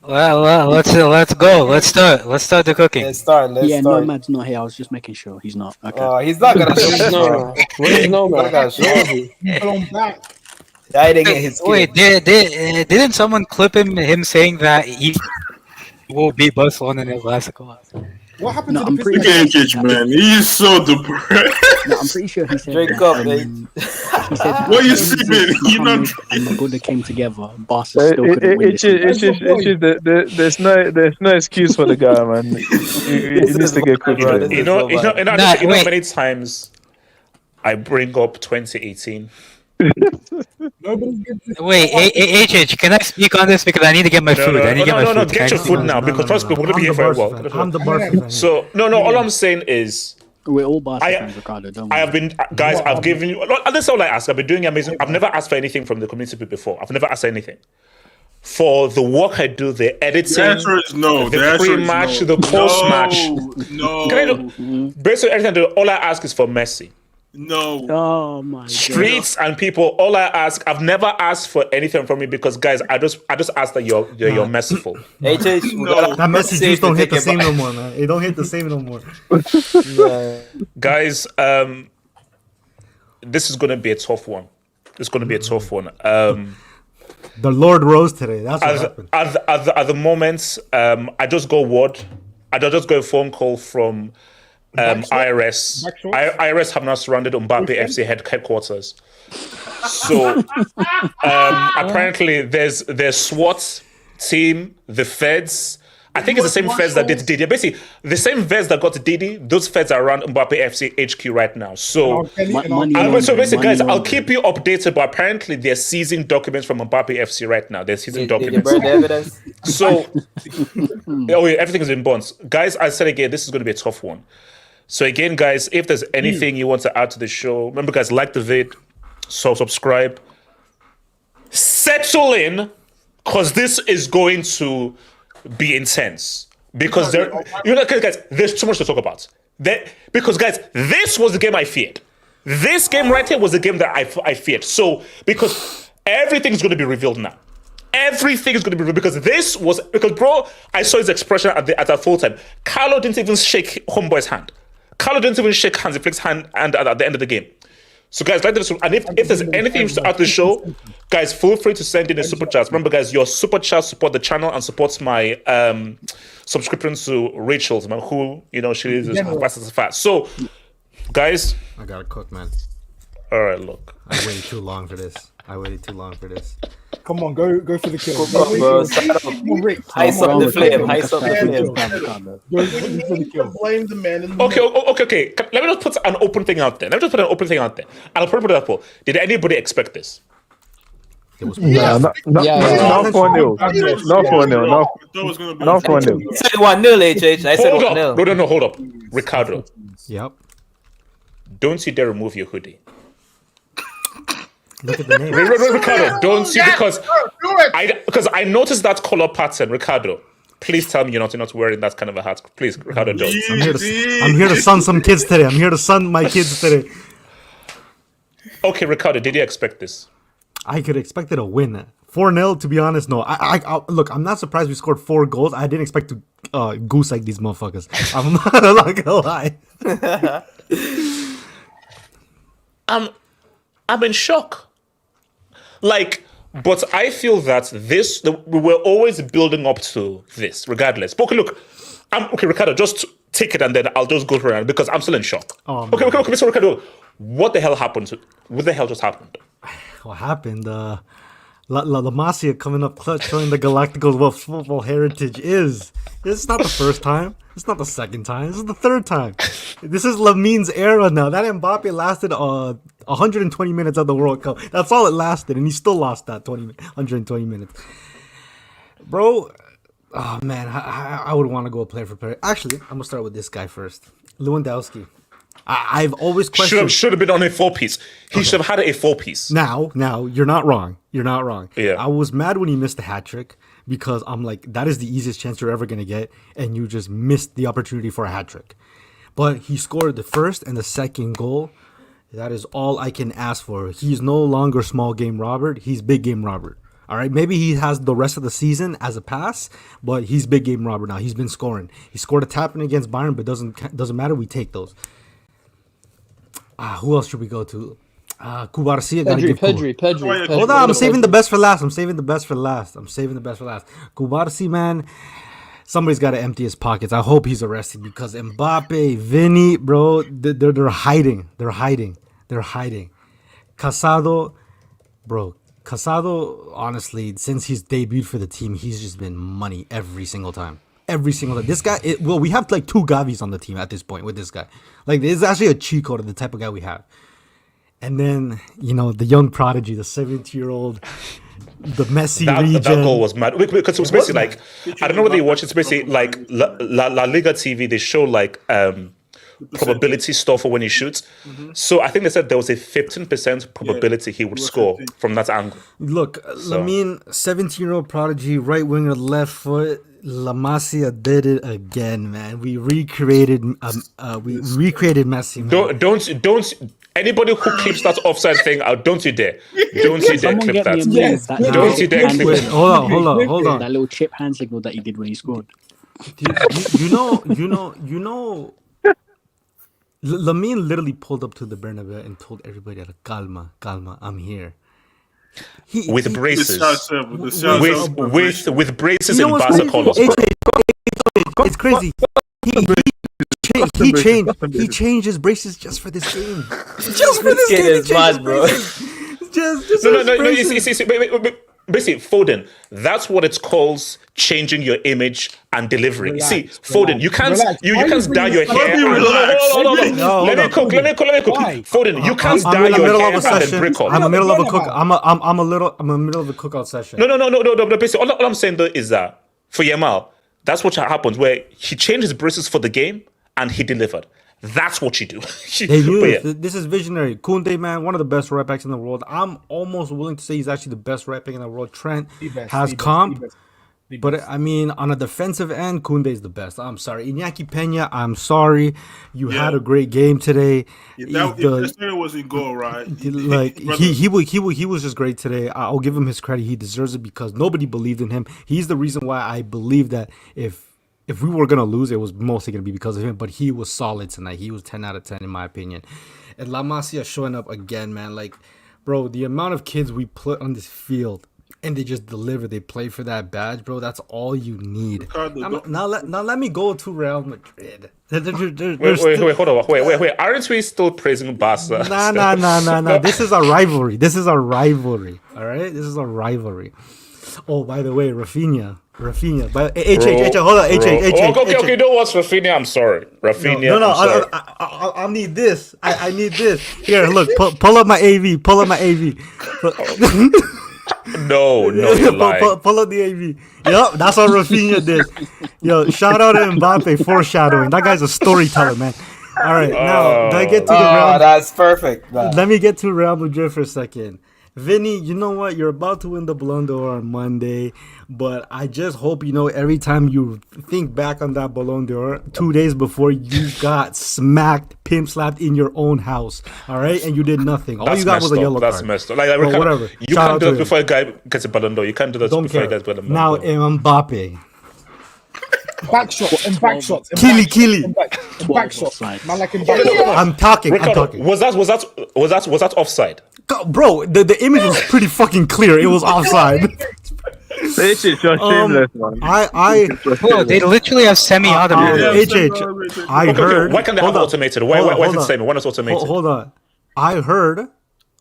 Well, let's go. Let's start the cooking. Let's start. Nomad's not here. I was just making sure he's not. Okay. He's not gonna show No, where's Nomad? back. I didn't get his Wait, didn't someone clip him saying that he will beat Barcelona in the Clasico? What happened No, to I'm the pretty Pistons? sure. Man, he's so depressed. No, I'm pretty sure he said Drink that, up, mate. he said that What you as soon as sipping? You know- Mohamed and Maguda came together, Barca still couldn't win. It's just there's no excuse for the guy, man. He needs to get cooked. Bro, Right? this You know, is you so know, bad. you know, Nah, you know wait. many times I bring up 2018. Nobody gets it. Wait, HH, can I speak on this because I need to get my food? I need to get my food. Get your food now because trust me, we're gonna be here for a while. I'm the Barca fan. So no, all I'm saying is We're all Barca I- fans, Ricardo. Don't I worry. have been, guys. I've given you. That's all I ask. I've been doing amazing. I've never asked for anything from the community before. I've never asked anything for the work I do, the editing, The answer is no. the The answer is pre-match, no. the post-match. No. Can I do, basically everything I do, all I ask is for mercy. No. Oh my god. Streets and people, all I ask, I've never asked for anything from you because, guys, I just ask that you're merciful. HH, we No. gotta That message juice don't hit the take it same back. no more, man. It don't hit the same no more. Guys, this is gonna be a tough one. It's gonna be a tough one. The Lord rose today. That's what happened. At the moment, I just got word. I just got a phone call from IRS. IRS have now surrounded Mbappe FC headquarters. So apparently, there's SWAT team, the feds. I think it's the same feds that did Didi. Basically, the same feds that got Didi, those feds are around Mbappe FC HQ right now. So, so basically, guys, I'll keep you updated. But apparently, they're seizing documents from Mbappe FC right now. They're seizing Did you documents. burn the evidence? So, everything is in bonds. Guys, I said again, this is going to be a tough one. So again, guys, if there's anything you want to add to the show, remember, guys, like the vid, subscribe, settle in, because this is going to be intense. Because guys, there's too much to talk about. Because, guys, this was the game I feared. This game right here was the game that I feared. So, because everything's going to be revealed now. Everything is going to be revealed because bro, I saw his expression at that full time. Carlo didn't even shake Homeboy's hand. Carlo didn't even shake hands. He flicks hand and at the end of the game. So, guys, like this, and if there's anything to add to the show, guys, feel free to send in a super chat. Remember, guys, your super chat support the channel and supports my subscription to Rachel's, man, who she is fast as fast. So, guys, I gotta cook, man. all right, look. I waited too long for this. Come on, go for the kill. Come on, bro. Start up. Ice up the flame. Ice up the flame. Go for the kill. Blame the man in the Okay. Let me just put an open thing out there. And I'll put it up. Did anybody expect this? Not 4-0. Not 4-0. Not 4-0. I said 1-0, HH. I said Hold 1-0. up. No, hold up. Ricardo, Yep. don't you dare remove your hoodie. Look at the name. Ricardo, don't you, because I noticed that color pattern. Ricardo, please tell me you're not wearing that kind of a hat. Please, Ricardo, don't. I'm here to sun some kids today. I'm here to sun my kids today. Okay, Ricardo, did you expect this? I could expect it a win. 4-0 4-0, to be honest, no. I look, I'm not surprised we scored 4 goals. I didn't expect to goose like these motherfuckers. I'm not gonna lie. I'm in shock. Like, but I feel that we were always building up to this, regardless. But okay, look, okay, Ricardo, just take it and then I'll just go through it because I'm still in shock. Oh, okay, Mr. Ricardo, what the hell happened? What the hell just happened? What happened? La Masia coming up clutch, showing the Galacticos what football heritage is. It's not the first time. It's not the second time. This is the third time. This is Lamin's era now. That Mbappe lasted 120 minutes of the World Cup. That's all it lasted, and he still lost that 120 minutes. Bro, oh man, I would want to go player for player. Actually, I'm going to start with this guy first. Lewandowski. I've always questioned. Should have been on a 4-piece. He should have had a 4-piece. Now, you're not wrong. You're not wrong. Yeah. I was mad when he missed the hat trick because I'm like, that is the easiest chance you're ever gonna get, and you just missed the opportunity for a hat trick. But he scored the first and the second goal. That is all I can ask for. He's no longer small game Robert. He's big game Robert. All right, maybe he has the rest of the season as a pass, but he's big game Robert now. He's been scoring. He scored a tap-in against Bayern, but doesn't matter. We take those. Who else should we go to? Kubarsi. Pedri. Hold on, I'm saving the best for last. Kubarsi, man. Somebody's got to empty his pockets. I hope he's arrested because Mbappe, Vinny, bro, they're hiding. They're hiding. Casado, bro. Casado, honestly, since he's debuted for the team, he's just been money every single time. This guy, we have like 2 Gavis on the team at this point with this guy. Like, it's actually a cheat code of the type of guy we have. And then, the young prodigy, the 70-year-old, the Messi regen. That goal was mad. Because it was basically like, I don't know whether you watch it. It's basically like La Liga TV, they show like probability stuff for when he shoots. Mm-hmm. So I think they said there was a 15% probability he would score from that angle. Look, Lamine, 17-year-old prodigy, right winger, left foot. La Masia did it again, man. We recreated Messi, man. Don't anybody who clips that offside thing out, don't you dare clip that. Yes. Don't you dare clip it. Hold on. That little chip hand signal that he did when he scored. You know. Lamine literally pulled up to the Bernabeu and told everybody, "Calma, I'm here." With braces, with with braces and Barca colors. It's crazy. He changed his braces just for this game. Just for this game. Is mad, bro. Just No. Basically, Foden, that's what it calls changing your image and delivery. Relax, Foden, you can't dye your hair. Hold on. Let me cook. Why? Foden, you can't I'm dye in the your middle hair of a and then session. break up. I'm in the middle of a cook. I'm in the middle of a cookout session. No. Basically, all I'm saying though is that for Yamal, that's what happens where he changed his braces for the game and he delivered. That's what you do. They knew this is visionary. Koundé, man, one of the best right backs in the world. I'm almost willing to say he's actually the best right back in the world. Trent has comp. But I mean, on a defensive end, Koundé is the best. I'm sorry, Iñaki Peña. I'm sorry, you had a great game today. If that wasn't goal, right? Like he was just great today. I'll give him his credit. He deserves it because nobody believed in him. He's the reason why I believe that if we were gonna lose, it was mostly gonna be because of him. But he was solid tonight. He was 10 out of 10 in my opinion. And La Masia showing up again, man. Like, bro, the amount of kids we put on this field. And they just deliver. They play for that badge, bro. That's all you need. Now let me go to Real Madrid. Wait, hold on. Wait. Aren't we still praising Barca? Nah. This is a rivalry. All right? This is a rivalry. Oh, by the way, Raphinha. But hold on. Okay. Don't watch Raphinha. I'm sorry. Raphinha. No. I need this. I need this. Here, look. Pull up my AV. No, you're lying. Pull up the AV. Yep, that's what Raphinha did. Yo, shout out to Mbappe foreshadowing. That guy's a storyteller, man. All right, now let me get to the Real. That's perfect. Man. Let me get to Real Madrid for a second. Vinny, you know what? You're about to win the Ballon d'Or on Monday, but I just hope you know every time you think back on that Ballon d'Or, 2 days before you got smacked, pimp slapped in your own house, all right? And you did nothing. All you got was a yellow card. That's messed up. Like, But whatever. You Shout can't out do to it him. before a guy gets a Ballon d'Or. You can't do that Don't before care. a guy gets a Ballon Now, d'Or. Mbappe. Back shots and back shots. and Killy, back killy. shots and back- and back shots. offsides. Man, like in back shots. I'm talking. Ricardo, was that offside? Bro, the image was pretty fucking clear. It was offside. This is just shameless, man. Bro, they literally have semi-automated. I heard. Why can't they have automated? Why is it same? Why not automated? Hold on. I heard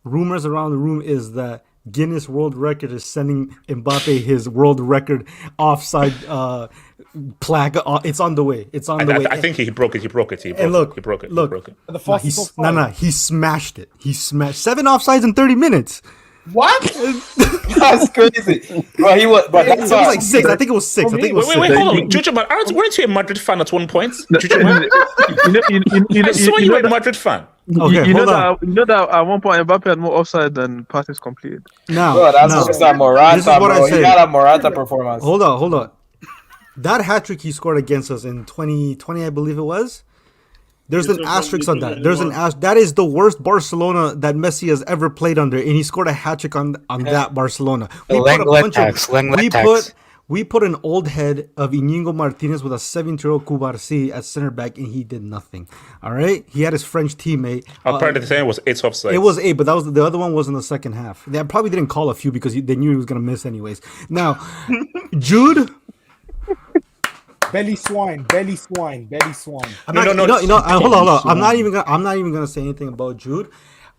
rumors around the room is that Guinness World Record is sending Mbappe his world record offside plaque. It's on the way. It's on the way. I think he broke it. He broke it. And look, he broke it. look. He broke it. The fastest He smashed it. He smashed 7 offsides in 30 minutes. What? That's crazy. Bro, he was. But It was like 6. I think it was 6. I think it was 6. Wait, hold on. Juju, man, weren't you a Madrid fan at one point? Juju, man? I saw you were a Madrid fan. Okay, you know hold on. that at one point Mbappe had more offside than passes completed. Now, Bro, that's now, just that Morata, this is what I bro. say. He got a Morata performance. Hold on. That hat trick he scored against us in 2020, I believe it was. There's an asterisk on that. There's an that is the worst Barcelona that Messi has ever played under, and he scored a hat trick on that Barcelona. We put an old head of Inigo Martinez with a 7-year-old Cubarsí at center back, and he did nothing. All right, he had his French teammate. Apparently, the thing was 8 offsides. It was 8, but that was the other one was in the second half. They probably didn't call a few because they knew he was gonna miss anyways. Now, Jude. Belly swine. Hold on. I'm not even gonna say anything about Jude.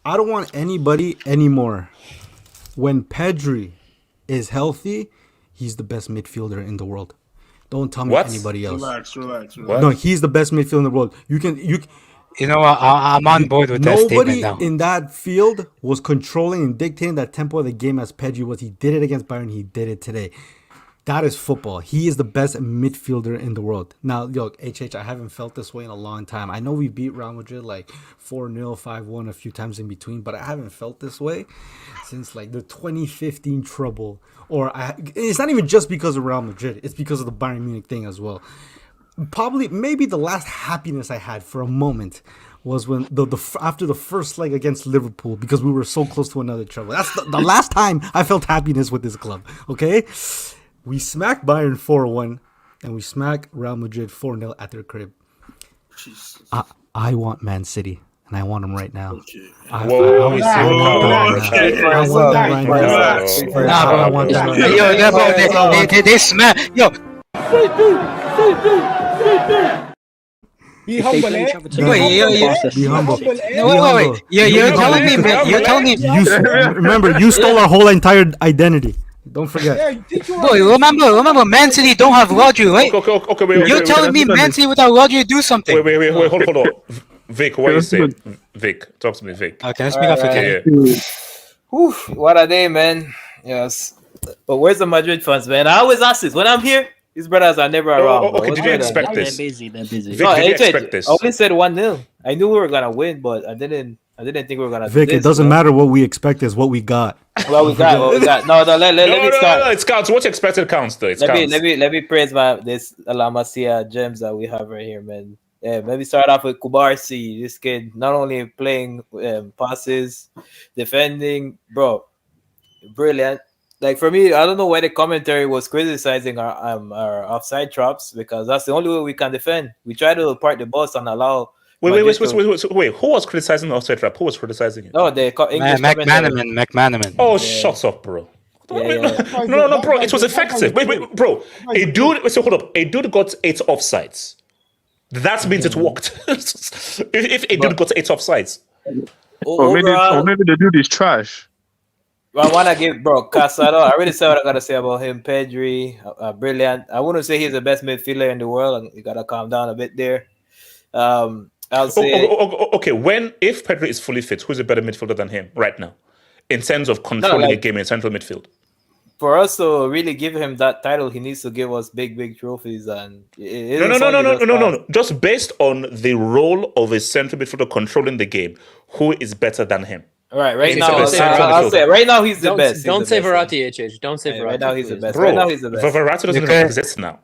I don't want anybody anymore. When Pedri is healthy, he's the best midfielder in the world. Don't tell me anybody else. Relax. No, he's the best midfielder in the world. You know what? I'm on board with that statement now. Nobody in that field was controlling and dictating that tempo of the game as Pedri was. He did it against Bayern. He did it today. That is football. He is the best midfielder in the world. Now, look, HH, I haven't felt this way in a long time. I know we beat Real Madrid like 4-0, 5-1 a few times in between, but I haven't felt this way since like the 2015 trouble. It's not even just because of Real Madrid. It's because of the Bayern Munich thing as well. Maybe the last happiness I had for a moment was when after the first leg against Liverpool, because we were so close to another trouble. That's the last time I felt happiness with this club. Okay. We smacked Bayern 4-1, and we smacked Real Madrid 4-0 at their crib. I want Man City, and I want them right now. Okay. I want that right now. They smack. Yo, Be humble, eh? Be humble. Wait. You're telling me, man. You're telling me. Remember, you stole our whole entire identity. Don't forget. Boy, remember, Man City don't have Rodri, right? Okay, wait. You're telling me Man City without Rodri do something? Wait, hold on. Vic, what are you saying? Vic, talk to me, Vic. Okay, let's speak up for Kenny. Whew, what a day, man. Yes. But where's the Madrid fans, man? I always ask this. When I'm here, these brothers are never around. Okay, did you expect this? They're busy. Vic, did you expect this? I only said 1-0. I knew we were going to win, but I didn't think we were going to Vic, it doesn't matter what we expect, is what we got. What we got. No, let me start. No, it counts. What's expected counts, though. Let me praise this La Masia gems that we have right here, man. Yeah, maybe start off with Cubarsí. This kid not only playing passes, defending, bro, brilliant. Like for me, I don't know why the commentary was criticizing our offside traps, because that's the only way we can defend. We try to park the bus and allow. Wait. Who was criticizing the offside trap? Who was criticizing it? No, the English McManaman. Oh, shut up, bro. Yeah. No, bro. It was effective. Wait, bro. A dude. So hold up. A dude got 8 offsides. That means it worked. if a dude got 8 offsides. Or maybe the dude is trash. I want to give Casado. I already said what I got to say about him. Pedri, brilliant. I wouldn't say he's the best midfielder in the world. You got to calm down a bit there. I'll say. Okay, if Pedri is fully fit, who's a better midfielder than him right now, in terms of controlling a game in central midfield? For us to really give him that title, he needs to give us big trophies. And no. Just based on the role of a central midfielder controlling the game, who is better than him? All right, right He's now, the best. I'll say right now he's the Don't, best. He's don't the say best. Verratti, HH. Don't say Yeah, Verratti. right now he's the please. best. Bro, Right now he's the best. Verratti doesn't Okay. even exist now.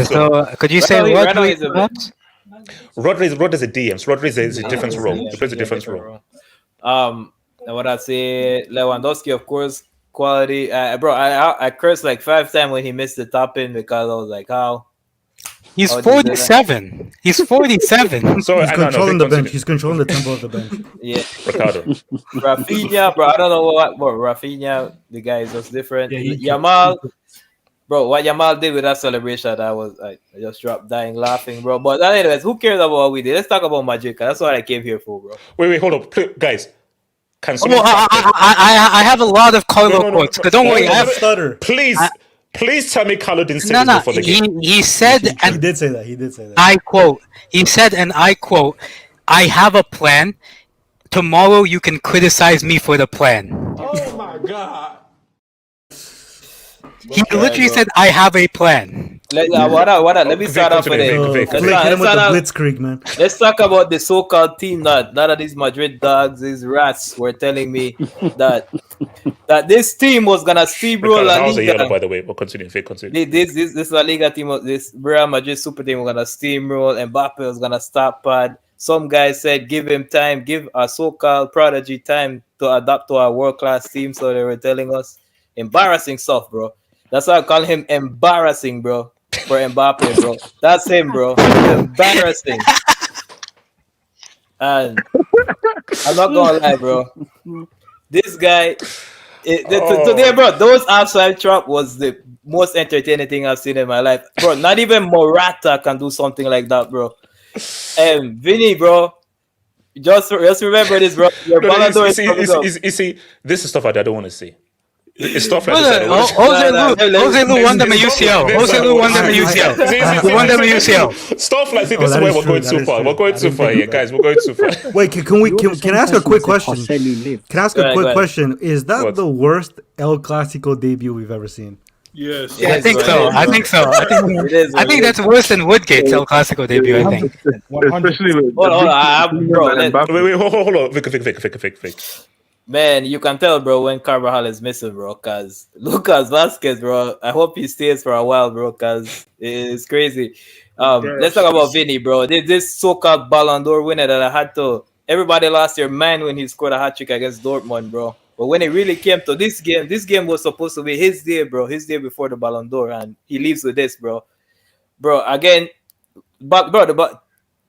So could you Right say now, right now Rodri? he's the best. perhaps? Rodri's a DM. So Rodri's a different Yeah, role. yeah, He plays a yeah, different role. And what I say, Lewandowski, of course, quality. Bro, I cursed like 5 times when he missed the top in because I was like, how? He's How did he do that? 47. He's 47. Sorry, He's I know. controlling the bench. Continue. He's controlling the tempo of the bench. Yeah, Ricardo. Raphinha, bro. I don't know what, bro. Raphinha, the guy is just different. Yeah, Yamal, bro. What Yamal did with that celebration, I just dropped dying laughing, bro. But anyways, who cares about what we did? Let's talk about Madrid, 'cause that's what I came here for, bro. Wait, hold up. Guys, can Oh, someone... I have a lot of Carlo quotes. But don't worry, I have. Stutter. Please tell me Carlo didn't say No, this no. before the game. He said, He and did say that. He did say that. I quote. He said, and I quote, "I have a plan. Tomorrow you can criticize me for the plan." Oh my god. He literally said, "I have a plan." Let me start off with it. Vic, Flick Let's hit him with the start- blitzkrieg, man. Let's talk about the so-called team. None of these Madrid dogs, these rats, were telling me that this team was gonna steamroll Ricardo, La that was a yellow, Liga. by the way. But continue. Vic, continue. This La Liga team, this Real Madrid super team, was gonna steamroll. Mbappe was gonna stop pad. Some guys said, "Give him time. Give a so-called prodigy time to adapt to our world-class team." So they were telling us embarrassing stuff, bro. That's why I call him embarrassing, bro. For Mbappe, bro. That's him, bro. Embarrassing. And I'm not gonna lie, bro. This guy today, bro, those outside trap was the most entertaining thing I've seen in my life. Bro, not even Morata can do something like that, bro. Vinny, bro. Just remember this, bro. Your Ballon d'Or is coming up. You see, this is stuff I don't want to see. It's stuff like Brother, this. Jose Lu won them a UCL. Jose Lu won them a UCL. He won them a UCL. Stuff like this. Oh, This is that where is we're true, going that too is far. true. We're going I too didn't far think here, of guys. We're going too far. Wait, can I ask a quick question? Can I ask a Go quick ahead. question? Is that What? the worst El Clasico debut we've ever seen? Yes. Yeah. I think so. I think so. I think that's worse than Woodgate's El Clasico debut. I think. 100. Especially with Hold on, bro. Wait, hold on. Vic. Man, you can tell, bro, when Carvajal is missing, bro, because Lucas Vasquez, bro, I hope he stays for a while, bro, because it's crazy. Let's talk about Vinny, bro. This so-called Ballon d'Or winner that I had to... Everybody lost their mind when he scored a hat-trick against Dortmund, bro. But when it really came to this game was supposed to be his day, bro, his day before the Ballon d'Or, and he leaves with this, bro. Bro, again, but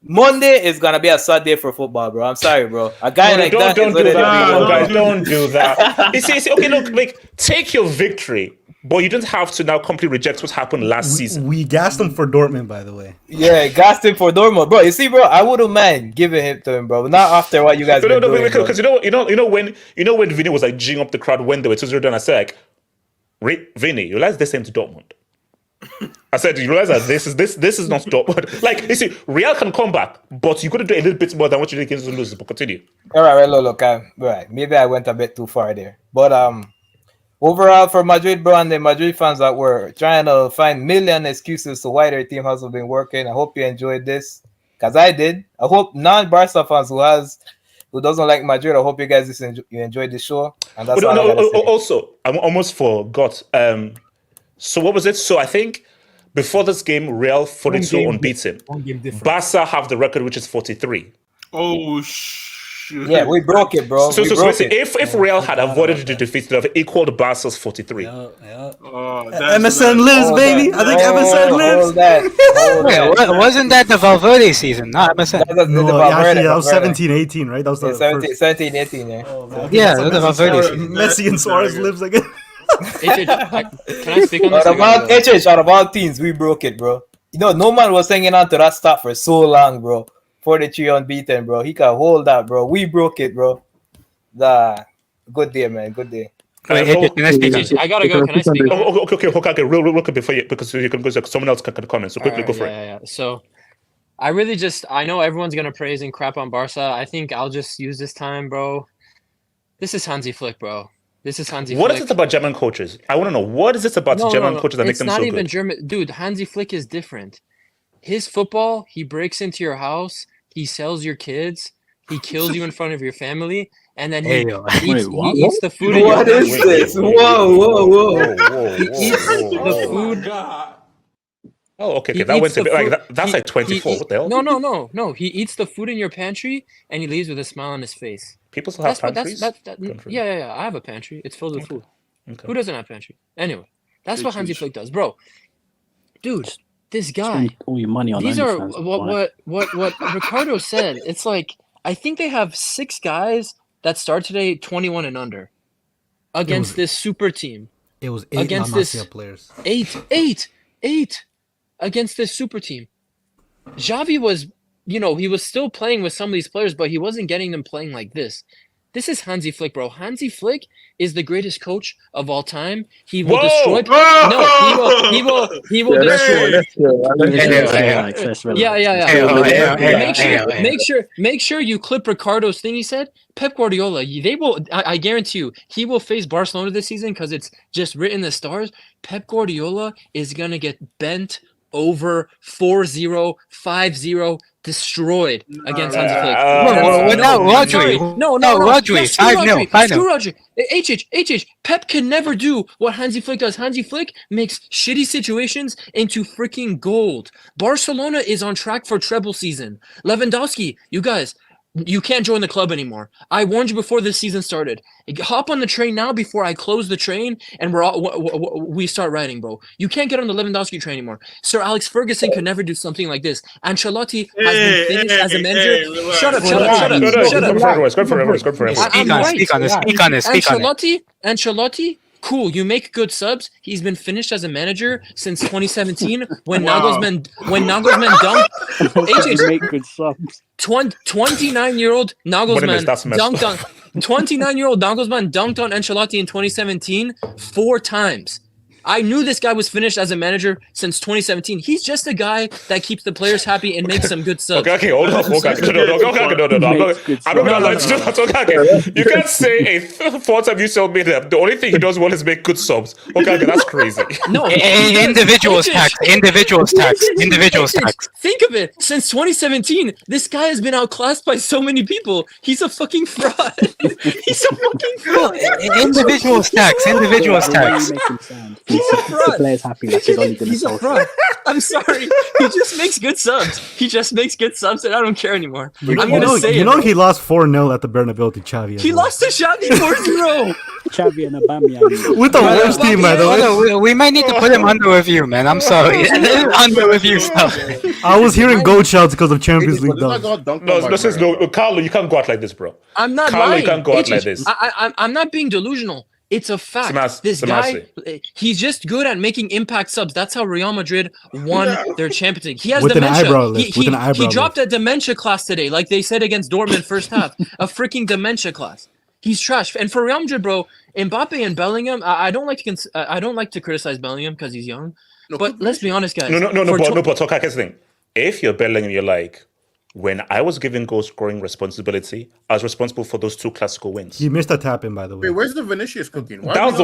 Monday is gonna be a sad day for football, bro. I'm sorry, bro. A guy like that. Don't do that, No, guys. Don't do that. You see, okay, look, like, take your victory, but you don't have to now completely reject what happened last season. We gassed him for Dortmund, by the way. Yeah, gassed him for Dortmund, bro. You see, bro, I wouldn't mind giving him to him, bro. Not after what you guys been doing, bro. Because you know when Vinny was like G'ing up the crowd when they were 2-0 down, I said, like, Vinny, you realize they sent to Dortmund. I said, you realize that this is not Dortmund. Like, you see, Real can come back, but you got to do a little bit more than what you did against the losers. But continue. All right, look, right. Maybe I went a bit too far there, but overall for Madrid, bro, and the Madrid fans that were trying to find million excuses to why their team hasn't been working. I hope you enjoyed this, cause I did. I hope non-Barca fans who doesn't like Madrid, I hope you guys you enjoyed the show. And that's all I gotta say. Also, I almost forgot. So what was it? So I think before this game, Real 42 unbeaten. One game different. Barca have the record, which is 43. Oh shit. Yeah, we broke it, bro. So We broke listen, it. if Real had avoided the defeat, they would have equaled Barca's 43. Oh, MSN lives, Hold baby. that. I think MSN lives. Hold that. Wait, wasn't that the Valverde season? Not MSN. No, actually, that was 17-18, right? That was the 17, 18, yeah. Yeah, that was the Valverde season. Messi and Suarez lives again. HH, can I speak on this? Out of all teams, we broke it, bro. You know, no man was hanging on to that stop for so long, bro. 43 unbeaten, bro. He can hold that, bro. We broke it, bro. Good day, man. Good day. Wait, can I speak on HH, I gotta go. Can I speak? Okay, real quick before you, because you can go, someone else can comment. So quickly, go for it. Yeah. So, I know everyone's gonna praise and crap on Barca. I think I'll just use this time, bro. This is Hansi Flick, bro. This is Hansi What Flick. is it about German coaches? I want to know, what is it about German coaches that makes them so good? It's not even German. Dude, Hansi Flick is different. His football, he breaks into your house, he sells your kids, he kills you in front of your family, and then Hey, he yo. eats, what? he eats the food in your What is pantry. this? Whoa. He eats the Oh food. my god. Oh, okay. He That eats went a the bit like food- that's he- like 24. he- What the hell? No. He eats the food in your pantry and he leaves with a smile on his face. People still have pantries. Yeah. I have a pantry. It's filled with food. Okay. Who doesn't have pantry? Anyway, that's what Hansi H. Flick does, bro. Dude, this guy. Spend all your money on These are OnlyFans. what Ricardo said. It's like I think they have 6 guys that start today 21 and under against this super team. It was 8 La Against this- Masia players. Eight against this super team. Xavi was, he was still playing with some of these players, but he wasn't getting them playing like this. This is Hansi Flick, bro. Hansi Flick is the greatest coach of all time. He will Whoa! destroy. No, he will destroy. That's true. Let's relax. Yeah. Hey, Make sure you clip Ricardo's thing. He said Pep Guardiola. They will. I guarantee you, he will face Barcelona this season because it's just written in the stars. Pep Guardiola is gonna get bent over 4-0, 5-0, destroyed against Hansi Flick. Rodri. No, Rodri. screw 5-0. Rodri. Screw Rodri. HH. Pep can never do what Hansi Flick does. Hansi Flick makes shitty situations into freaking gold. Barcelona is on track for treble season. Lewandowski, you guys, you can't join the club anymore. I warned you before this season started. Hop on the train now before I close the train and we start riding, bro. You can't get on the Lewandowski train anymore. Sir Alex Ferguson could never do something like this. Ancelotti has been finished as a manager. relax. Shut up. Go for it. Speak on this. Ancelotti, cool. You make good subs. He's been finished as a manager since 2017 when Nagelsmann dunked. You make good subs. 29-year-old Nagelsmann that's messed dunked on 29-year-old Nagelsmann dunked on Ancelotti in 2017 4 times. I knew this guy was finished as a manager since 2017. He's just a guy that keeps the players happy and makes some good subs. Okay, hold on. No. I'm not gonna lie to you. Okay. You can't say a 4-time UCL made up. The only thing he does well is make good subs. Okay, that's crazy. No, Individuals tax. Think of it. Since 2017, this guy has been outclassed by so many people. He's a fucking fraud. He's a fucking fraud. Individuals tax. You make him sound. He's a The fraud. player's happy like he's only gonna He's a sell. fraud. I'm sorry. He just makes good subs. And I don't care anymore. I'm gonna say it. He lost 4-0 at the Bernabeu to Xavi. He lost to Xavi 4-0. Xavi and Aubameyang. with the worst team, by the way. We might need to put him under review, man. I'm sorry. Under review stuff. I was hearing goat shouts because of Champions League. No, Carlo, you can't go out like this, bro. I'm not Carlo, lying. you can't go out like this. I'm not being delusional. It's a fact. This guy, he's just good at making impact subs. That's how Real Madrid won their Champions League. He has With an dementia. eyebrow lift, He dropped a dementia class today, like they said against Dortmund first half. A freaking dementia class. He's trash. And for Real Madrid, bro, Mbappe and Bellingham, I don't like to criticize Bellingham because he's young. But let's be honest, guys. But talk like this thing. If you're Bellingham, you're like, when I was given goal scoring responsibility, I was responsible for those 2 classical wins. He missed a tap in, by the way. Wait, where's the Vinicius cooking? That was the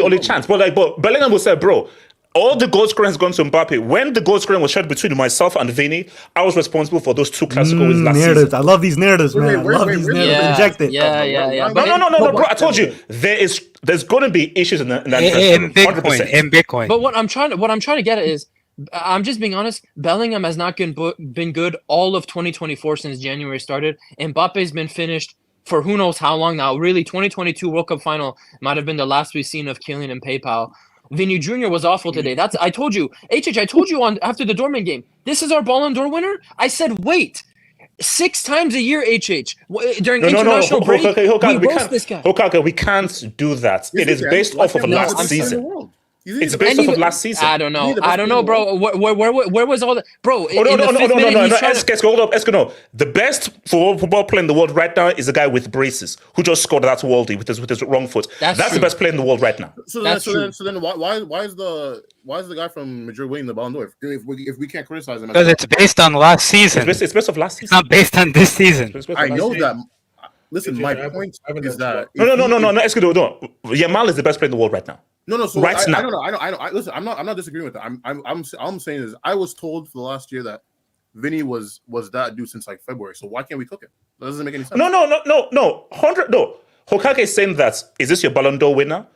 only chance. But Bellingham will say, bro, all the goal scoring has gone to Mbappe. When the goal scoring was shared between myself and Vinny, I was responsible for those 2 classical wins last narratives. season. I love these narratives, man. I love these narratives. Yeah, Inject it. Yeah. No, bro. I told you there's going to be issues in that In Bitcoin. But what I'm trying to get at is, I'm just being honest. Bellingham has not been good all of 2024 since January started. Mbappe's been finished for who knows how long now. Really, 2022 World Cup final might have been the last we've seen of Kylian and PayPal. Vinny Jr. was awful today. I told you, HH. I told you after the Dortmund game. This is our Ballon d'Or winner. I said, wait. 6 times a year, HH. During international break, we roast this guy. Okay, we can't do that. It is based off of last season. It's based off of last season. I don't know, bro. Where was all that, bro? No. The best football player in the world right now is a guy with braces who just scored that worldie with his wrong foot. That's the best player in the world right now. So then, why is the guy from Madrid winning the Ballon d'Or if we can't criticize him? Because it's based on last season. It's based off last season. It's not based on this season. I know that. Listen, my point is that No. Yamal is the best player in the world right now. No. So right now, I know. Listen, I'm not disagreeing with that. I'm saying is I was told for the last year that Vinny was that dude since like February. So why can't we cook him? That doesn't make any sense. No. 100. No. Hokage is saying that, is this your Ballon d'Or winner?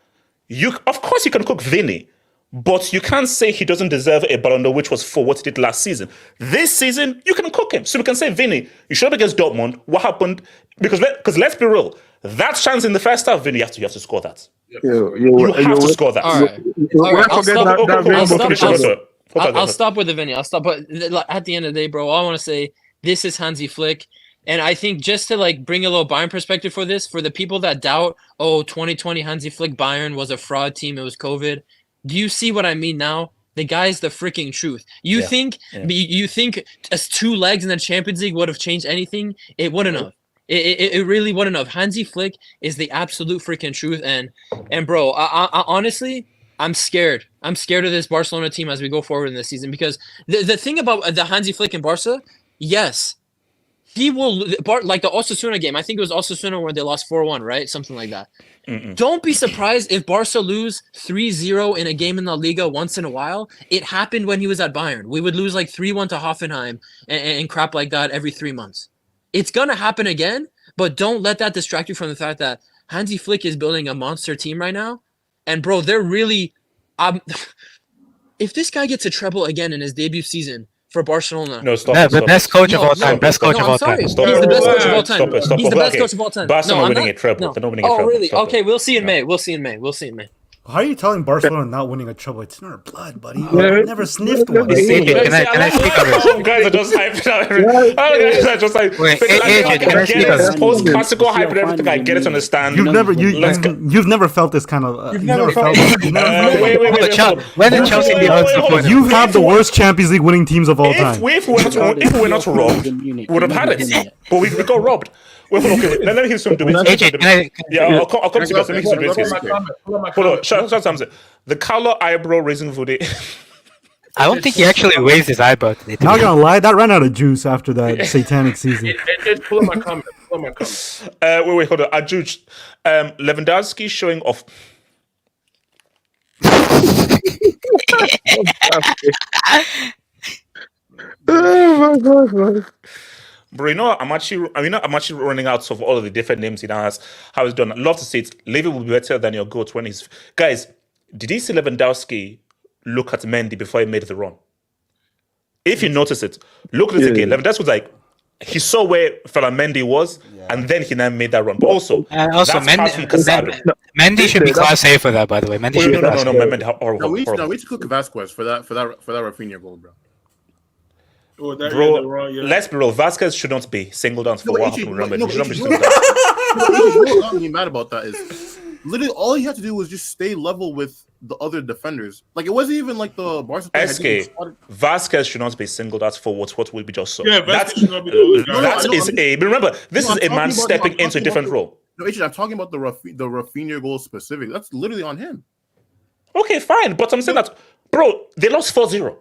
Of course you can cook Vinny, but you can't say he doesn't deserve a Ballon d'Or, which was for what he did last season. This season, you can cook him. So we can say, Vinny, you showed up against Dortmund. What happened? Because let's be real. That chance in the first half, Vinny, you have to score that. You have to score that. All right. I'll stop with the Vinny. I'll stop. But at the end of the day, bro, all I want to say, this is Hansi Flick. And I think just to like bring a little Bayern perspective for this, for the people that doubt, 2020 Hansi Flick Bayern was a fraud team, it was COVID. Do you see what I mean now? The guy's the freaking truth. You think as 2 legs in the Champions League would have changed anything? It wouldn't have. It really wouldn't have. Hansi Flick is the absolute freaking truth. And bro, I honestly, I'm scared. I'm scared of this Barcelona team as we go forward in this season, because the thing about the Hansi Flick in Barca, yes, he will, like the Osasuna game. I think it was Osasuna where they lost 4-1, right? Something like that. Don't be surprised if Barca lose 3-0 in a game in the Liga once in a while. It happened when he was at Bayern. We would lose like 3-1 to Hoffenheim and crap like that every 3 months. It's going to happen again, but don't let that distract you from the fact that Hansi Flick is building a monster team right now. And bro, they're really... if this guy gets a treble again in his debut season for Barcelona... No, stop. The best coach of all time. Best coach of all time. He's the best coach of all time. Stop. He's the best coach of all time. Barcelona winning a treble. They're not winning a treble. Oh, really? Stop Okay, it. we'll see in May. We'll see in May. How are you telling Barcelona not winning a treble? It's in our blood, buddy. We've never sniffed one. Can I speak on this? Some guys are just hyped out. Guys are just like, Wait, can I can I speak on get this? it? Post-classical hype and everything. I get it to understand. You've never felt this kind of. You've never felt. Wait. When did Chelsea beat us? You have the worst Champions League winning teams of all time. If we're not robbed, we would have had it. But we got robbed. Wait, let me hear some do it. Yeah, I'll come to you guys. Let me hear some do it. Hold on, shout Samson. The Carlo eyebrow raising Vude. I don't think he actually raised his eyebrow today. Not gonna lie, that ran out of juice after that satanic season. Pull up my comment. Wait, hold on. Ajuj, Lewandowski showing off. Oh my god, man. Bro, I'm actually running out of all of the different names he now has. How he's done. I love to see it. Levy will be better than your GOAT when he's... Guys, did you see Lewandowski look at Mendy before he made the run? If you notice it, look at it again. Lewandowski was like, he saw where fella Mendy was, and then he now made that run. But also Mendy should be class A for that, by the way. Mendy should be class A. No, Mendy, horrible. We need to cook Vasquez for that Raphinha goal, bro. Bro, let's be real. Vasquez should not be singled out for what happened. Remember, he should not be singled out. What got me mad about that is literally all he had to do was just stay level with the other defenders. Like it wasn't even like the Barcelona. SK Vasquez should not be singled out for what we just saw. Yeah, Vasquez should not be the But remember, this is a man stepping into a different role. No, I'm talking about the Raphinha goal specific. That's literally on him. Okay, fine, but I'm saying that, bro, they lost 4-0.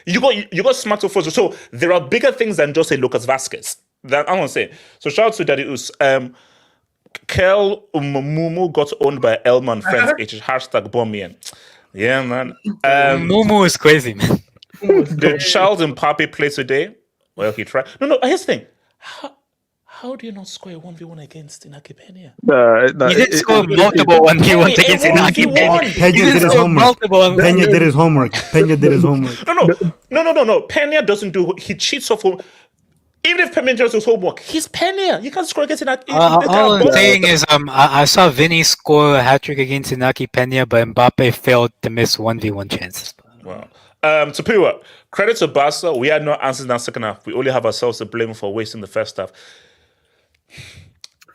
you got smacked with 4-0. So there are bigger things than just a Lucas Vasquez. That I want to say. So shout out to Daddy Us. Kel Mumu got owned by Elman fans. Hashtag Bomian. Yeah, man. Mumu is crazy, man. Did Charles Mbappe play today? Well, he tried. No. Here's the thing. How do you not score a 1v1 against Inaki Peña? He did score multiple 1v1s against Inaki Peña. Peña did his homework. No. Peña doesn't do. He cheats off. Even if Peña does his homework, he's Peña. You can't score against Inaki. All I'm saying is, I saw Vinny score a hat-trick against Inaki Peña, but Mbappe failed to miss 1v1 chances. Wow. Tapua, credit to Barca. We had no answers in that second half. We only have ourselves to blame for wasting the first half.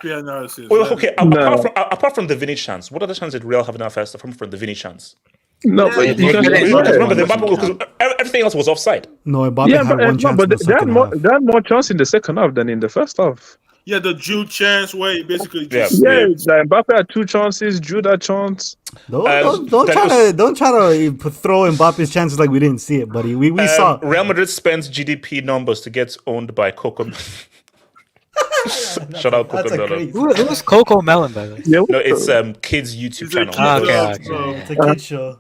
Okay, apart from the Vinny chance, what other chance did Real have in our first half from the Vinny chance? No, but remember the Mbappe, because everything else was offside. No, Mbappe had one chance. But they had more chance in the second half than in the first half. Yeah, the Jude chance where he basically just Mbappe had 2 chances, Jude had chance. Don't try to throw Mbappe's chances like we didn't see it, buddy. We saw Real Madrid spent GDP numbers to get owned by Coco. Shout out Coco Melon. Who's Coco Melon, by the way? No, it's kids' YouTube channel. Okay. It's a kid show.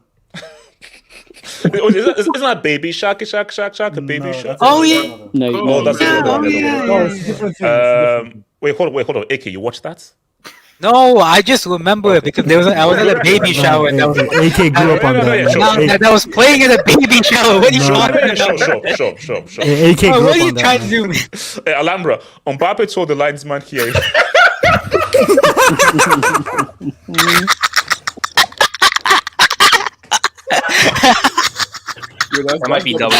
Isn't that baby shark, a baby shark? Oh yeah. No, Oh, that's Yeah, the other one. yeah, No, it's different things. Wait, hold on. AK, you watched that? No, I just remember it because I was at a baby shower. AK grew up on No, that. yeah, man. sure. That was playing at a baby shower. What are you No. talking Yeah, about? sure. AK grew Bro, up what are you on that. trying to man. do, man? Hey, Alhambra, Mbappe told the linesman here. That might be double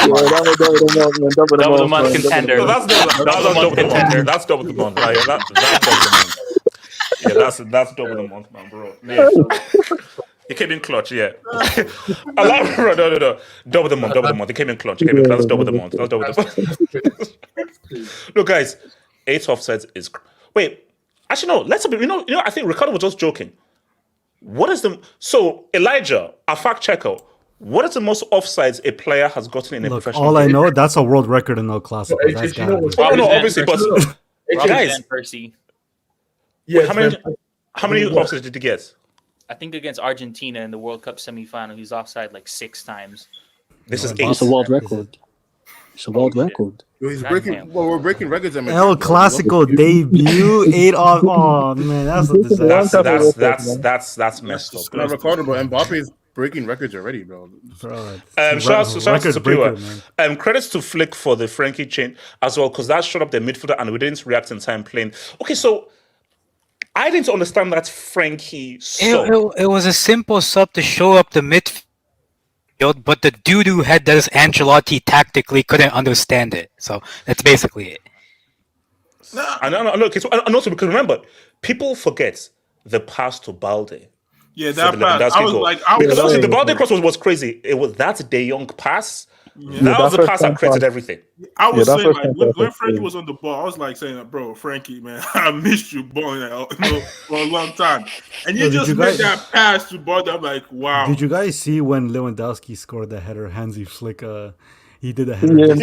Double the month contender. No, that's double the month. That's double the month. Right? That's double the month. Yeah, that's double the month, man, bro. Yeah. He came in clutch, yeah. Alhambra, no. Double the month. He came in clutch. That's double the month. That's double the month. Look, guys, 8 offsides is. Wait, actually, no. Let's be. I think Ricardo was just joking. What is the Elijah, a fact checker? What is the most offsides a player has gotten in a Look, professional all I game? know, that's a world record in El Clasico. That's gotta be. Oh no, obviously, but guys, Van Persie. Yeah, how many offsides did you get? I think against Argentina in the World Cup semifinal, he's offside like 6 times. This is That's a 8. world record. It's a world record. He's breaking. Well, we're breaking records. at El Clasico debut 8 off. Oh man, that's a disaster. That's messed up. Not Ricardo, but Mbappe is breaking records already, bro. Bro, Shout out to record breaker, Superior. man. Credits to Flick for the Frankie change as well, because that shut up the midfielder and we didn't react in time playing. Okay, so I didn't understand that Frankie sub. It was a simple sub to show up the midfield, but the doo-doo head that is Ancelotti tactically couldn't understand it. So that's basically it. And also because remember, people forget the pass to Balde. Yeah, for that the pass. Lewandowski I was goal. like, Because obviously the Balde cross was crazy. It was that De Jong pass. That was the pass that created everything. I was Yeah, saying, that's like, when what Frankie was on the ball, I was like saying, bro, Frankie, man, I missed you balling for a long time. And you Yo, did just you made guys- that pass to Balde. I'm like, wow. Did you guys see when Lewandowski scored the header? Hansi Flick, he did a header.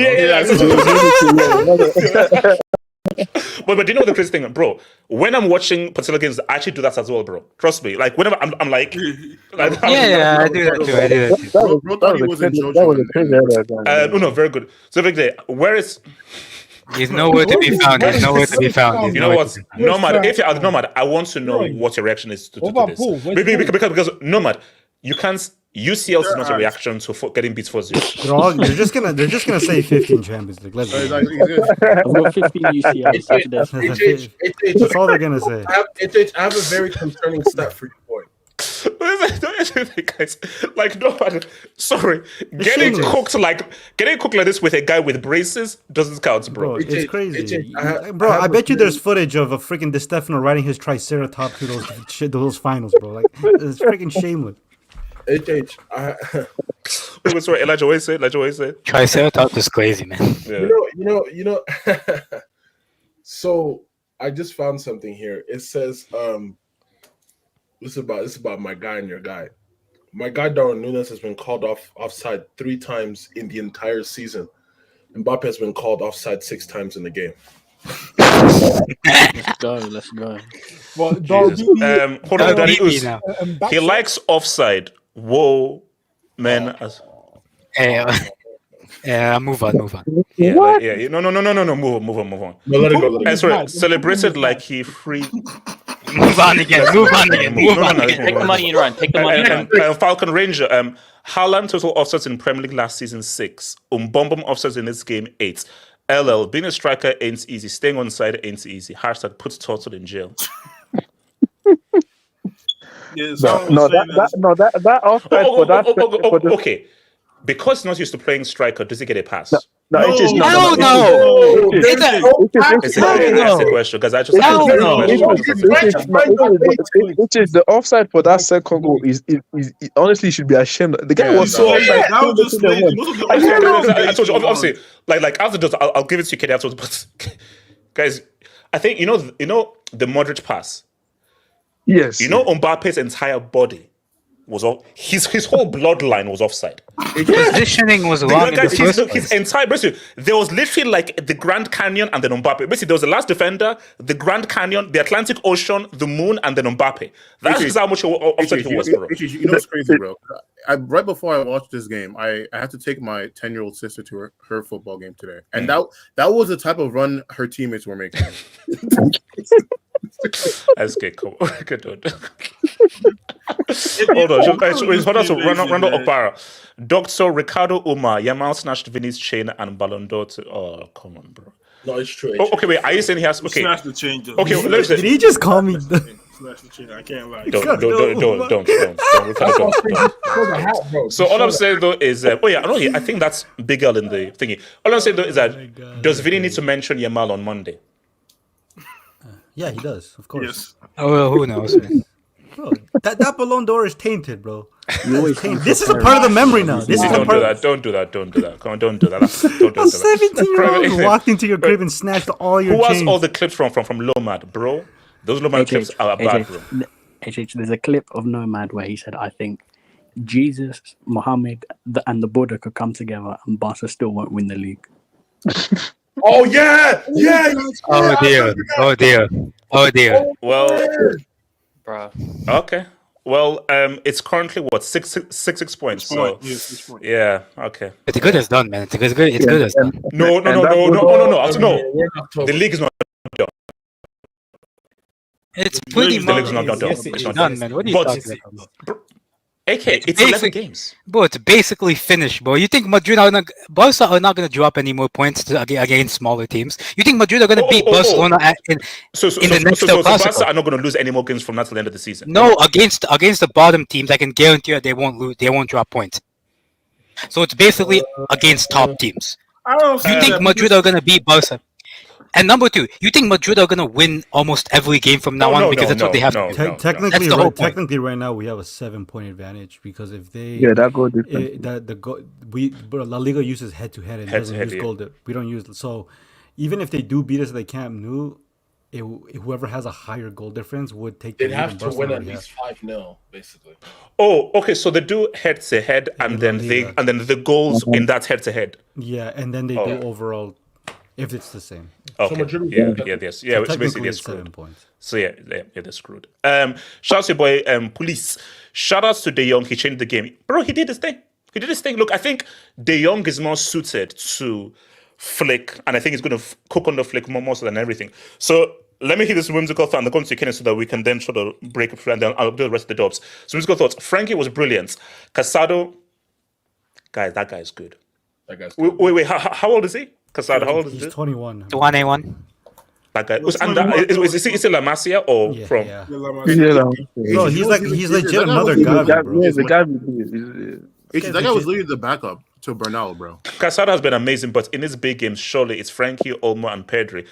But do you know the crazy thing, bro? When I'm watching particular games, I actually do that as well, bro. Trust me. Like whenever I'm like, Yeah, I do that too. Bro thought he was in JoJo. no, very good. So big day. Where is He's nowhere to be found. He's nowhere to be found. He's you know nowhere what? to be found. Nomad, if you're Nomad, I want to know what your reaction is to What about this. Paul? Where's Because Nomad, you can't. UCL is not a reaction to getting beat 4-0. They're just gonna say 15 Champions League. Let's be honest. I've got 15 UCLs. That's all they're gonna say. I have a very concerning stat for you, boy. Guys, like Nomad, sorry, getting cooked like this with a guy with braces doesn't count, bro. Bro, it's crazy. Bro, I bet you there's footage of a freaking Di Stefano riding his Triceratops through those finals, bro. Like, it's freaking shameless. Wait, Sorry, Elijah, what you say? Triceratops is crazy, man. Yeah. you know. So I just found something here. It says, this is about my guy and your guy. My guy Darwin Núñez has been called offside 3 times in the entire season. Mbappe has been called offside 6 times in the game. Let's go. Well, Jesus. Hold on, Danny Us. Mbappe- He likes offside. Whoa, man. Move on. Yeah, no. Move on. No, let it go. Sorry, celebrated like he free. Move on again. Move Take the money and run. Take the money and run. Falcon Ranger. Haaland total offsets in Premier League last season 6. Bombom offsets in this game 8. LL, being a striker ain't easy. Staying on side ain't easy. Hashtag put Turtle in jail. That offside for that. Okay. Because he's not used to playing striker, does he get a pass? No, it is not. Hell no. It's a question because I just the offside for that second goal is honestly should be ashamed. The guy was so offside. That was just lazy. I told you, obviously, like after this, I'll give it to you, Kenny, afterwards. But guys, I think you know the Modric pass. Yes. You know Mbappe's entire body was off. His whole bloodline was offside. Positioning was wrong in the first His place. entire basically, there was literally like the Grand Canyon and then Mbappe. Basically, there was the last defender, the Grand Canyon, the Atlantic Ocean, the moon, and then Mbappe. That's how much offside he was, bro. You know what's crazy, bro? Right before I watched this game, I had to take my 10-year-old sister to her football game today, and that was the type of run her teammates were making. That's good. Cool. Good one. Hold on. Randall Opara. Dr. Ricardo Umar. Yamal snatched Vinny's chain and Ballon d'Or to... Oh, come on, bro. No, it's true. Oh, okay, wait. Are you saying he has... Okay. Snatch the chain. Okay, listen. Did he just call me? Snatch the chain. I can't lie. Don't. So all I'm saying though is... I think that's bigger than the thingy. All I'm saying though is that does Vinny need to mention Yamal on Monday? Yeah, he does, of course. Yes. Oh, well, who knows? Bro, that Ballon d'Or is tainted, bro. This is a part of the memory now. This is Don't do that. Come on, don't do that. Don't do a 17-year-old walked into your crib and snatched all your Who has chains. all the clips from Lomad, bro? Those Lomad clips are bad, bro. There's a clip of Nomad where he said, I think Jesus, Muhammad, and the Buddha could come together and Barca still won't win the league. Oh yeah. Oh dear. Well, bro. Okay. Well, it's currently what six points. So yeah, okay. It's good as done, man. It's good as done. No. The league is not done. It's pretty much done, man. What are you talking about? AK, it's 11 games. Bro, it's basically finished, bro. You think Barca are not going to drop any more points against smaller teams? You think Madrid are going to beat Barcelona in the next So Clasico? Barca are not going to lose any more games from now to the end of the season? No, against the bottom teams, I can guarantee you they won't lose. They won't drop points. So it's basically against top teams. You think Madrid are going to beat Barca? And number two, you think Madrid are going to win almost every game from now on because that's what they have to do? Technically, right now we have a 7-point advantage because if they that goal difference. La Liga uses head-to-head and doesn't use goal. We don't use so even if they do beat us at the Camp Nou, whoever has a higher goal difference would take. They'd have to win at least 5-0, basically. Oh, okay. So they do head-to-head, and then the goals in that head-to-head. Yeah, and then they do overall. If it's the same. Okay. So it's basically 7 points. So yeah, they're screwed. Shout out to your boy Police. Shout out to De Jong. He changed the game, bro. He did his thing. Look, I think De Jong is more suited to flick, and I think he's going to cook on the flick more so than everything. So let me hear this whimsical thought and the conversation so that we can then sort of break it and then I'll do the rest of the jobs. So whimsical thoughts. Frankie was brilliant. Casado, guys, that guy is good. Wait. How old is he? Casado, how old is he? He's 21. 21. That guy is it La Masia or from? Yeah. No, he's legit another guy, bro. Yeah, the guy. That guy was literally the backup to Bernal, bro. Casado has been amazing, but in his big games, surely it's Frankie, Olmo, and Pedri,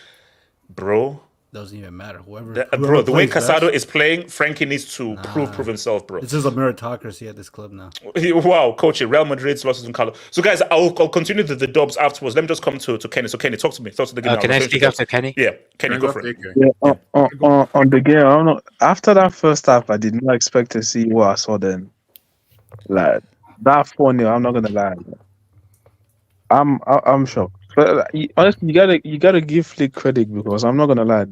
bro. Doesn't even matter. Whoever the way Casado is playing, Frankie needs to prove himself, bro. This is a meritocracy at this club now. Wow, coach, Real Madrid's losses in Carlo. So, guys, I'll continue the dubs afterwards. Let me just come to Kenny. So, Kenny, talk to me. Talk to the game. Can I speak after Kenny? Yeah, Kenny, go for it. Yeah, on the game, I don't know. After that first half, I did not expect to see what I saw then. Like that 4-0, I'm not gonna lie. I'm shocked. But honestly, you gotta give Flick credit because I'm not gonna lie.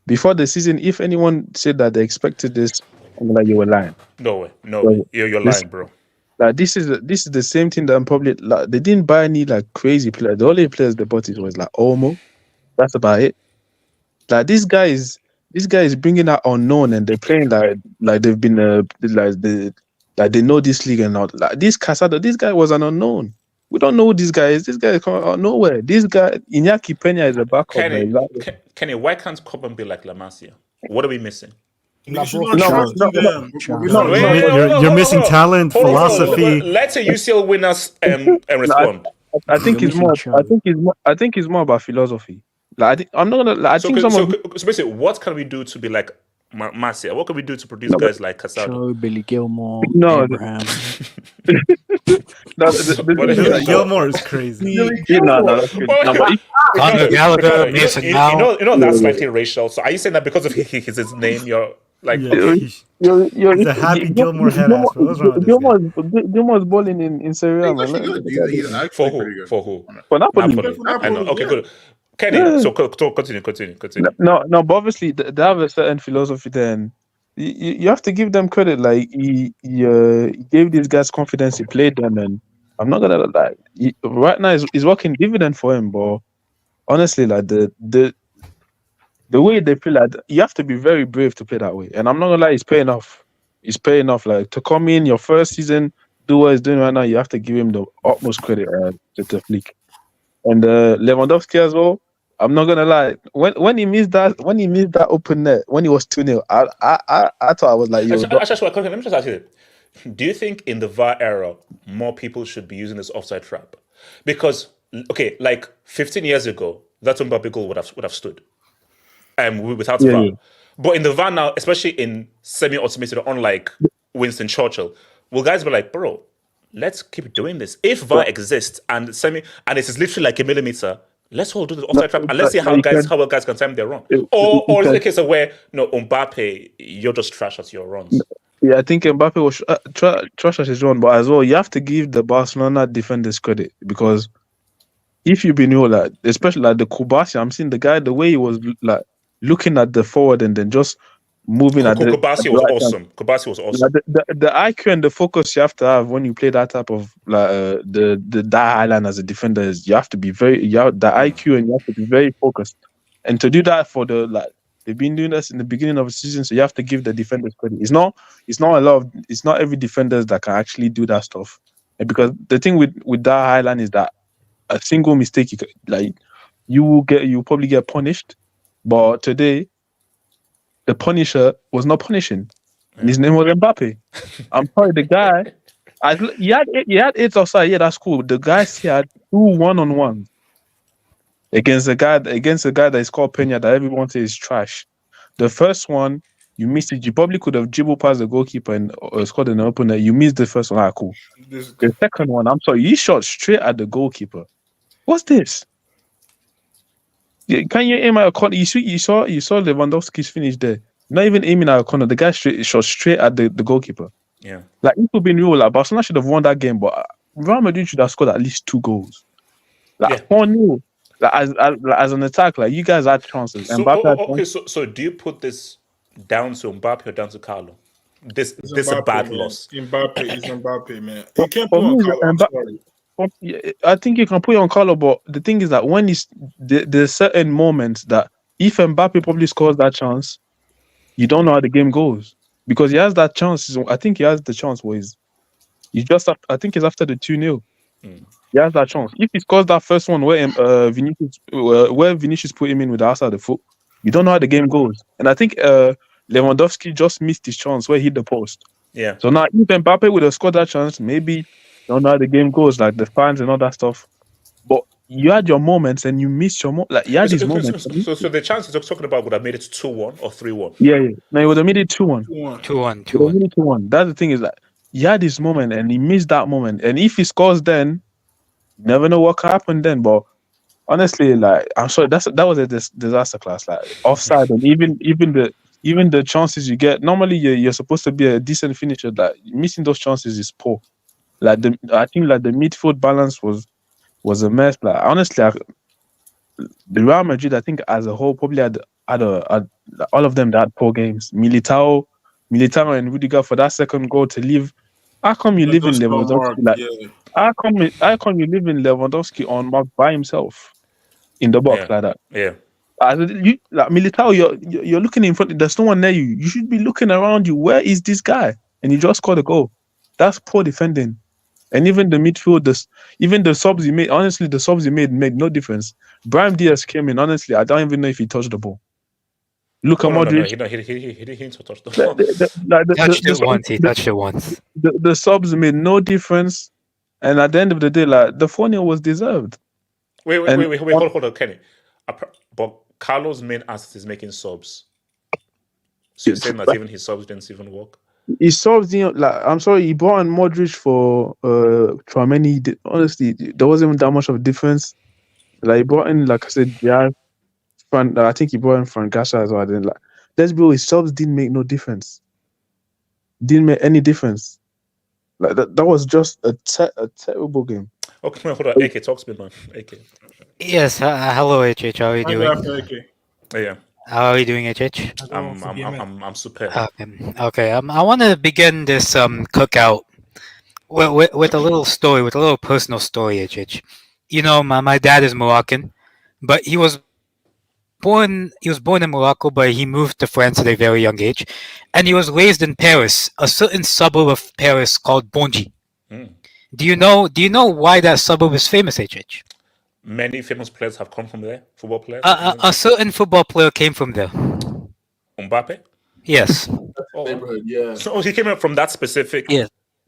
Before the season, if anyone said that they expected this, I'm like, you were lying. No way. You're lying, bro. Like this is the same thing that I'm probably like. They didn't buy any like crazy players. The only players they bought was like Olmo. That's about it. Like this guy is bringing out unknown and they're playing like they've been they know this league and all. Like this Casado, this guy was an unknown. We don't know who this guy is. This guy is coming out of nowhere. This guy, Iñaki Peña, is a backup. Kenny, why can't Coban be like La Masia? What are we missing? You're missing talent, philosophy. Let's say UCL winners and respond. I think it's more about philosophy. Like, I'm not gonna. Like, I think so basically, what can we do to be like Masia? What can we do to produce guys like Casado? Billy Gilmore, Abraham. Gilmore is crazy. Gallagher, Mason Mount. You know that's slightly racial. So are you saying that because of his name, you're Like, Yeah, okay. he's a Happy Gilmore head ass. What's wrong with this guy? Gilmore's balling in Serie, man. He's actually pretty good. For who? For Napoli. I know. Okay, good. Kenny, Yeah. so continue. No, but obviously they have a certain philosophy there, and you have to give them credit. Like he gave these guys confidence. He played them, and I'm not gonna lie. Right now is working dividend for him. But honestly, like the way they play, like you have to be very brave to play that way. And I'm not gonna lie, he's paying off. He's paying off. Like to come in your first season, do what he's doing right now. You have to give him the utmost credit to the flick. And Lewandowski as well. I'm not gonna lie. When he missed that open net, when he was 2-0, I thought I was like, yo. Let me just ask you this. Do you think in the VAR era more people should be using this offside trap? Because okay, like 15 years ago, that Mbappe goal would have stood. Without VAR. Yeah. But in the VAR now, especially in semi-automated, unlike Winston Churchill, will guys be like, bro, let's keep doing this. If VAR exists and it is literally like a millimeter, let's all do the offside trap and let's see how well guys can time their run. Or is it a case of where Mbappe, you're just trash at your runs? Yeah, I think Mbappe was trash at his run, but as well, you have to give the Barcelona defenders credit because if you've been like, especially like the Kubasi, I'm seeing the guy the way he was like looking at the forward and then just moving at the. Kubasi was awesome. Kubasi was awesome. The IQ and the focus you have to have when you play that type of like that island as a defender is you have to be the IQ and you have to be very focused. And to do that for they've been doing this in the beginning of the season, so you have to give the defenders credit. It's not every defender that can actually do that stuff. And because the thing with that highland is that a single mistake you probably get punished. But today, the punisher was not punishing. And his name was Mbappe. I'm sorry, the guy. He had 8 offside. Yeah, that's cool. The guy had 2 1-on-1 against a guy that is called Peña that everyone says is trash. The first one, you missed it. You probably could have dribbled past the goalkeeper and scored an opener. You missed the first one. Cool. The second one, I'm sorry, you shot straight at the goalkeeper. What's this? Can you aim at a corner? You saw Lewandowski's finish there. Not even aiming at a corner. The guy shot straight at the goalkeeper. Yeah. Like it could be real. Like Barcelona should have won that game, but Real Madrid should have scored at least 2 goals. Like 4-0. Like as an attack, like you guys had chances. So do you put this down to Mbappe or down to Carlo? This is a bad loss. Mbappe, man. You can't put on Carlo. I'm sorry. I think you can put it on Carlo, but the thing is that when there's certain moments that if Mbappe probably scores that chance, you don't know how the game goes because he has that chance. I think he has the chance where I think it's after the 2-0. He has that chance. If he scores that first one where Vinicius put him in with the outside of the foot, you don't know how the game goes. And I think Lewandowski just missed his chance where he hit the post. Yeah. So now if Mbappe would have scored that chance, maybe don't know how the game goes, like the fans and all that stuff. But you had your moments and you missed your moments. Like you had these moments. So the chances you're talking about would have made it 2-1 or 3-1. Yeah. No, it would have made it 2-1. 2-1. That's the thing is that you had this moment and he missed that moment. And if he scores then, you never know what can happen then. But honestly, like I'm sorry, that was a disaster class. Like offside and even the chances you get. Normally you're supposed to be a decent finisher. Like missing those chances is poor. Like I think like the midfield balance was a mess. Like honestly, the Real Madrid, I think as a whole, probably had all of them that had poor games. Militao and Rudiger for that second goal to leave. How come you leave in Lewandowski? How come you leave in Lewandowski on mark by himself in the box like that? Yeah. Militao, you're looking in front. There's no one near you. You should be looking around you. Where is this guy? And you just scored a goal. That's poor defending. And even the midfield, even the subs he made, honestly, the subs he made no difference. Brahim Diaz came in, honestly, I don't even know if he touched the ball. Look at Modric. No, he didn't touch the ball. He touched it once. The subs made no difference. And at the end of the day, like the 4-0 was deserved. Wait, hold on, Kenny. But Carlo's main asset is making subs. So you're saying that even his subs didn't even work? He solved I'm sorry, he brought in Modric for Tchouaméni. Honestly, there wasn't even that much of a difference. Like he brought in, like I said, I think he brought in Frank Gasha as well. let's be honest, subs didn't make no difference. Didn't make any difference. Like that was just a terrible game. Okay, hold on. AK, talk to me, man. AK. Yes. Hello, HH. How are you doing? Yeah. How are you doing, HH? I'm superb. Okay. I want to begin this cookout with a little story, with a little personal story, HH. You know, my dad is Moroccan, but he was born in Morocco, but he moved to France at a very young age, and he was raised in Paris, a certain suburb of Paris called Bondy. Do you know why that suburb is famous, HH? Many famous players have come from there. Football players. A certain football player came from there. Mbappe. Yes. Neighborhood, yeah. So he came up from that specific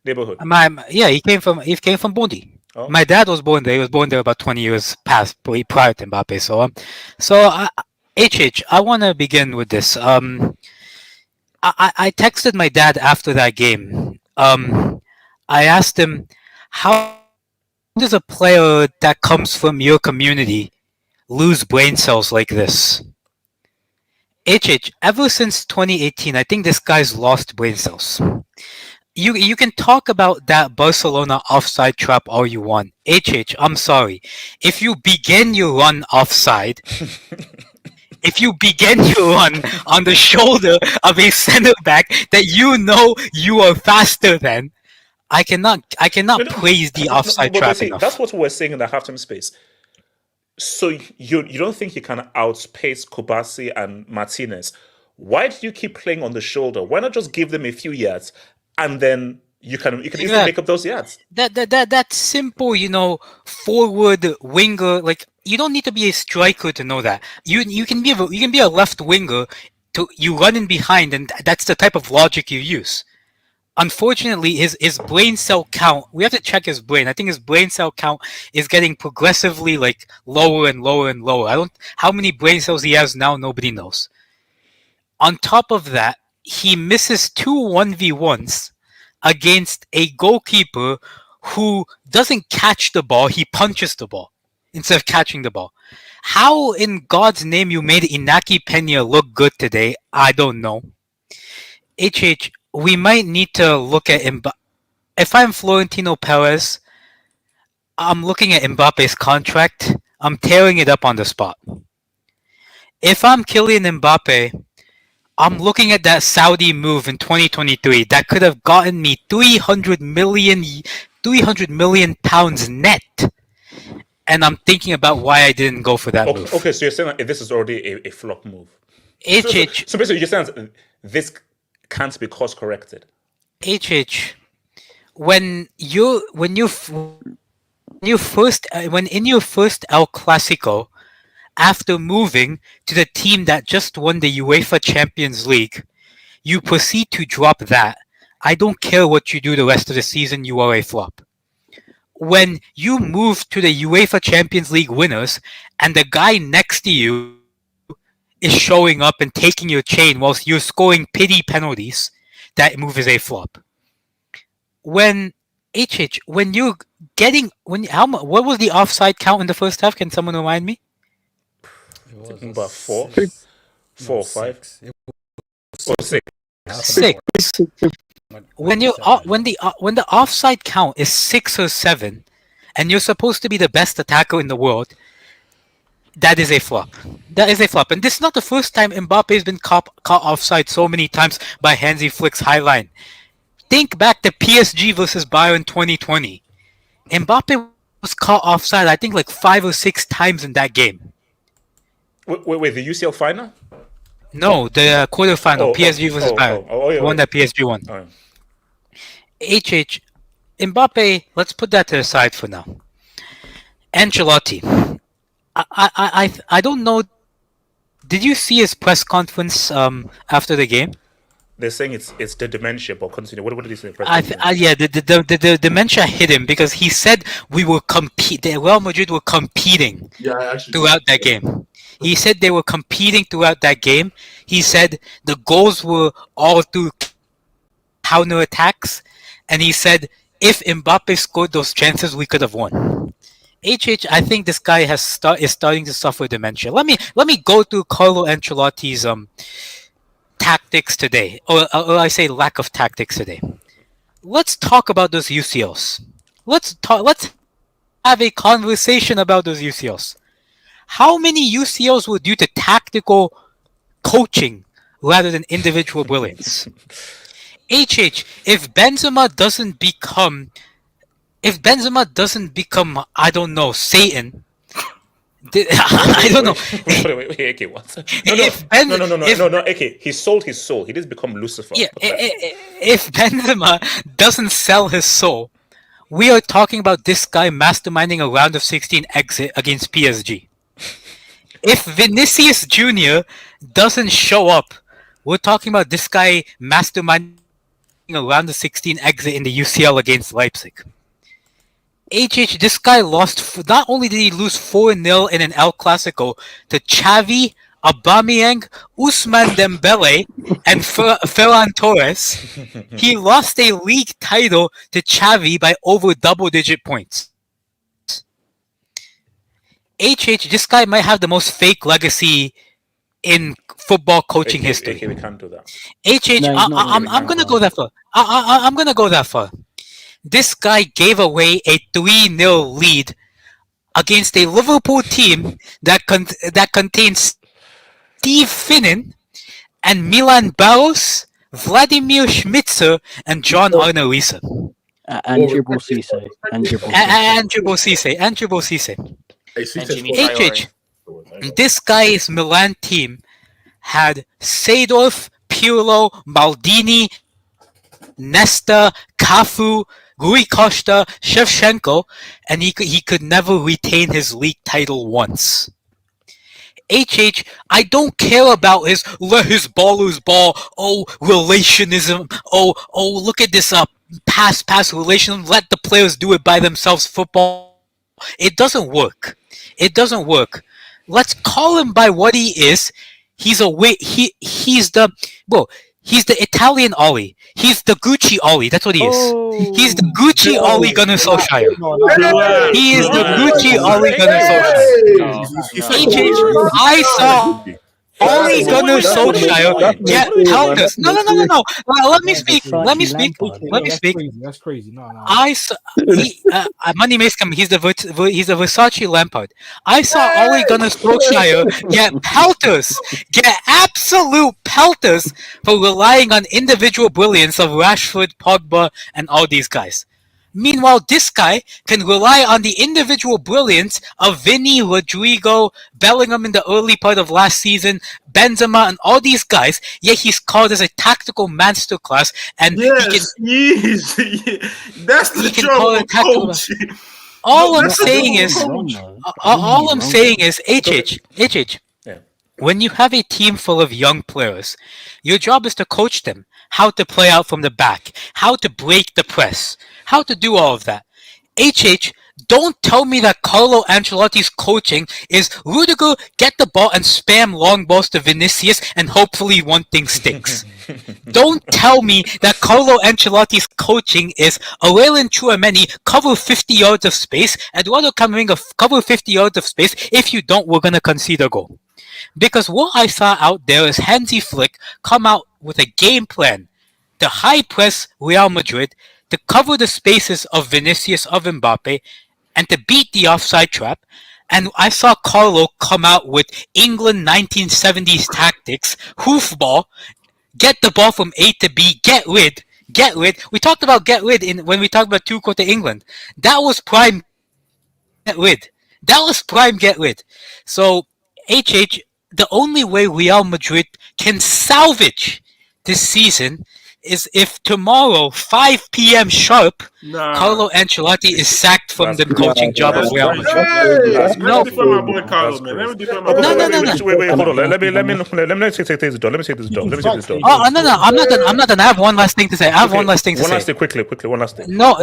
neighborhood. He came from Bondy. Oh. My dad was born there. He was born there about 20 years prior to Mbappe. So HH, I want to begin with this. I texted my dad after that game. I asked him, how does a player that comes from your community lose brain cells like this? HH, ever since 2018, I think this guy's lost brain cells. You can talk about that Barcelona offside trap all you want. HH, I'm sorry. If you begin your run offside, if you begin your run on the shoulder of a center back that you know you are faster than, I cannot praise the offside trap see, enough. That's what we're saying in the halftime space. So you don't think you can outpace Kubasi and Martinez? Why do you keep playing on the shoulder? Why not just give them a few yards and then you can easily make up those yards? That simple, forward winger. Like, you don't need to be a striker to know that. You can be a left winger. You run in behind, and that's the type of logic you use. Unfortunately, his brain cell count, we have to check his brain. I think his brain cell count is getting progressively lower and lower and lower. How many brain cells he has now, nobody knows. On top of that, he misses 2 1v1s against a goalkeeper who doesn't catch the ball, he punches the ball instead of catching the ball. How in God's name you made Inaki Peña look good today, I don't know. HH, we might need to look at Mbappe. If I'm Florentino Perez, I'm looking at Mbappe's contract. I'm tearing it up on the spot. If I'm Kylian Mbappe, I'm looking at that Saudi move in 2023 that could have gotten me 300 million pounds net. And I'm thinking about why I didn't go for that move. Okay, so you're saying that this is already a flop move. HH. So basically, you're saying this can't be course corrected. HH, when in your first El Clasico, after moving to the team that just won the UEFA Champions League, you proceed to drop that. I don't care what you do the rest of the season, you are a flop. When you move to the UEFA Champions League winners and the guy next to you is showing up and taking your chain whilst you're scoring pity penalties, that move is a flop. When you're getting what was the offside count in the first half? Can someone remind me? It was about 4, 5, or 6. 6. When the offside count is 6 or 7, and you're supposed to be the best attacker in the world, that is a flop. That is a flop. And this is not the first time Mbappe has been caught offside so many times by Hansi Flick's high line. Think back to PSG versus Bayern 2020. Mbappe was caught offside, I think, 5 or 6 times in that game. Wait, the UCL final? No, the quarterfinal, PSG versus Bayern. The one that PSG won. HH, Mbappe, let's put that to the side for now. Ancelotti. I don't know. Did you see his press conference after the game? They're saying it's the dementia, but continue. What did he say? The dementia hit him because he said we will compete. Real Madrid were competing throughout that game. He said they were competing throughout that game. He said the goals were all through counter attacks, and he said if Mbappe scored those chances, we could have won. I think this guy is starting to suffer dementia. Let me go through Carlo Ancelotti's tactics today, or I say lack of tactics today. Let's talk about those UCLs. Let's have a conversation about those UCLs. How many UCLs were due to tactical coaching rather than individual brilliance? If Benzema doesn't become, I don't know, Satan. I don't know. Wait, okay, what? No, okay. He sold his soul. He didn't become Lucifer. Yeah, if Benzema doesn't sell his soul, we are talking about this guy masterminding a round of 16 exit against PSG. If Vinicius Jr. doesn't show up, we're talking about this guy masterminding a round of 16 exit in the UCL against Leipzig. This guy lost. Not only did he lose 4-0 in an El Clasico to Xavi, Aubameyang, Ousmane Dembele, and Ferran Torres, he lost a league title to Xavi by over double-digit points. This guy might have the most fake legacy in football coaching history. We can't do that. I'm gonna go that far. I'm gonna go that far. This guy gave away a 3-0 lead against a Liverpool team that contains Steve Finnan and Milan Baros, Vladimir Schmitzer, and John Arne-Riise. And Djibril Cisse. And Djibril Cisse. This guy's Milan team had Seedorf, Pirlo, Maldini, Nesta, Cafu, Rui Costa, Shevchenko, and he could never retain his league title once. I don't care about his let his baller's ball, relationism, look at this pass relationism, let the players do it by themselves football. It doesn't work. Let's call him by what he is. He's the Italian Ollie. He's the Gucci Ollie. That's what he is. He's the Gucci Ollie Gunnar Solskjaer. He is the Gucci Ollie Gunnar Solskjaer. I saw Ollie Gunnar Solskjaer get pelters. No. Let me speak. That's crazy. No. I saw Money Mace coming. He's the Versace Lampard. I saw Ollie Gunnar Solskjaer get absolute pelters for relying on individual brilliance of Rashford, Pogba, and all these guys. Meanwhile, this guy can rely on the individual brilliance of Vinny, Rodrigo, Bellingham in the early part of last season, Benzema, and all these guys. Yet he's called as a tactical masterclass, and that's the trouble, coach. All I'm saying is, HH. When you have a team full of young players, your job is to coach them how to play out from the back, how to break the press, how to do all of that. Don't tell me that Carlo Ancelotti's coaching is Rudiger, get the ball and spam long balls to Vinicius and hopefully one thing sticks. Don't tell me that Carlo Ancelotti's coaching is Aurelien Tchouameni, cover 50 yards of space, Eduardo Camavinga, cover 50 yards of space. If you don't, we're going to concede a goal. Because what I saw out there is Hansi Flick come out with a game plan to high press Real Madrid, to cover the spaces of Vinicius, of Mbappe, and to beat the offside trap. And I saw Carlo come out with England 1970s tactics, hoofball, get the ball from A to B, get rid. We talked about get rid when we talked about Tuchel to England. That was prime get rid. So, the only way Real Madrid can salvage this season is if tomorrow, 5 p.m. sharp, Carlo Ancelotti is sacked from the coaching job of Real Madrid. Let me defend my boy Carlo, man. Let me defend my boy. No. Wait, hold on. Let me take this door. Oh, no. I'm not done. I have one last thing to say. One last thing, quickly. One last thing. No.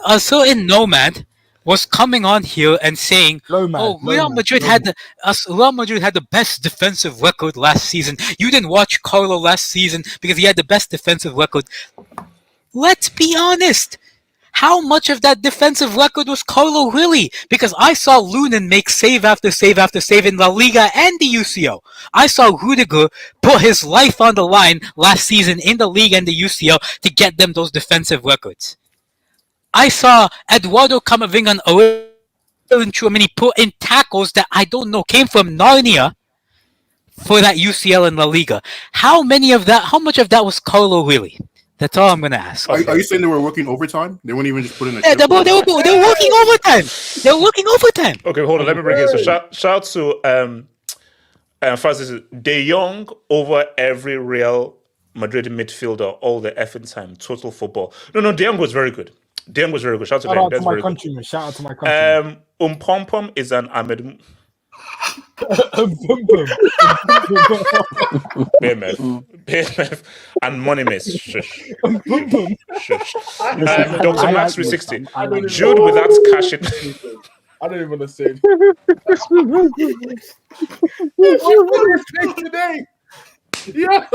A certain nomad was coming on here and saying, Real Madrid had the best defensive record last season. You didn't watch Carlo last season because he had the best defensive record. Let's be honest. How much of that defensive record was Carlo Willi? Because I saw Lunin make save after save after save in La Liga and the UCL. I saw Rudiger put his life on the line last season in the league and the UCL to get them those defensive records. I saw Eduardo Camavinga and Tchouameni put in tackles that I don't know came from Narnia for that UCL and La Liga. How much of that was Carlo Willi? That's all I'm gonna ask. Are you saying they were working overtime? They weren't even just putting a Yeah, they were working overtime. They were working overtime. Okay, hold on. Let me bring it. So shout out to first is De Jong over every Real Madrid midfielder all the effing time. Total football. No, De Jong was very good. De Jong was very good. Shout out to them. That's very good. Shout out to my countryman. Pom Pom is an Ahmed. BMF and Money Miss. Shush. Shush. Dr. Max 360. Jude without cash it. I don't even want to say it. What's today? Yeah.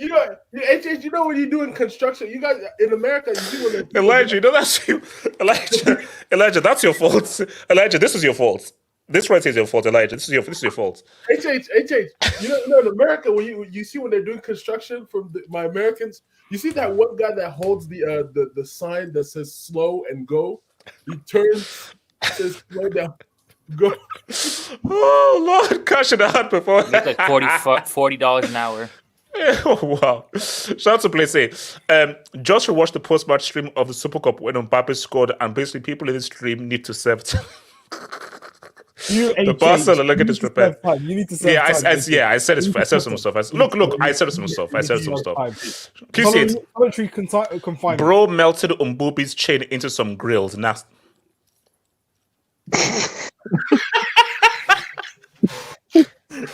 You know, HH, you know when you do in construction, you guys in America, you do when they Elijah, you know that's you. Elijah, that's your fault. Elijah, this is your fault. This right here is your fault, Elijah. This is your fault. HH, you know in America when you see when they're doing construction from my Americans, you see that one guy that holds the sign that says slow and go. He turns, says slow down. Go. Oh Lord, cash in the hat before. That's like $40 an hour. Oh, wow. Shout out to Play Say. Just watched the post-match stream of the Super Cup when Mbappe scored, and basically people in the stream need to serve time. The Barcelona, look at this repair. You need to serve time. I said some stuff. Look, I said some stuff. Can you see it? Solitary confinement. Bro melted Mbappe's chain into some grills. Nasty.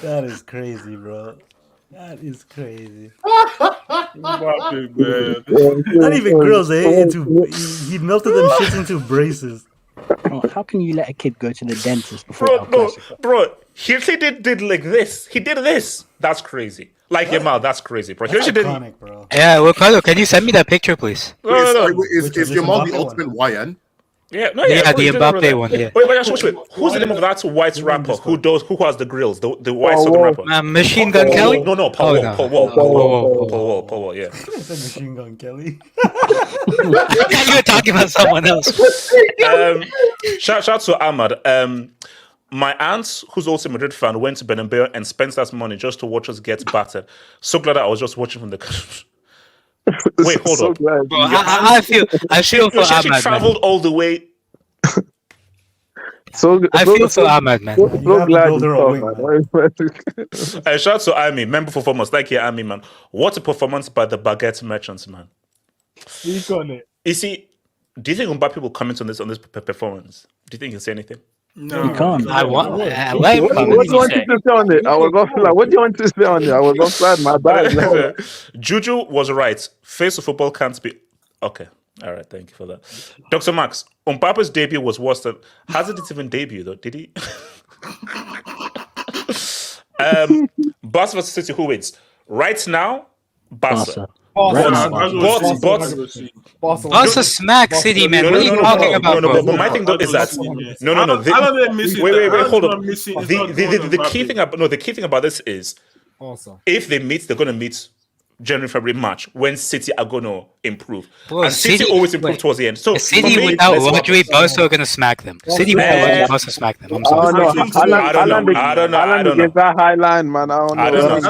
That is crazy, bro. That is crazy. Not even grills, he melted them shits into braces. Oh, how can you let a kid go to the dentist before Bro, he did like this. He did this. That's crazy. Like Yamal, that's crazy, bro. He actually did. Bro. Yeah, well, Carlo, can you send me that picture, please? No. Is Yamal the ultimate YN? Yeah, the Mbappe one. Yeah. Wait. Who's the name of that white rapper who has the grills? The white southern rapper. Machine Gun Kelly. No, Paul Wall. Yeah. Machine Gun Kelly. You were talking about someone else. Shout out to Ahmad. My aunt, who's also a Madrid fan, went to Bernabeu and spent that money just to watch us get battered. So glad that I was just watching from the country. Wait, hold on. Bro, I feel for she Ahmad. traveled all the way. I feel for Ahmad, man. So glad Shout out to Ami, member performance. Thank you, Ami, man. What a performance by the baguette merchants, man. He's got it. You see, do you think Mbappe will comment on this performance? Do you think he'll say anything? No, you can't. What do you want to say on it? What do you want to say on it? I was offside, my bad. Juju was right. Face of football can't be okay. All right, thank you for that. Dr. Max, Mbappe's debut was worse than hasn't it even debuted though? Did he? Barca versus City, who wins? Right now, Barca. Barca smack City, man. What are you talking about? No, but my thing though is that wait, hold on. The key thing about this is if they meet, they're gonna meet January, February, March, when City are going to improve. Bro, and City always improve towards the end. So City without Rodri, Barca are going to smack them. City without Rodri, Barca smack them. I'm sorry. I don't know. That high line, man. I don't know.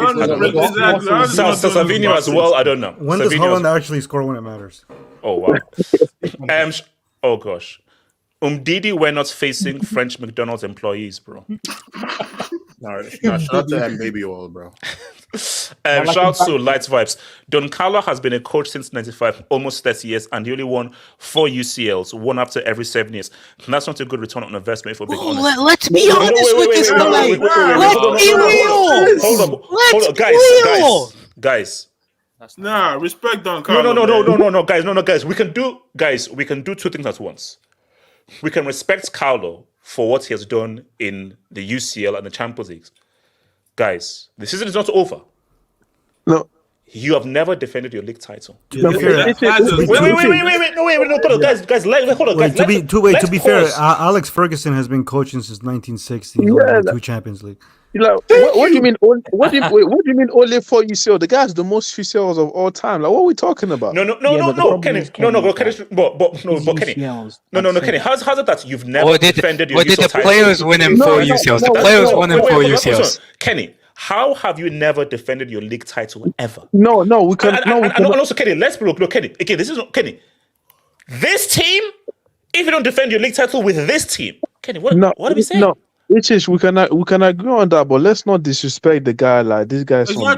Savinho as well. I don't know. When does Holland actually score when it matters? Oh wow. Oh gosh. Umdidi, we're not facing French McDonald's employees, bro. No, shout out to that baby oil, bro. Shout out to Lights Vibes. Don Carlo has been a coach since 95, almost 30 years, and he only won 4 UCLs, one after every 7 years. And that's not a good return on investment, if we're being honest. Let's be honest with this guy. Let's be real. Hold on, guys. Nah, respect Don Carlo. No, guys. We can do 2 things at once. We can respect Carlo for what he has done in the UCL and the Champions League. Guys, the season is not over. No. You have never defended your league title. To be fair, Wait, guys, hold on, guys. To be fair, Alex Ferguson has been coaching since 1960. Two Champions League. Like, what do you mean? What do you mean? Only 4 UCL. The guy's the most UCLs of all time. Like, what are we talking about? No, Kenny. Kenny. How's it that you've never defended your UCL title? Or did the players win him 4 UCLs? The players won him 4 UCLs. Kenny, how have you never defended your league title ever? No, we can. And also, Kenny, let's look, Kenny. Again, this is not Kenny. This team, if you don't defend your league title with this team, Kenny, what are we saying? No. We can agree on that, but let's not disrespect the guy. Like this guy's no,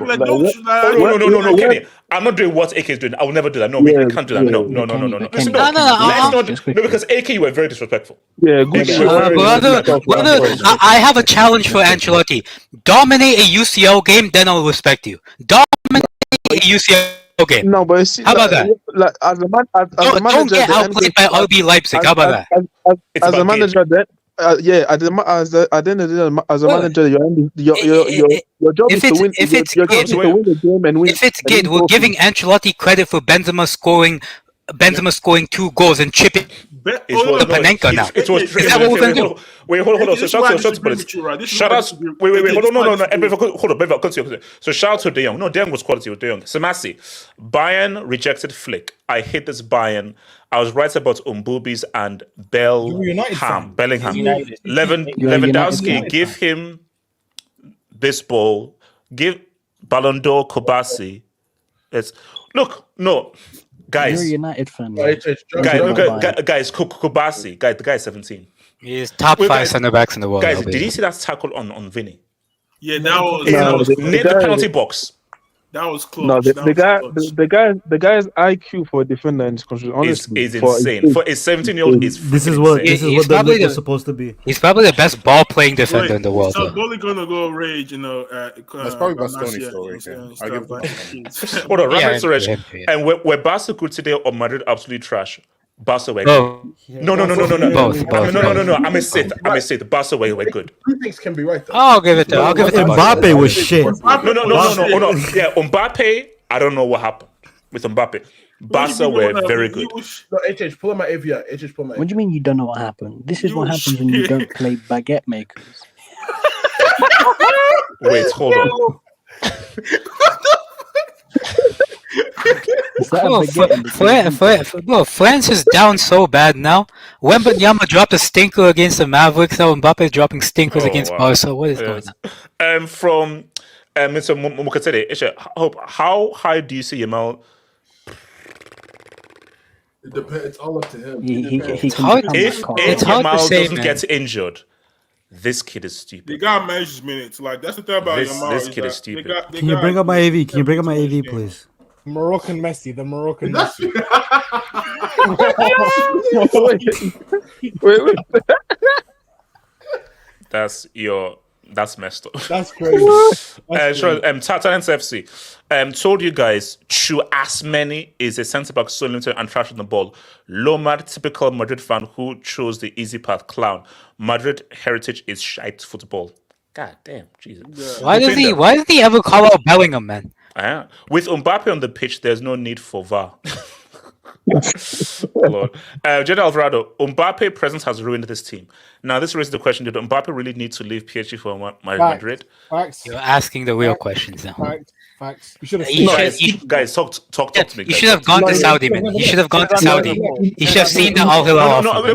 Kenny. I'm not doing what AK is doing. I will never do that. No, we can't do that. No. Listen, no, because AK, you were very disrespectful. Yeah, good. I have a challenge for Ancelotti. Dominate a UCL game, then I'll respect you. Dominate a UCL game. No, but see, how about that? Like, as a manager, don't get outplayed by RB Leipzig. How about that? As a manager, then. At the end of the day, as a manager, your job is to win. The game and win. If it's good, we're giving Ancelotti credit for Benzema scoring 2 goals and chipping the Panenka now. Is that what we're going to do? Wait, hold on. So shout out. Wait, hold on. Continue. So shout out to De Jong. No, De Jong was quality with De Jong. Samasi, Bayern rejected Flick. I hate this Bayern. I was right about Umbubi's and Bellingham. Lewandowski, give him this ball. Give Ballon d'Or Kobasi. Guys. You're a United fan. Guys, Kobasi. The guy is 17. He's top 5 centre backs in the world. Guys, did you see that tackle on Vinny? Yeah, that was near the penalty box. That was close. No, the guy's IQ for a defender in this country is insane. For a 17-year-old, this is what they're supposed to be. He's probably the best ball-playing defender in the world. So Bully gonna go rage, That's probably Bastoni's story. Hold on, Rapid Suresh. And were Barca good today or Madrid absolutely trash? Barca were good. No. Both. No. I'm a Sith. Barca were good. Two things can be right. I'll give it to Mbappe was shit. No. Yeah, Mbappe, I don't know what happened with Mbappe. Barca were very good. No, HH, pull up my AVI. HH, pull my. What do you mean you don't know what happened? This is what happens when you don't play baguette makers. Wait, hold on. France is down so bad now. Wembanyama dropped a stinker against the Mavericks. Now Mbappe dropping stinkers against Barca. What is going on? From Mr. Mukatede, how high do you see Yamal? It depends. It's all up to him. It's hard Yamal doesn't get injured, this kid is stupid. The guy measures minutes. Like that's the thing about Yamal. This kid is stupid. Can you bring up my AV? Please? Moroccan Messi, the Moroccan Messi. Wait. That's messed up. That's crazy. Talents FC told you guys Chu Asmeni is a centre back so limited and trash on the ball. Lomar, typical Madrid fan who chose the easy path. Clown. Madrid heritage is shite football. God damn, Jesus. Yeah. Why does he ever call out Bellingham, man? With Mbappe on the pitch, there's no need for VAR. Lord. General Alvarado, Mbappe presence has ruined this team. Now, this raises the question: did Mbappe really need to leave PSG for Madrid? Facts. You're asking the real questions now. Facts. You should have. Guys, talk to me. You should have gone to Saudi, man. You should have gone to Saudi. You should have seen the Al Hilal. No. You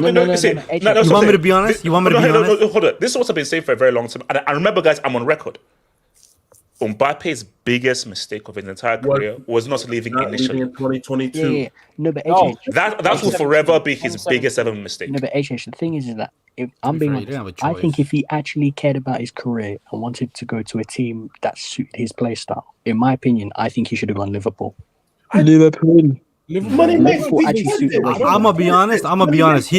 want me to be honest? Hold on. This is what I've been saying for a very long time. And I remember, guys, I'm on record. Mbappe's biggest mistake of his entire career was not leaving initially. In 2022. Yeah. No, but that will forever be his biggest ever mistake. No, but the thing is that if I'm being honest, I think if he actually cared about his career and wanted to go to a team that suited his play style, in my opinion, I think he should have gone Liverpool. Liverpool actually suited. I'm gonna be honest.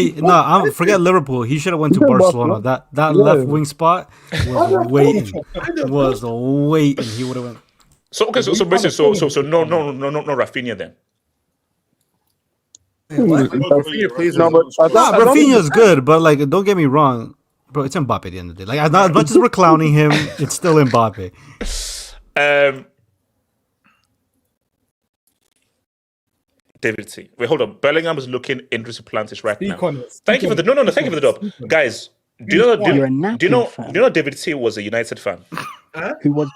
Forget Liverpool. He should have went to Barcelona. That left wing spot was waiting. He would have went. So basically, no Raphinha then. Raphinha's good, but like, don't get me wrong, bro. It's Mbappe at the end of the day. Like, as much as we're clowning him, it's still Mbappe. David T. Wait, hold on. Bellingham is looking into Duplantis right now. on it. Thank you for the Thank you for the dub, guys. Do you know David T was a United fan? Who was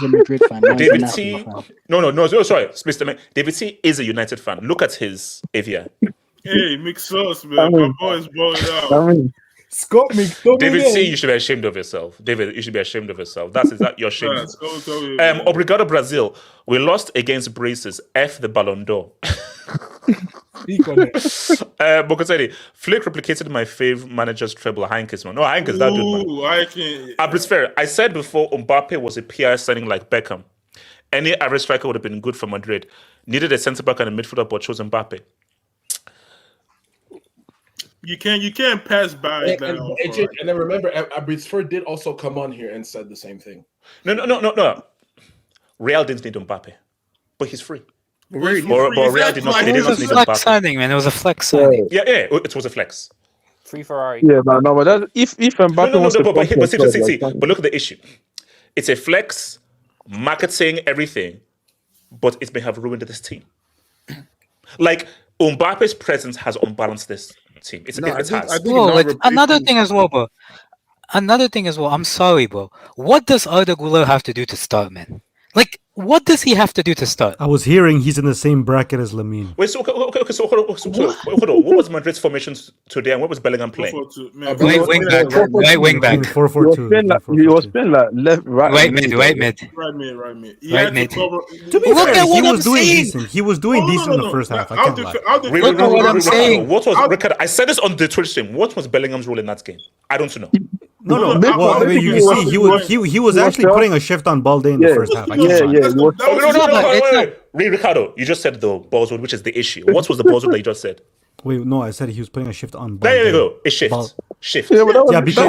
a Madrid fan? Now David he's a T. Napoli fan. No, sorry, Mr. Man. David T. is a United fan. Look at his AVI. Hey, mix sauce, man. My boy's balling out. Scott McDominay. David C, you should be ashamed of yourself. David, you should be ashamed of yourself. Is that your shame? Obrigado, Brazil. We lost against Braces. F the Ballon d'Or. Bokoteli, Flick replicated my fave manager's treble. Heinkes, man. No, Heinkes, that dude, man. I can't. Abris fair. I said before, Mbappe was a PR signing like Beckham. Any average striker would have been good for Madrid. Needed a centre back and a midfielder, but chose Mbappe. You can't pass by that. And then remember, Abrisford did also come on here and said the same thing. No. Real didn't need Mbappe, but he's free. But Real did not need Mbappe. It was a flex signing, man. It was a flex signing. Yeah, it was a flex. Free Ferrari. Yeah, but that, if Mbappe wants to but look at the issue. It's a flex, marketing, everything, but it may have ruined this team. Like Mbappe's presence has unbalanced this team. Another thing as well, bro. I'm sorry, bro. What does Arda Güler have to do to start, man? Like, what does he have to do to start? I was hearing he's in the same bracket as Lamine. Wait, so hold on. What was Madrid's formations today, and what was Bellingham playing? Right wing back. 4-4-2. He was playing like left, right. Right mid. Right mid. To be fair, he was doing decent in the first half. I can't lie. What was Ricardo? I said this on the Twitch stream. What was Bellingham's role in that game? I don't know. No. Well, I mean, you can see he was actually putting a shift on Balde in the first half. Ricardo, you just said the Boswood, which is the issue. What was the Boswood that you just said? Wait, no, I said he was putting a shift on Balde. There you go. A shift. Shift. Yeah, because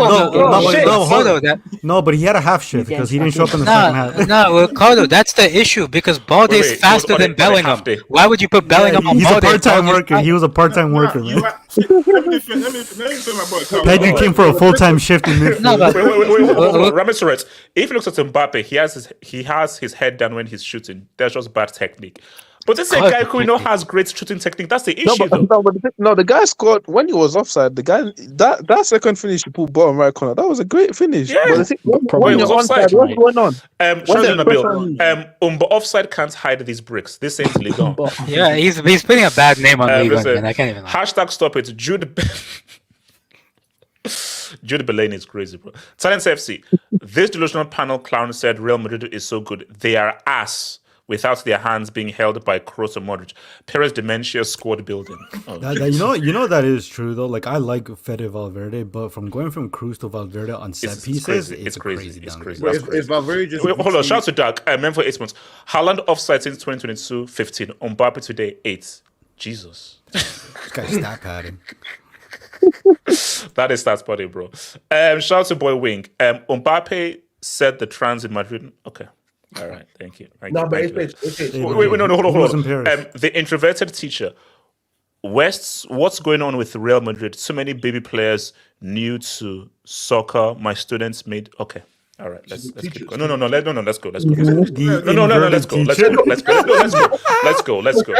no, but he had a half shift because he didn't show up in the second half. No, Ricardo, that's the issue because Balde is faster than Bellingham. Why would you put Bellingham on Balde? He's a part-time worker. He was a part-time worker, man. Pedri came for a full-time shift in midfield. Ramis Torres, if he looks at Mbappe, he has his head down when he's shooting. That's just bad technique. But this is a guy who we know has great shooting technique. That's the issue, the guy scored when he was offside. The guy that second finish he put bottom right corner. That was a great finish. Yeah, when you're offside, what's going on? Offside can't hide these bricks. This ain't Liga. Yeah, he's putting a bad name on Liga, and I can't even. Hashtag stop it, Jude. Jude Bellaney is crazy, bro. Talents FC. This delusional panel clown said Real Madrid is so good. They are ass without their hands being held by Kroos and Modric. Perez dementia squad building. You know that is true though. Like I like Fede Valverde, but from going from Kroos to Valverde on set pieces, it's crazy. If Valverde just hold on, shout out to Doug. I remember for 8 months. Haaland offside since 2022, 15. Mbappe today, 8. Jesus. This guy's stat padding. That is stats body, bro. Shout out to Boy Wing. Mbappe said the trans in Madrid. Okay. All right, thank you. Wait, no, hold on. The introverted teacher. West's, what's going on with Real Madrid? So many baby players new to soccer. My students made. Okay, all right. Let's keep going. No. Let's go. Let's go.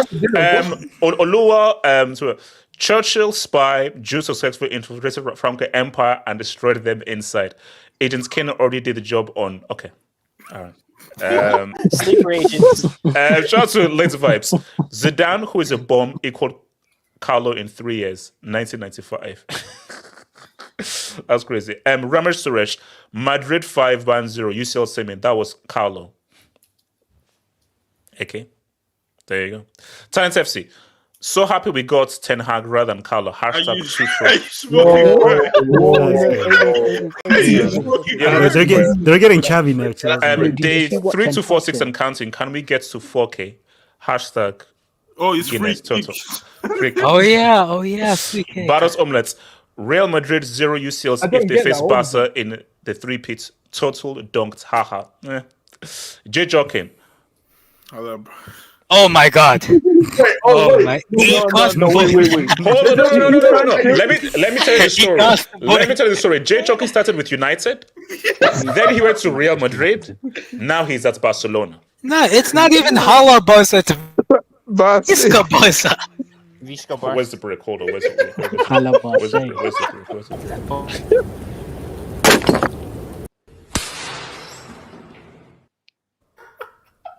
Oluwa. Churchill spy. Jews successfully infiltrated Franco Empire and destroyed them inside. Agents Kane already did the job on. Okay, all right. Sleeper agents. Shout out to Later Vibes. Zidane, who is a bomb, equaled Carlo in 3 years, 1995. That's crazy. Ramesh Suresh, Madrid 5-0, UCL semi. That was Carlo. Okay, there you go. Talent FC. So happy we got Ten Hag rather than Carlo. Hashtag They're getting Xavi next. Day 3246 and counting. Can we get to 4K? Hashtag. Oh, it's free. Oh yeah, 3K. Barros Omelets. Real Madrid 0 UCLs if they face Barca in the 3-pit. Total dunked. Haha. J Jokin. Oh my God! Wait. Hold on, no. Let me tell you the story. Let me tell you the story. Jay Chokin started with United, then he went to Real Madrid. Now he's at Barcelona. No, it's not even Hala Barca. Isca Barca. Where's the break? Hold on. Where's the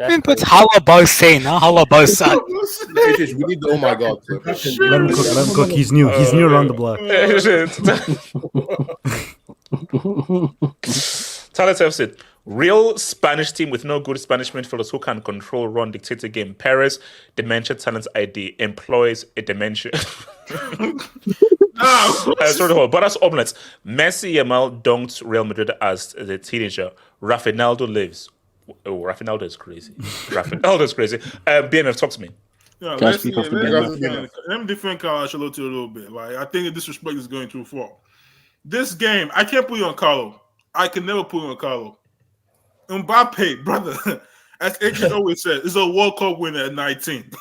break? But how about saying, huh? How about son? We need the oh my god clip. Let him cook. He's new around the block. Talent FC. Real Spanish team with no good Spanish midfielders who can control, run, dictate the game. Perez, Dementia Talents ID, employs a dementia. But that's omelets. Messi Yamal dunked Real Madrid as the teenager. Rafinaldo lives. Oh, Rafinaldo is crazy. BMF, talk to me. Yeah, let me defend Carlo Ancelotti a little bit. Like, I think the disrespect is going too far. This game, I can't put you on Carlo. I can never put you on Carlo. Mbappe, brother, as AJ always said, is a World Cup winner at 19.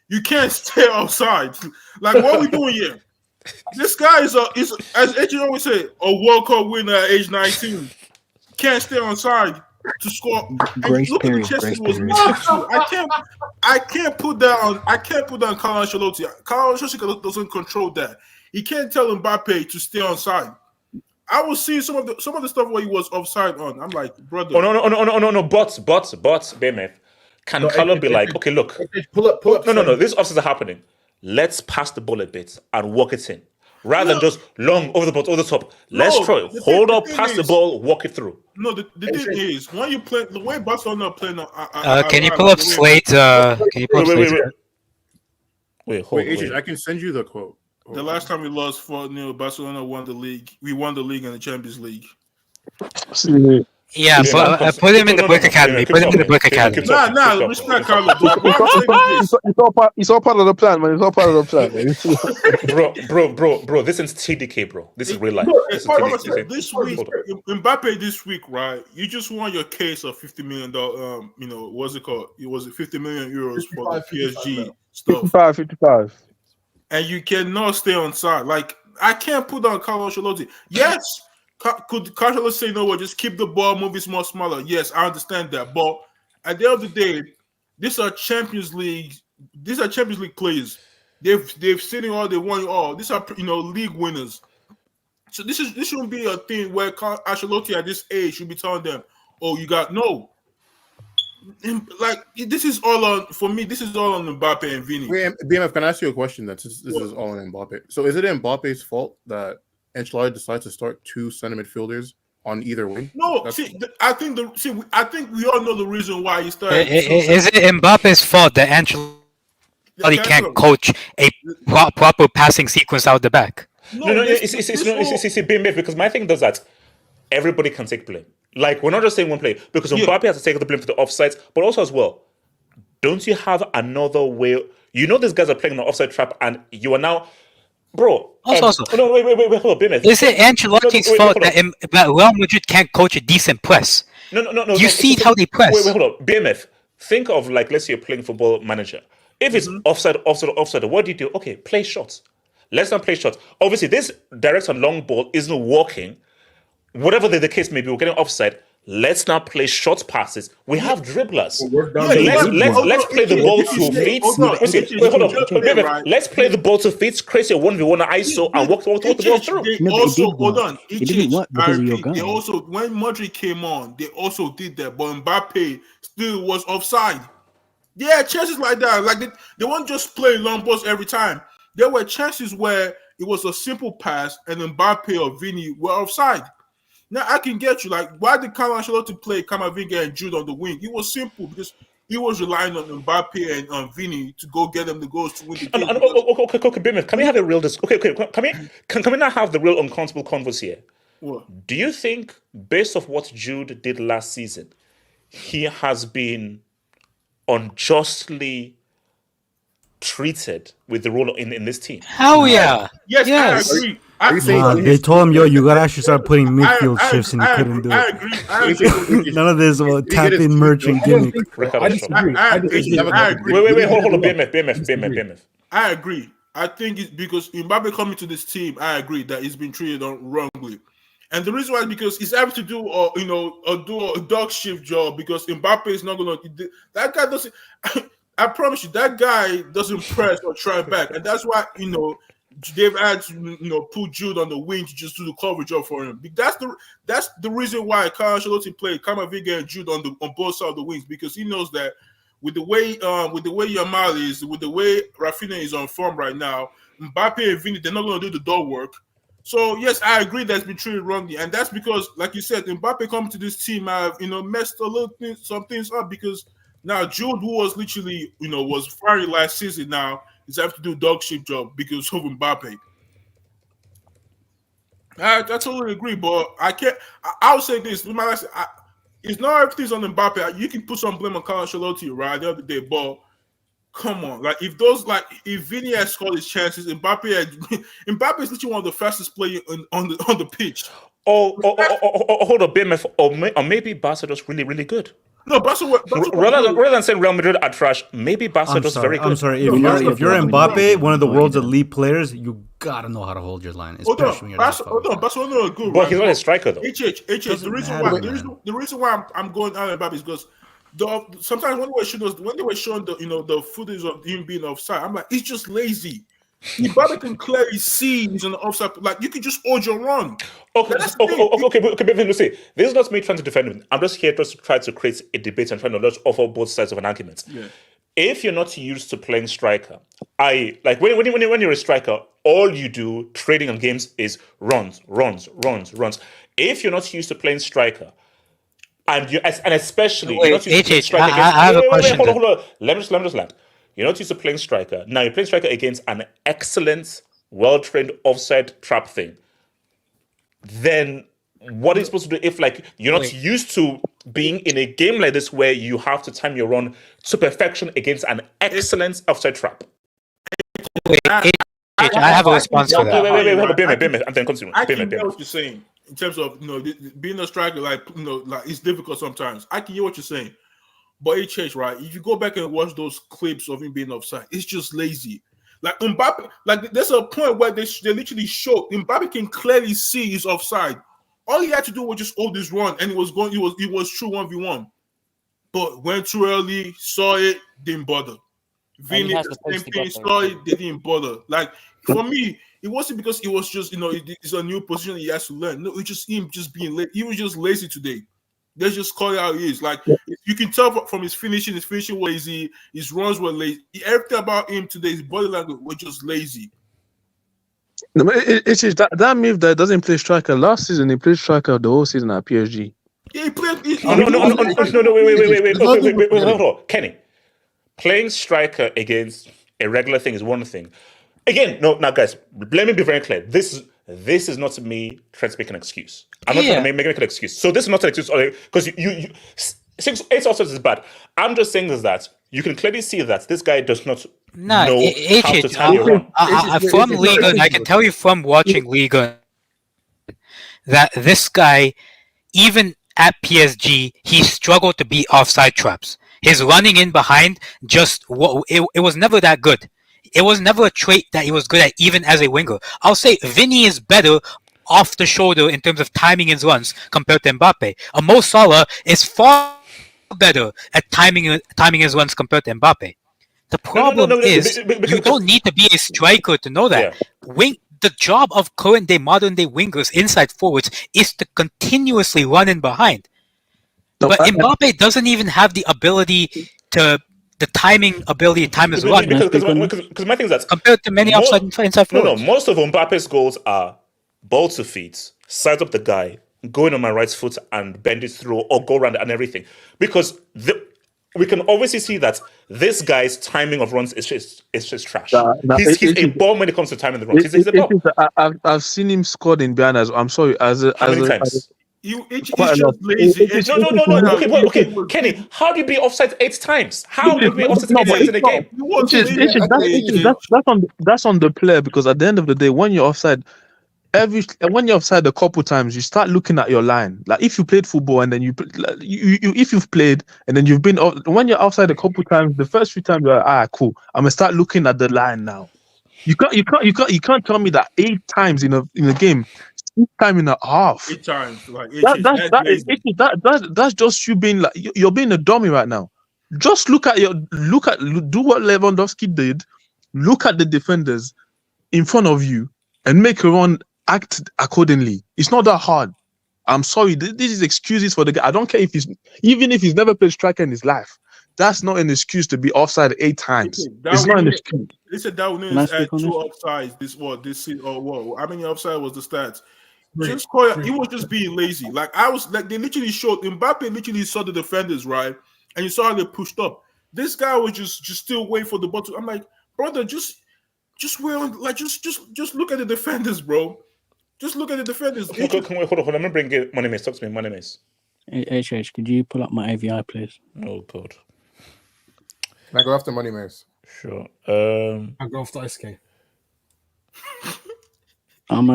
You can't stay outside. Like, what are we doing here? This guy is as AJ always said, a World Cup winner at age 19. Can't stay on side to score. Grace look period. at the chest was missing. I can't put that on. I can't put that on Carlo Ancelotti. Carlo Ancelotti doesn't control that. He can't tell Mbappe to stay on side. I was seeing some of the stuff where he was offside on. I'm like, brother. Oh no. But BMF. Can Carlo be like, okay, look, pull up. No. These offsides are happening. Let's pass the ball a bit and walk it in. Rather than just long over the top. Let's try. Hold up, pass the ball, walk it through. No, the thing is, when you play the way Barcelona are playing. Can you pull up Slate? Can you pull up Slate? Wait, I can send you the quote. The last time we lost 4-0, Barcelona won the league. We won the league and the Champions League. Yeah, but put him in the Brick Academy. Put him in the Brick Academy. Nah, respect Carlo. It's all part of the plan, man. It's all part of the plan, man. bro. This is TDK, bro. This is real life. This week, Mbappe this week, right? You just won your case of $50 million. What's it called? It was 50 million euros for the PSG stuff. 55. And you cannot stay on side. Like, I can't put on Carlo Ancelotti. Yes. Could Carlo say no? Just keep the ball moving more smaller. Yes, I understand that. But at the end of the day, these are Champions League. These are Champions League players. They've seen it all. They won it all. These are league winners. So this shouldn't be a thing where Ancelotti at this age should be telling them, "Oh, you got no." Like, this is all on for me. This is all on Mbappe and Vini. Wait, BMF, can I ask you a question? This is all on Mbappe. So is it Mbappe's fault that Ancelotti decides to start two center midfielders on either wing? No, I think we all know the reason why he started. Is it Mbappe's fault that Ancelotti can't coach a proper passing sequence out the back? No. It's BMF, because my thing does that. Everybody can take blame. Like, we're not just saying one play, because Mbappe has to take the blame for the offsides, but also as well, don't you have another way? You know these guys are playing an offside trap, and you are now. Bro, wait, hold on, BMF. Is it Ancelotti's fault that Real Madrid can't coach a decent press? No. You see how they press. Wait, hold on, BMF. Think of, like, let's say you're playing Football Manager. If it's offside, what do you do? Okay, play shots. Let's not play shots. Obviously, this direct and long ball isn't working. Whatever the case may be, we're getting offside. Let's not play short passes. We have dribblers. Let's play the ball to feet. Hold on. Let's play the ball to feet. Create a 1v1 ISO and walk the ball through. It didn't work because of your guy. They also, when Modric came on, they also did that. But Mbappe still was offside. Yeah, chances like that. Like, they weren't just playing long balls every time. There were chances where it was a simple pass and Mbappe or Vini were offside. Now, I can get you. Like, why did Carlo Ancelotti play Camavinga and Jude on the wing? It was simple because he was relying on Mbappe and on Vini to go get them the goals to win the game. Okay, Bimmer, can we have a real discussion? Okay, can we not have the real uncomfortable converse here? What? Do you think, based off what Jude did last season, he has been unjustly treated with the role in this team? Hell yeah. Yes. I agree. They told him, you gotta actually start putting midfield shifts, and he couldn't do it. I agree. None of this tap in merchant gimmick. I disagree. Wait, hold on, BMF. I agree. I think it's because Mbappe coming to this team, I agree that he's been treated wrongly. And the reason why is because he's having to do a dog shift job because Mbappe is not gonna. That guy doesn't. I promise you, that guy doesn't press or try back, and that's why they've had to put Jude on the wing to just do the coverage up for him. That's the reason why Carlo Ancelotti played Camavinga and Jude on both sides of the wings, because he knows that with the way Yamal is, with the way Raphinha is on form right now, Mbappe and Vini, they're not going to do the door work. So yes, I agree that's been treated wrongly, and that's because, like you said, Mbappe coming to this team have messed some things up, because now Jude, who was literally was firing last season, now is having to do a dog shit job because of Mbappe. I totally agree, but I can't. I'll say this: it's not everything's on Mbappe. You can put some blame on Carlo Ancelotti, right? The other day, but come on, if Vini had scored his chances, Mbappe is literally one of the fastest players on the pitch. Hold up, BMF, or maybe Barca just really, really good. No, Barca rather than saying Real Madrid are trash, maybe Barca just very good. I'm sorry. If you're Mbappe, one of the world's elite players, you gotta know how to hold your line, especially when you're Barcelona are good. But he's not a striker though. The reason why I'm going out Mbappe is because sometimes when they were showing the footage of him being offside, I'm like, he's just lazy. Mbappe can clearly see he's on the offside. Like, you can just hold your run. Okay, but let's see. This is not me trying to defend him. I'm just here just to try to create a debate and trying to just offer both sides of an argument. Yeah. If you're not used to playing striker, when you're a striker, all you do trading on games is runs. If you're not used to playing striker, and especially you're not used to playing striker I have a question. Hold on. Let me just land. You're not used to playing striker. Now you're playing striker against an excellent, well-trained offside trap thing. Then what are you supposed to do if you're not used to being in a game like this where you have to time your run to perfection against an excellent offside trap? I have a response for that. Wait, and then continue. I can hear what you're saying in terms of being a striker. It's difficult sometimes. I can hear what you're saying. But HH, right? If you go back and watch those clips of him being offside, it's just lazy. Like Mbappe, there's a point where they literally show Mbappe can clearly see he's offside. All he had to do was just hold his run, and it was true 1v1. But went too early, saw it, didn't bother. Vini, the same thing, saw it, they didn't bother. Like, for me, it wasn't because it was just it's a new position he has to learn. No, it's just him just being late. He was just lazy today. Let's just call it how he is. Like, you can tell from his finishing was lazy, his runs were lazy. Everything about him today, his body language was just lazy. No, it's just that move that doesn't play striker. Last season, he played striker the whole season at PSG. Yeah, he played. Wait, hold on. Kenny, playing striker against a regular thing is one thing. Again, now guys, let me be very clear. This is not me trying to make an excuse. I'm not trying to make an excuse. So this is not an excuse because you 8 offsides is bad. I'm just saying is that you can clearly see that this guy does not know how to time your run. From Liga, I can tell you from watching Liga that this guy, even at PSG, he struggled to beat offside traps. His running in behind it was never that good. It was never a trait that he was good at, even as a winger. I'll say Vini is better off the shoulder in terms of timing his runs compared to Mbappe. Mo Salah is far better at timing his runs compared to Mbappe. The problem is you don't need to be a striker to know that. Yeah. The job of current-day, modern-day wingers, inside forwards, is to continuously run in behind. But Mbappe doesn't even have the ability to... the timing ability to time his run. Because my thing is that compared to many outside inside forwards. No, most of Mbappe's goals are ball to feet, side up the guy, going on my right foot and bend it through or go around and everything. Because we can obviously see that this guy's timing of runs is just trash. He's a bomb when it comes to timing the runs. He's a bomb. I've seen him scored in Berners. I'm sorry. How many times? It's just lazy. No. Okay. Kenny, how do you be offside 8 times? How do you be offside 8 times in a game? That's on the player, because at the end of the day, when you're offside, when you're offside a couple times, you start looking at your line. Like, if you played football and then if you've played and then you've been when you're offside a couple times, the first few times you're like, cool, I'm gonna start looking at the line now. You can't tell me that 8 times in a game. 6 times in a half. 8 times, like that's just you being like, you're being a dummy right now. Just do what Lewandowski did. Look at the defenders in front of you and make everyone act accordingly. It's not that hard. I'm sorry. This is excuses for the guy. I don't care if even if he's never played striker in his life. That's not an excuse to be offside 8 times. It's not an excuse. They said Darwin Nunes had 2 offsides. This season, or what? How many offside was the stats? He was just being lazy. Like they literally showed Mbappe literally saw the defenders, right? And you saw how they pushed up. This guy was just still waiting for the ball to. I'm like, brother, just look at the defenders, bro. Just look at the defenders. Hold on. Let me bring it. Money Mace, talk to me. Money Mace. HH, could you pull up my AVI, please? Oh God. Can I go after Money Mace? Sure. I'll go after SK. I'm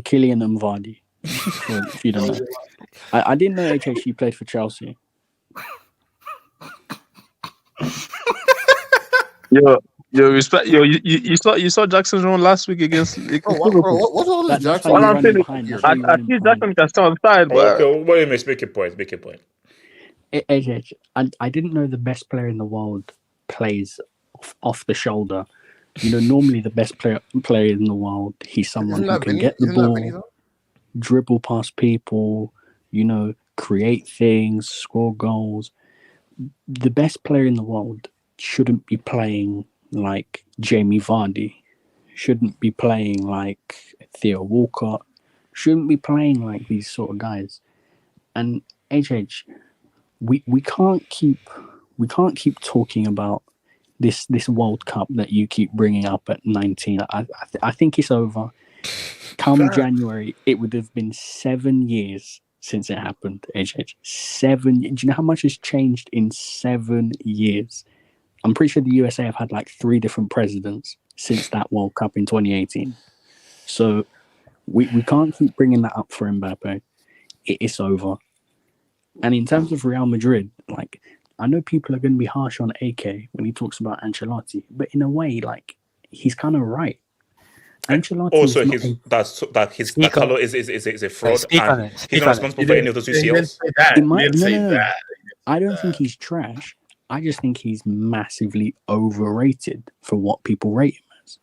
Kylian Mvardy. If you don't know, I didn't know HH played for Chelsea. Yo, respect. Yo, you saw Jackson's run last week against. What's all this Jackson? All I'm saying is, I see Jackson can stay on the side, but Okay, wait a minute. Make your point. HH, I didn't know the best player in the world plays off the shoulder. You know, normally the best player in the world, he's someone who can get the ball, dribble past people, you know, create things, score goals. The best player in the world shouldn't be playing like Jamie Vardy, shouldn't be playing like Theo Walcott, shouldn't be playing like these sort of guys. And HH, we can't keep talking about this World Cup that you keep bringing up at 19. I think it's over. Come January, it would have been 7 years since it happened. HH, 7. Do you know how much has changed in 7 years? I'm pretty sure the USA have had like 3 different presidents since that World Cup in 2018. So we can't keep bringing that up for Mbappe. It's over. And in terms of Real Madrid, like, I know people are going to be harsh on AK when he talks about Ancelotti, but in a way, like, he's kind of right. Ancelotti also, that Carlo is a fraud, and he's not responsible for any of those UCLs. I don't think he's trash. I just think he's massively overrated for what people rate him as.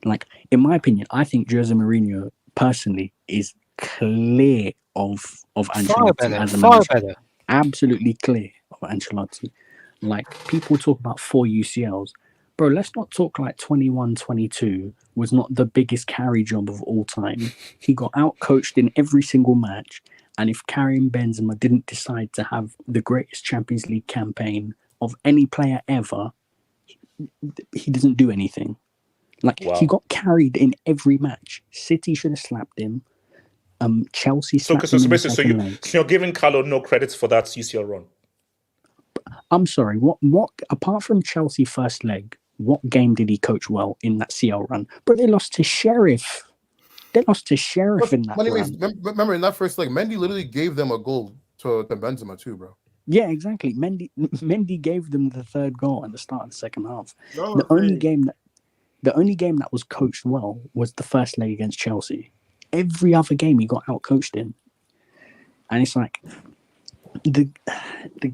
Like, in my opinion, I think Jose Mourinho personally is clear of Ancelotti as a manager. Absolutely clear of Ancelotti. Like, people talk about 4 UCLs. Bro, let's not talk like 21-22 was not the biggest carry job of all time. He got out-coached in every single match. And if Karim Benzema didn't decide to have the greatest Champions League campaign of any player ever, he doesn't do anything. Like, he got carried in every match. City should have slapped him. Chelsea slapped him in the second leg. So you're giving Carlo no credits for that UCL run? I'm sorry, what apart from Chelsea first leg, what game did he coach well in that CL run? But they lost to Sheriff. They lost to Sheriff in that run. Remember, in that first leg, Mendy literally gave them a goal to Benzema too, bro. Yeah, exactly. Mendy gave them the 3rd goal at the start of the second half. The only game that was coached well was the first leg against Chelsea. Every other game he got out-coached in. And it's like, the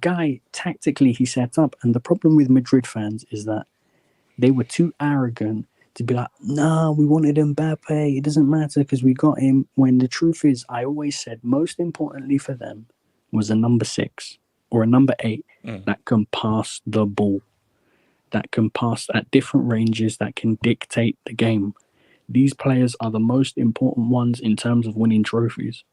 guy, tactically, he set up. And the problem with Madrid fans is that they were too arrogant to be like, no, we wanted Mbappe. It doesn't matter because we got him. When the truth is, I always said, most importantly for them was a number 6 or a number 8 that can pass the ball, that can pass at different ranges, that can dictate the game. These players are the most important ones in terms of winning trophies.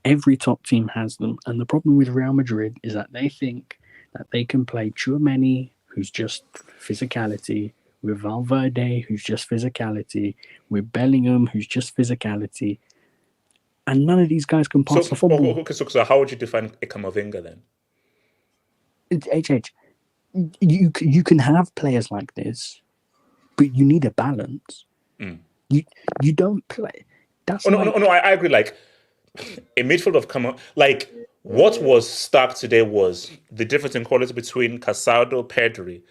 Every top team has them. And the problem with Real Madrid is that they think that they can play Tchouaméni, who's just physicality, with Valverde, who's just physicality, with Bellingham, who's just physicality. And none of these guys can pass the football. Okay, so how would you define Camavinga then? HH, you can have players like this, but you need a balance. You don't play. That's no, I agree. Like, a midfield of like, what was stark today was the difference in quality between Casado, Pedri,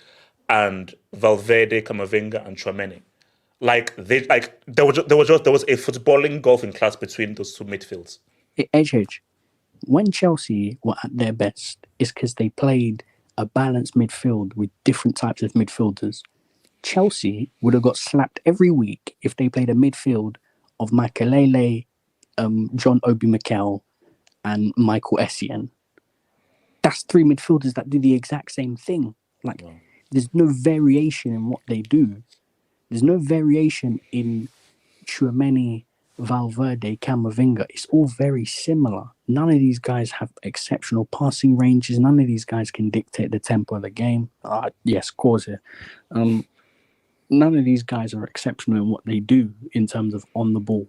and Valverde, Camavinga, and Tchouaméni. Like, there was a footballing gulf in class between those 2 midfields. HH, when Chelsea were at their best, it's because they played a balanced midfield with different types of midfielders, Chelsea would have got slapped every week if they played a midfield of Makelele, John Obi Mikel, and Michael Essien. That's 3 midfielders that do the exact same thing. Like, there's no variation in what they do. There's no variation in Tchouameni, Valverde, Camavinga. It's all very similar. None of these guys have exceptional passing ranges. None of these guys can dictate the tempo of the game. Yes, cause it. None of these guys are exceptional in what they do in terms of on the ball.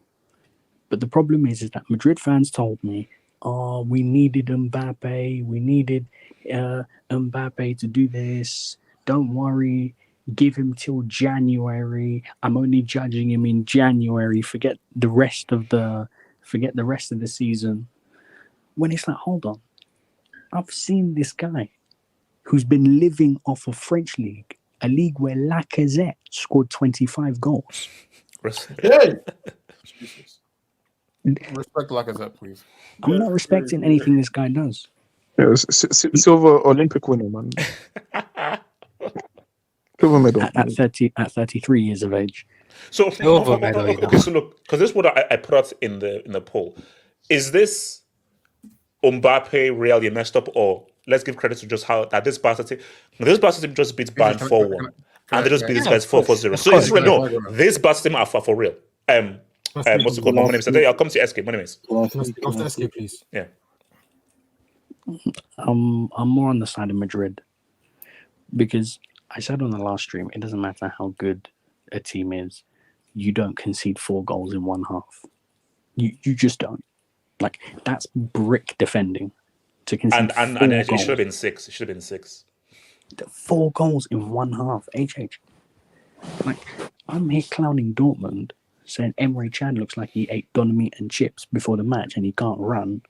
But the problem is that Madrid fans told me, we needed Mbappe. We needed Mbappe to do this. Don't worry. Give him till January. I'm only judging him in January. Forget the rest of the season. When it's like, hold on. I've seen this guy who's been living off of French league, a league where Lacazette scored 25 goals. Hey! Respect Lacazette, please. I'm not respecting anything this guy does. Yeah, silver Olympic winner, man. Silver medal. At 33 years of age. So, okay, so look, because this is what I put out in the poll. Is this Mbappe really messed up, or let's give credit to just how that this Barca team just beat Bayern 4-1, and they just beat these guys 4-0. So it's real. No, this Barca team are for real. What's it called? My name is I'll come to SK. My name is. After SK, please. Yeah. I'm more on the side of Madrid because I said on the last stream, it doesn't matter how good a team is, you don't concede 4 goals in one half. You just don't. Like, that's brick defending to concede and it should have been 6. It should have been 6. 4 goals in one half. HH. Like, I'm here clowning Dortmund, saying Emre Can looks like he ate doner meat and chips before the match and he can't run.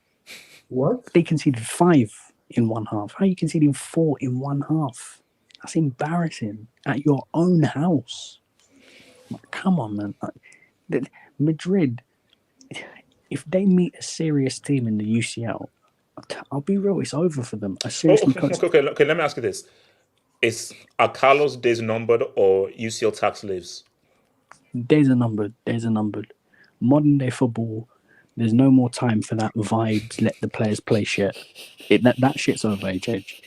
What? They conceded 5 in one half. How are you conceding 4 in one half? That's embarrassing at your own house. Like, come on, man. Madrid, if they meet a serious team in the UCL, I'll be real, it's over for them. Okay, let me ask you this. Are Carlos' days numbered or UCL tax lives? Days are numbered. Modern day football, there's no more time for that vibes, let the players play shit. That shit's over, HH.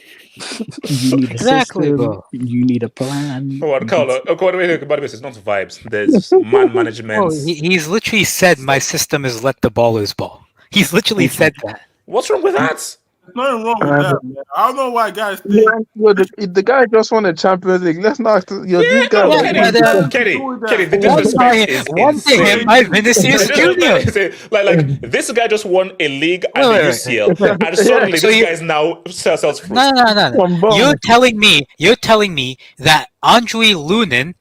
You need a system, bro. You need a plan. By the way, it's not vibes. There's man management. He's literally said, my system is let the ballers ball. He's literally said that. What's wrong with that? There's nothing wrong with that, man. I don't know why guys think. The guy just won a Champions League. Let's not. This guy. Kenny, the disrespect is insane. By Vinicius Junior. Like this guy just won a league and the UCL, and suddenly this guy is now sells fruit. No. You're telling me that Andre Lunin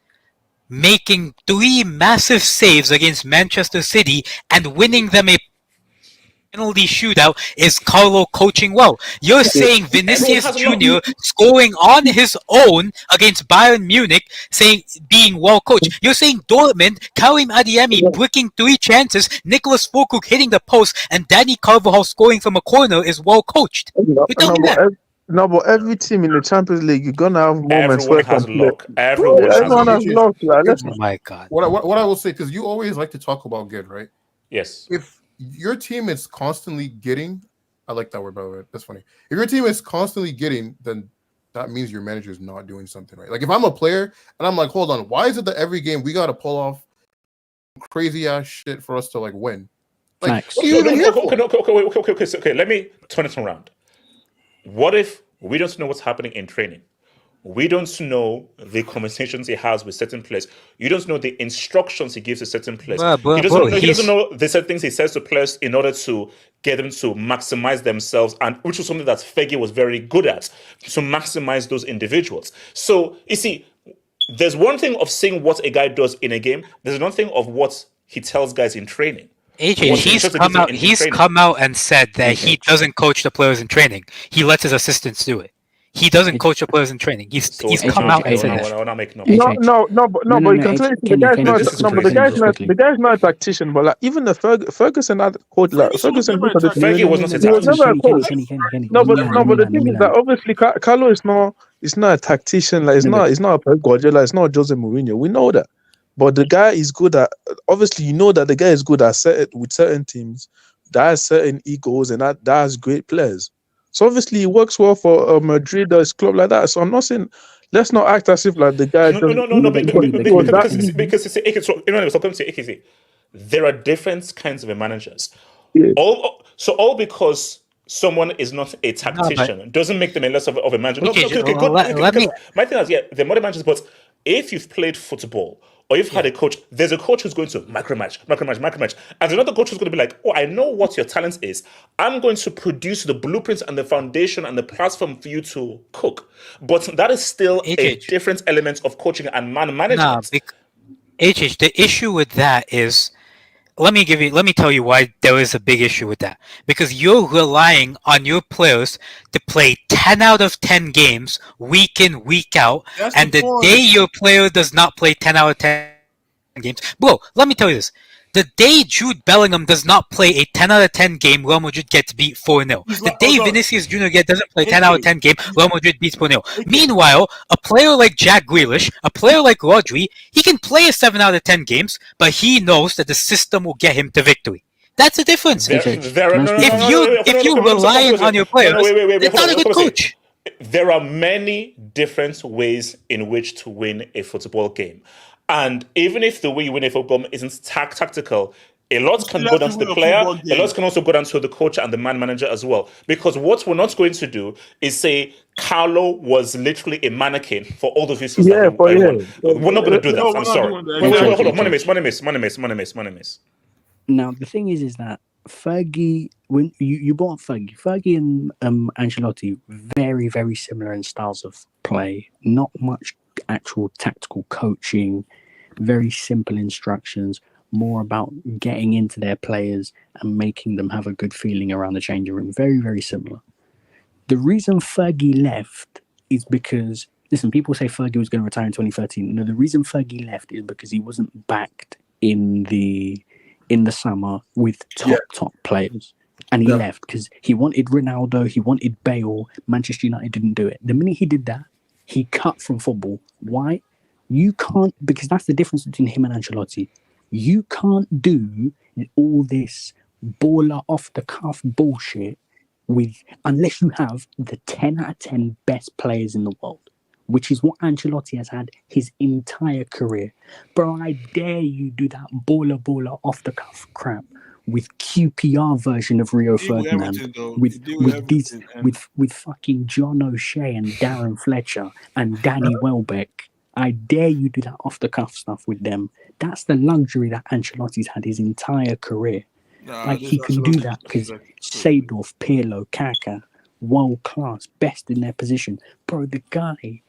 making 3 massive saves against Manchester City and winning them a penalty shootout is Carlo coaching well. You're saying Vinicius Junior scoring on his own against Bayern Munich, saying being well coached. You're saying Dortmund, Karim Adeyemi bricking 3 chances, Nicolas Füllkrug hitting the post, and Danny Carvajal scoring from a corner is well coached. No, but every team in the Champions League, you're gonna have moments where everyone has luck. Oh my God. What I will say, because you always like to talk about good, right? Yes. If your team is constantly getting, I like that word, by the way. That's funny. If your team is constantly getting, then that means your manager is not doing something right. Like if I'm a player and I'm like, hold on, why is it that every game we got to pull off crazy ass shit for us to like win? Like, what are you even here for? Okay. Let me turn it around. What if we don't know what's happening in training? We don't know the conversations he has with certain players. You don't know the instructions he gives to certain players. He doesn't know the certain things he says to players in order to get them to maximize themselves, and which was something that Fegge was very good at, to maximize those individuals. So, you see, there's one thing of saying what a guy does in a game. There's another thing of what he tells guys in training. He's come out and said that he doesn't coach the players in training. He lets his assistants do it. He doesn't coach the players in training. He's come out and said that. We're not making up. No, but you can tell the guy's not a tactician, but like even the Ferguson had coach like Ferguson was not a tactician. No, but the thing is that obviously Carlo is not a tactician. Like it's not a Pep Guardiola. It's not Jose Mourinho. We know that, but the guy is good at. Obviously, you know that the guy is good at with certain teams. That has certain egos and that has great players. So obviously he works well for Madrid or his club like that. So I'm not saying let's not act as if like the guy. Because there are different kinds of managers. Yeah. All because someone is not a tactician doesn't make them a less of a manager. My thing is, they're more managers, but if you've played football or you've had a coach, there's a coach who's going to micromatch. And another coach who's going to be like, oh, I know what your talent is. I'm going to produce the blueprints and the foundation and the platform for you to cook. But that is still a different element of coaching and man management. The issue with that is, let me tell you why there is a big issue with that. Because you're relying on your players to play 10 out of 10 games week in, week out. And the day your player does not play 10 out of 10 games, bro, let me tell you this. The day Jude Bellingham does not play a 10 out of 10 game, Real Madrid gets beat 4-0. The day Vinicius Jr. doesn't play 10 out of 10 game, Real Madrid beats 4-0. Meanwhile, a player like Jack Grealish, a player like Rodri, he can play a 7 out of 10 games, but he knows that the system will get him to victory. That's the difference. If you're relying on your players, it's not a good coach. There are many different ways in which to win a football game. And even if the way you win a football game isn't tactical, a lot can go down to the player, a lot can also go down to the coach and the man manager as well. Because what we're not going to do is say Carlo was literally a mannequin for all those reasons. We're not going to do that. I'm sorry. Hold on. Money miss. Now, the thing is that Fergie, when you brought up Fergie and Ancelotti, very, very similar in styles of play. Not much actual tactical coaching, very simple instructions, more about getting into their players and making them have a good feeling around the changing room. Very, very similar. The reason Fergie left is because, listen, people say Fergie was going to retire in 2013. No, the reason Fergie left is because he wasn't backed in the summer with top players. And he left because he wanted Ronaldo, he wanted Bale. Manchester United didn't do it. The minute he did that, he cut from football. Why? You can't, because that's the difference between him and Ancelotti. You can't do all this baller off the cuff bullshit unless you have the 10 out of 10 best players in the world, which is what Ancelotti has had his entire career. Bro, I dare you do that baller off the cuff crap with QPR version of Rio Ferdinand, with fucking John O'Shea and Darren Fletcher and Danny Welbeck. I dare you do that off the cuff stuff with them. That's the luxury that Ancelotti's had his entire career. He can do that because Seedorf, Pirlo, Kaka, world class, best in their position. Bro, the guy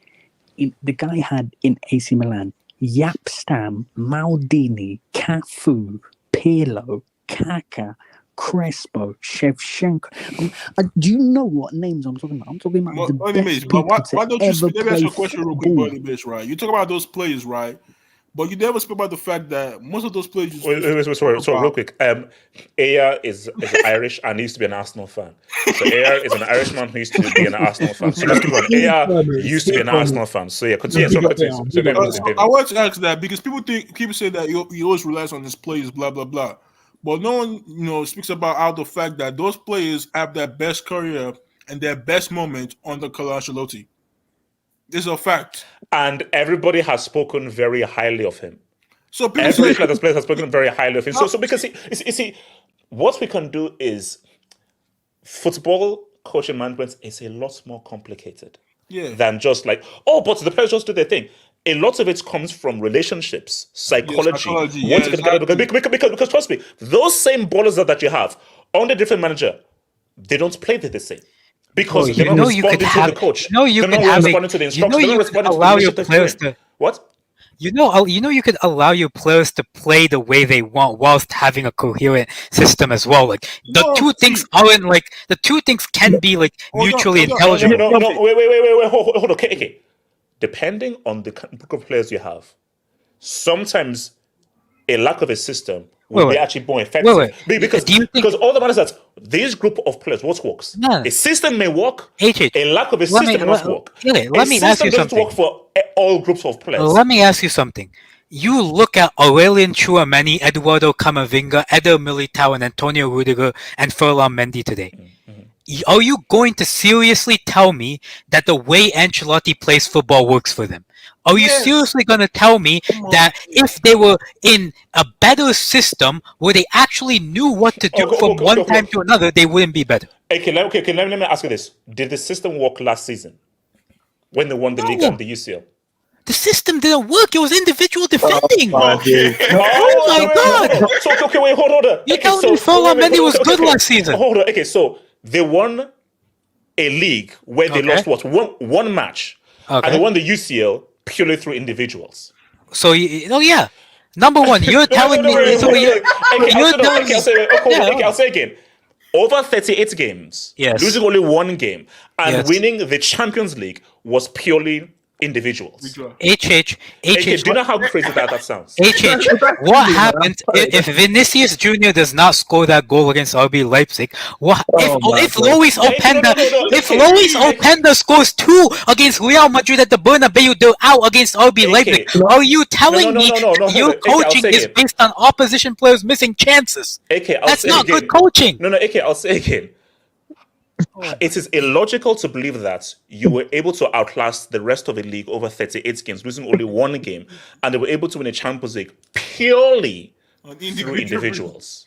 had in AC Milan Jaap Stam, Maldini, Cafu, Pirlo, Kaka, Crespo, Shevchenko. Do you know what names I'm talking about? I'm talking about the best people why to don't you ever let me ask you a question real quick, football. Buddy Bitch, right? You talk about those players, right? But you never speak about the fact that most of those players. Sorry, real quick. Aya is Irish and he used to be an Arsenal fan. So Aya is an Irishman who used to be an Arsenal fan. So just keep on. Aya used to be an Arsenal fan. So yeah, continue. I want to ask that because people say that he always relies on his players, blah blah blah. But no one, speaks about the fact that those players have their best career and their best moment under Carlo Ancelotti. This is a fact. And everybody has spoken very highly of him. So every player has spoken very highly of him. So because you see, what we can do is football coaching management is a lot more complicated than just like, but the players just do their thing. A lot of it comes from relationships, psychology. Because trust me, those same ballers that you have on a different manager, they don't play the same. Because they're not responding to the coach. No, you they're can not have responding to the instructions. You can allow your players to. What? You know, you could allow your players to play the way they want whilst having a coherent system as well. Like the two things aren't like the two things can be like mutually intelligible. No. Wait. Hold on. Okay. Depending on the group of players you have, sometimes a lack of a system will be actually more effective. Because all that matters is that this group of players, what works? A system may work. A lack of a system may not work. Let me ask you something. Work for all groups of players. Let me ask you something. You look at Aurelien Tchouameni, Eduardo Camavinga, Eder Militao, and Antonio Rudiger, and Ferland Mendy today. Are you going to seriously tell me that the way Ancelotti plays football works for them? Are you seriously going to tell me that if they were in a better system where they actually knew what to do from one time to another, they wouldn't be better? Okay, let me ask you this. Did the system work last season when they won the Liga and the UCL? The system didn't work. It was individual defending. Oh my God. So, okay, wait, hold on. You're telling me Ferland Mendy was good last season. Hold on. Okay, so they won a league where they lost one match, and they won the UCL purely through individuals. So, number one, you're telling me. I'll say again. Over 38 games, losing only one game, and winning the Champions League was purely individuals. Do you know how crazy that sounds? What happens if Vinicius Jr. does not score that goal against RB Leipzig? If Luis Openda scores 2 against Real Madrid at the Bernabeu, they're out against RB Leipzig? Are you telling me your coaching is based on opposition players missing chances? That's not good coaching. I'll say again. It is illogical to believe that you were able to outlast the rest of the league over 38 games, losing only one game, and they were able to win a Champions League purely through individuals.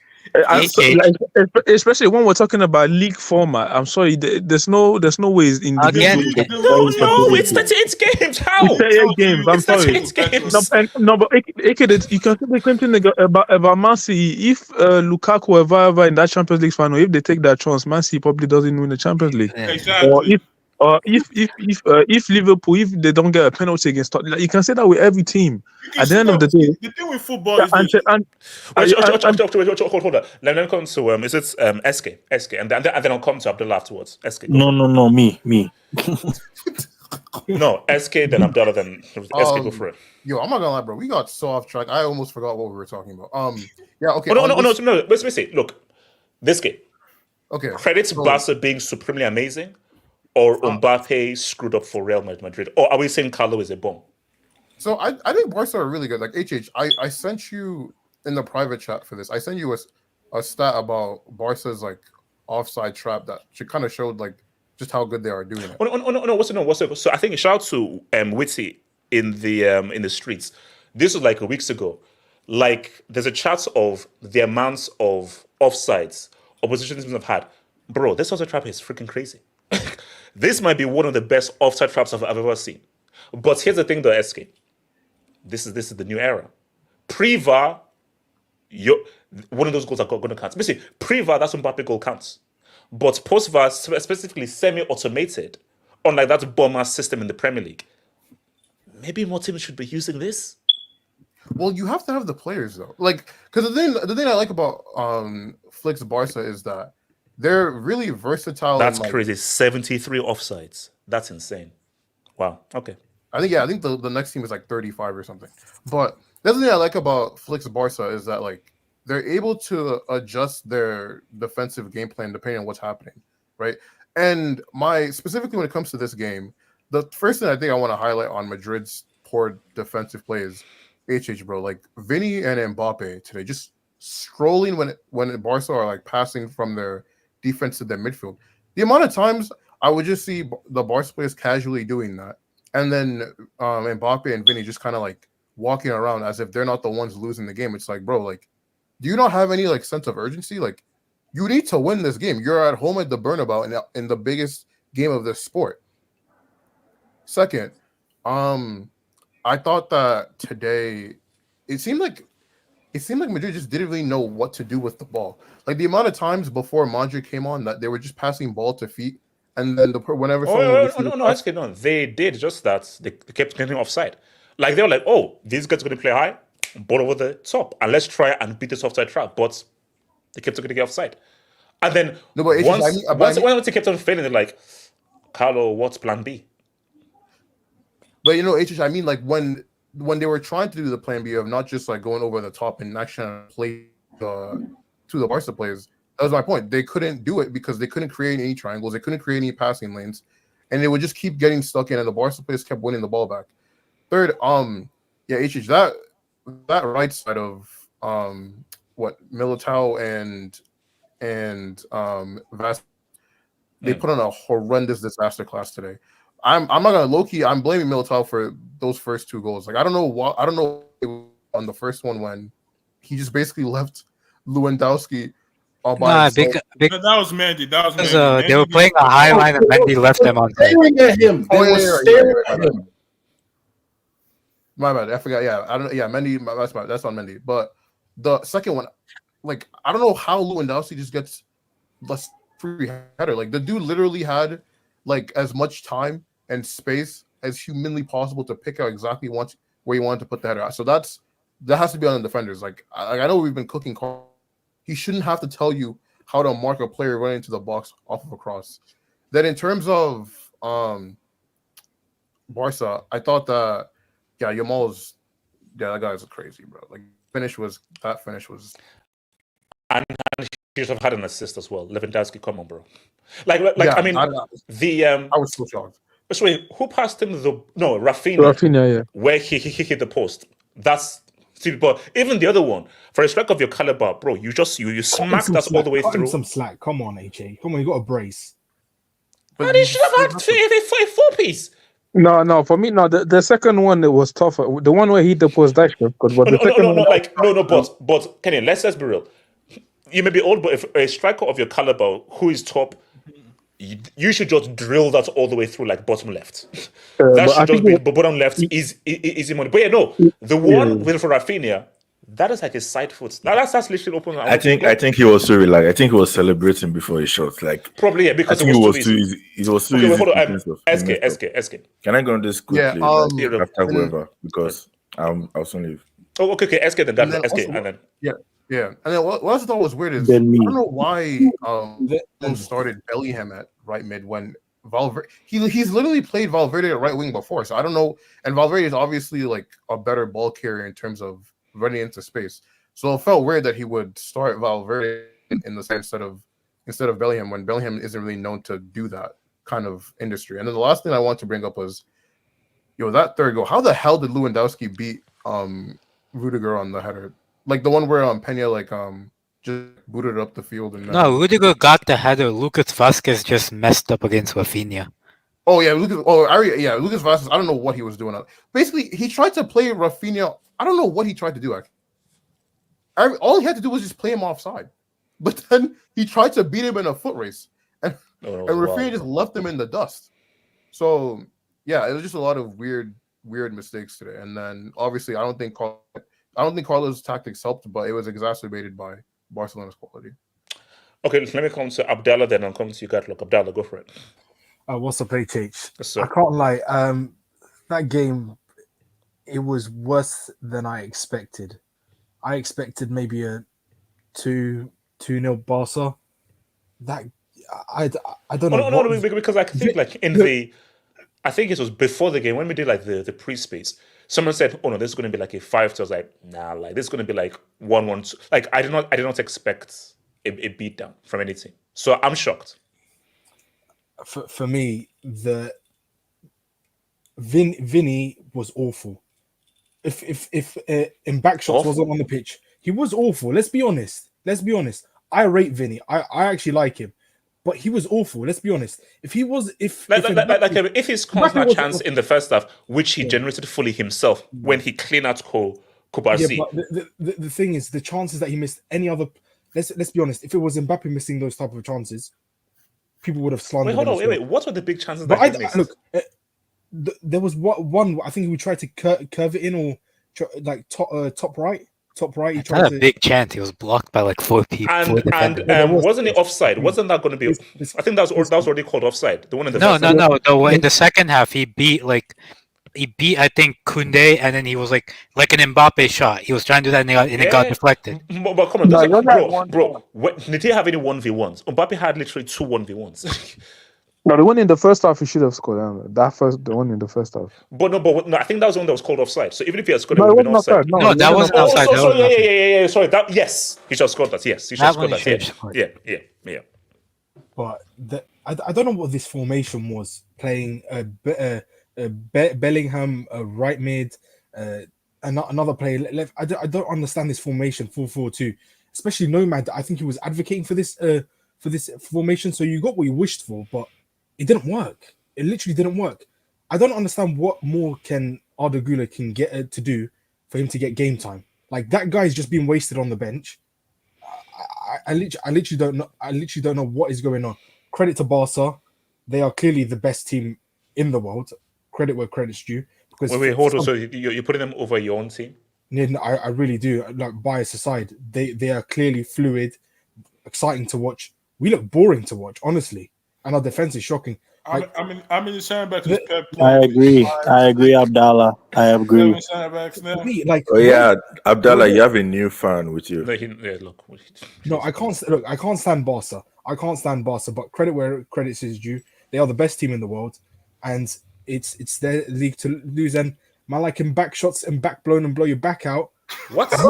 Especially when we're talking about league format, I'm sorry, there's no ways in No, it's 38 games. How? 38 games. I'm sorry. But you can say the same thing about Man City. If Lukaku or ever in that Champions League final, if they take that chance, Man City probably doesn't win the Champions League. Exactly. Or if Liverpool, if they don't get a penalty against Tottenham, you can say that with every team. At the end of the day, the thing with football is hold on. Let me come to is it SK, and then I'll come to Abdullah afterwards. SK. No, me. No, SK, then Abdullah, then SK. Go for it. Yo, I'm not gonna lie, bro. We got so off track. I almost forgot what we were talking about. Yeah, okay. No. Let's say, look, this game. Okay. Credits Barca being supremely amazing. Or Mbappe screwed up for Real Madrid? Or are we saying Carlo is a bomb? So I think Barca are really good. Like I sent you in the private chat for this. I sent you a stat about Barca's like offside trap that kind of showed like just how good they are doing it. What's it? So I think shout out to Witty in the streets. This was like weeks ago. Like there's a chart of the amounts of offsides opposition teams have had. Bro, this offside trap is freaking crazy. This might be one of the best offside traps I've ever seen. But here's the thing, though, SK. This is the new era. Pre-VAR, one of those goals are going to count. Basically, pre-VAR, that's when Mbappe goal counts. But post-VAR, specifically semi-automated, unlike that bomber system in the Premier League, maybe more teams should be using this. Well, you have to have the players, though. Like, because the thing I like about Flick's Barca is that they're really versatile. That's crazy. 73 offsides. That's insane. Wow. Okay. I think the next team is like 35 or something. But the other thing I like about Flick's Barca is that like they're able to adjust their defensive game plan depending on what's happening, right? And specifically when it comes to this game, the first thing I think I want to highlight on Madrid's poor defensive play is bro. Like Vinny and Mbappe today just scrolling when Barca are like passing from their defense to their midfield. The amount of times I would just see the Barca players casually doing that, and then Mbappe and Vinny just kind of like walking around as if they're not the ones losing the game. It's like, bro, like, do you not have any like sense of urgency? Like, you need to win this game. You're at home at the Bernabeu in the biggest game of the sport. Second, I thought that today it seemed like Madrid just didn't really know what to do with the ball. Like the amount of times before Madrid came on that they were just passing ball to feet, and then whenever no, they did just that. They kept getting offside. Like they were like, oh, these guys are going to play high, ball over the top, and let's try and beat this offside trap. But they kept going to get offside. And then once they kept on failing, they're like, Carlo, what's plan B? But I mean, like when they were trying to do the plan B of not just like going over the top and actually play to the Barca players, that was my point. They couldn't do it because they couldn't create any triangles, they couldn't create any passing lanes, and they would just keep getting stuck in, and the Barca players kept winning the ball back. Third, that right side of Militao and Vas, they put on a horrendous disaster class today. I'm not gonna low-key, I'm blaming Militao for those first 2 goals. Like I don't know on the first one when he just basically left Lewandowski all by himself. That was Mendy. That was Mendy. They were playing a high line and Mendy left them on. Staring at him. They were staring at him. My bad. I forgot. Yeah, I don't. Yeah, Mendy. That's on Mendy. But the second one, like I don't know how Lewandowski just gets less free header. Like the dude literally had like as much time and space as humanly possible to pick out exactly where he wanted to put the header. So that has to be on the defenders. Like I know we've been cooking. He shouldn't have to tell you how to mark a player running into the box off of a cross. Then in terms of Barca, I thought that Yamal's that guy's crazy, bro. Like that finish was. And he should have had an assist as well. Lewandowski, come on, bro. I was so shocked. Sorry, who passed him Raphinha? Raphinha, yeah. Where he hit the post. That's still, but even the other one, for a strike of your caliber, bro, you smacked us all the way through. Some slack. Come on, HA. Come on, you got a brace. But he should have had a 4-piece. No. For me, no. The second one it was tougher. The one where he hit the post, that's good. But Kenny, let's be real. You may be old, but if a striker of your caliber who is top, you should just drill that all the way through, like bottom left. That should just be bottom left is easy money. But the one with for Raphinha, that is like his side foot. Now that's literally open. I think he was so relaxed. I think he was celebrating before he shot. Like probably because it was too easy. It was too easy. Hold on, SK. Can I go on this quickly? After whoever, because I'll soon leave. Oh, okay. SK then SK and then Yeah, and then what else I thought was weird is I don't know why started Bellingham at right mid when Valverde he's literally played Valverde at right wing before, so I don't know. And Valverde is obviously like a better ball carrier in terms of running into space, so it felt weird that he would start Valverde in the sense instead of Bellingham when Bellingham isn't really known to do that kind of industry. And then the last thing I want to bring up was that third goal. How the hell did Lewandowski beat Rudiger on the header? Like the one where Peña just booted up the field and no, Rudiger got the header. Lucas Vazquez just messed up against Raphinha. Oh yeah, Lucas Vazquez. I don't know what he was doing. Basically, he tried to play Raphinha. I don't know what he tried to do. Actually, all he had to do was just play him offside. But then he tried to beat him in a foot race, and Raphinha just left him in the dust. So yeah, it was just a lot of weird mistakes today. And then obviously, I don't think Carlo's tactics helped, but it was exacerbated by Barcelona's quality. Okay, let me come to Abdallah, then I'll come to you, Gatlock. Abdallah, go for it. What's up, HH? Yes, I can't lie. That game, it was worse than I expected. I expected maybe a 2-0 Barca. That I don't know. No, because I think I think it was before the game when we did like the pre-space. Someone said, "Oh no, this is going to be like a 5-2." I was like, "Nah, like this is going to be like 1-1." Like I did not expect a beatdown from any team. So I'm shocked. For me, the Vinny was awful. If in back shots wasn't on the pitch, he was awful. Let's be honest. I rate Vinny. I actually like him. But he was awful. Let's be honest. If his cross had a chance in the first half, which he generated fully himself when he cleaned out Kubarsi. Yeah, but the thing is, the chances that he missed any other. Let's be honest. If it was Mbappe missing those type of chances, people would have slandered. Wait. What were the big chances that he missed? Look, there was one. I think he would try to curve it in or like top right. He tried a big chance. He was blocked by like 4 people. And wasn't it offside? Wasn't that going to be? I think that was already called offside. The one in the no. In the second half, he beat I think Koundé, and then he was like an Mbappe shot. He was trying to do that, and it got deflected. But come on, bro. Did he have any 1v1s? Mbappe had literally 2 1v1s. No, the one in the first half, he should have scored. The one in the first half. But I think that was the one that was called offside. So even if he had scored, No, it it would have been wasn't offside. offside. No, that wasn't offside. Sorry, sorry. Yes, he should have scored that. Yes, he should have scored that. Yeah. But I don't know what this formation was playing. Bellingham, right mid, another player left. I don't understand this formation 4-4-2, especially Nomad. I think he was advocating for this formation. So you got what you wished for, but it didn't work. It literally didn't work. I don't understand what more can Arda Güler can get to do for him to get game time. Like that guy's just been wasted on the bench. I literally don't know. I literally don't know what is going on. Credit to Barca, they are clearly the best team in the world. Credit where credit's due. Because hold on. So you're putting them over your own team? No, I really do. Like bias aside, they are clearly fluid, exciting to watch. We look boring to watch, honestly, and our defense is shocking. I'm in the center backs with Pep. I agree, Abdallah. I agree. Abdallah, you have a new fan with you. No, I can't. Look, I can't stand Barca. But credit where credit is due. They are the best team in the world, and it's their league to lose. And man, like in back shots and back blown and blow your back out. What? That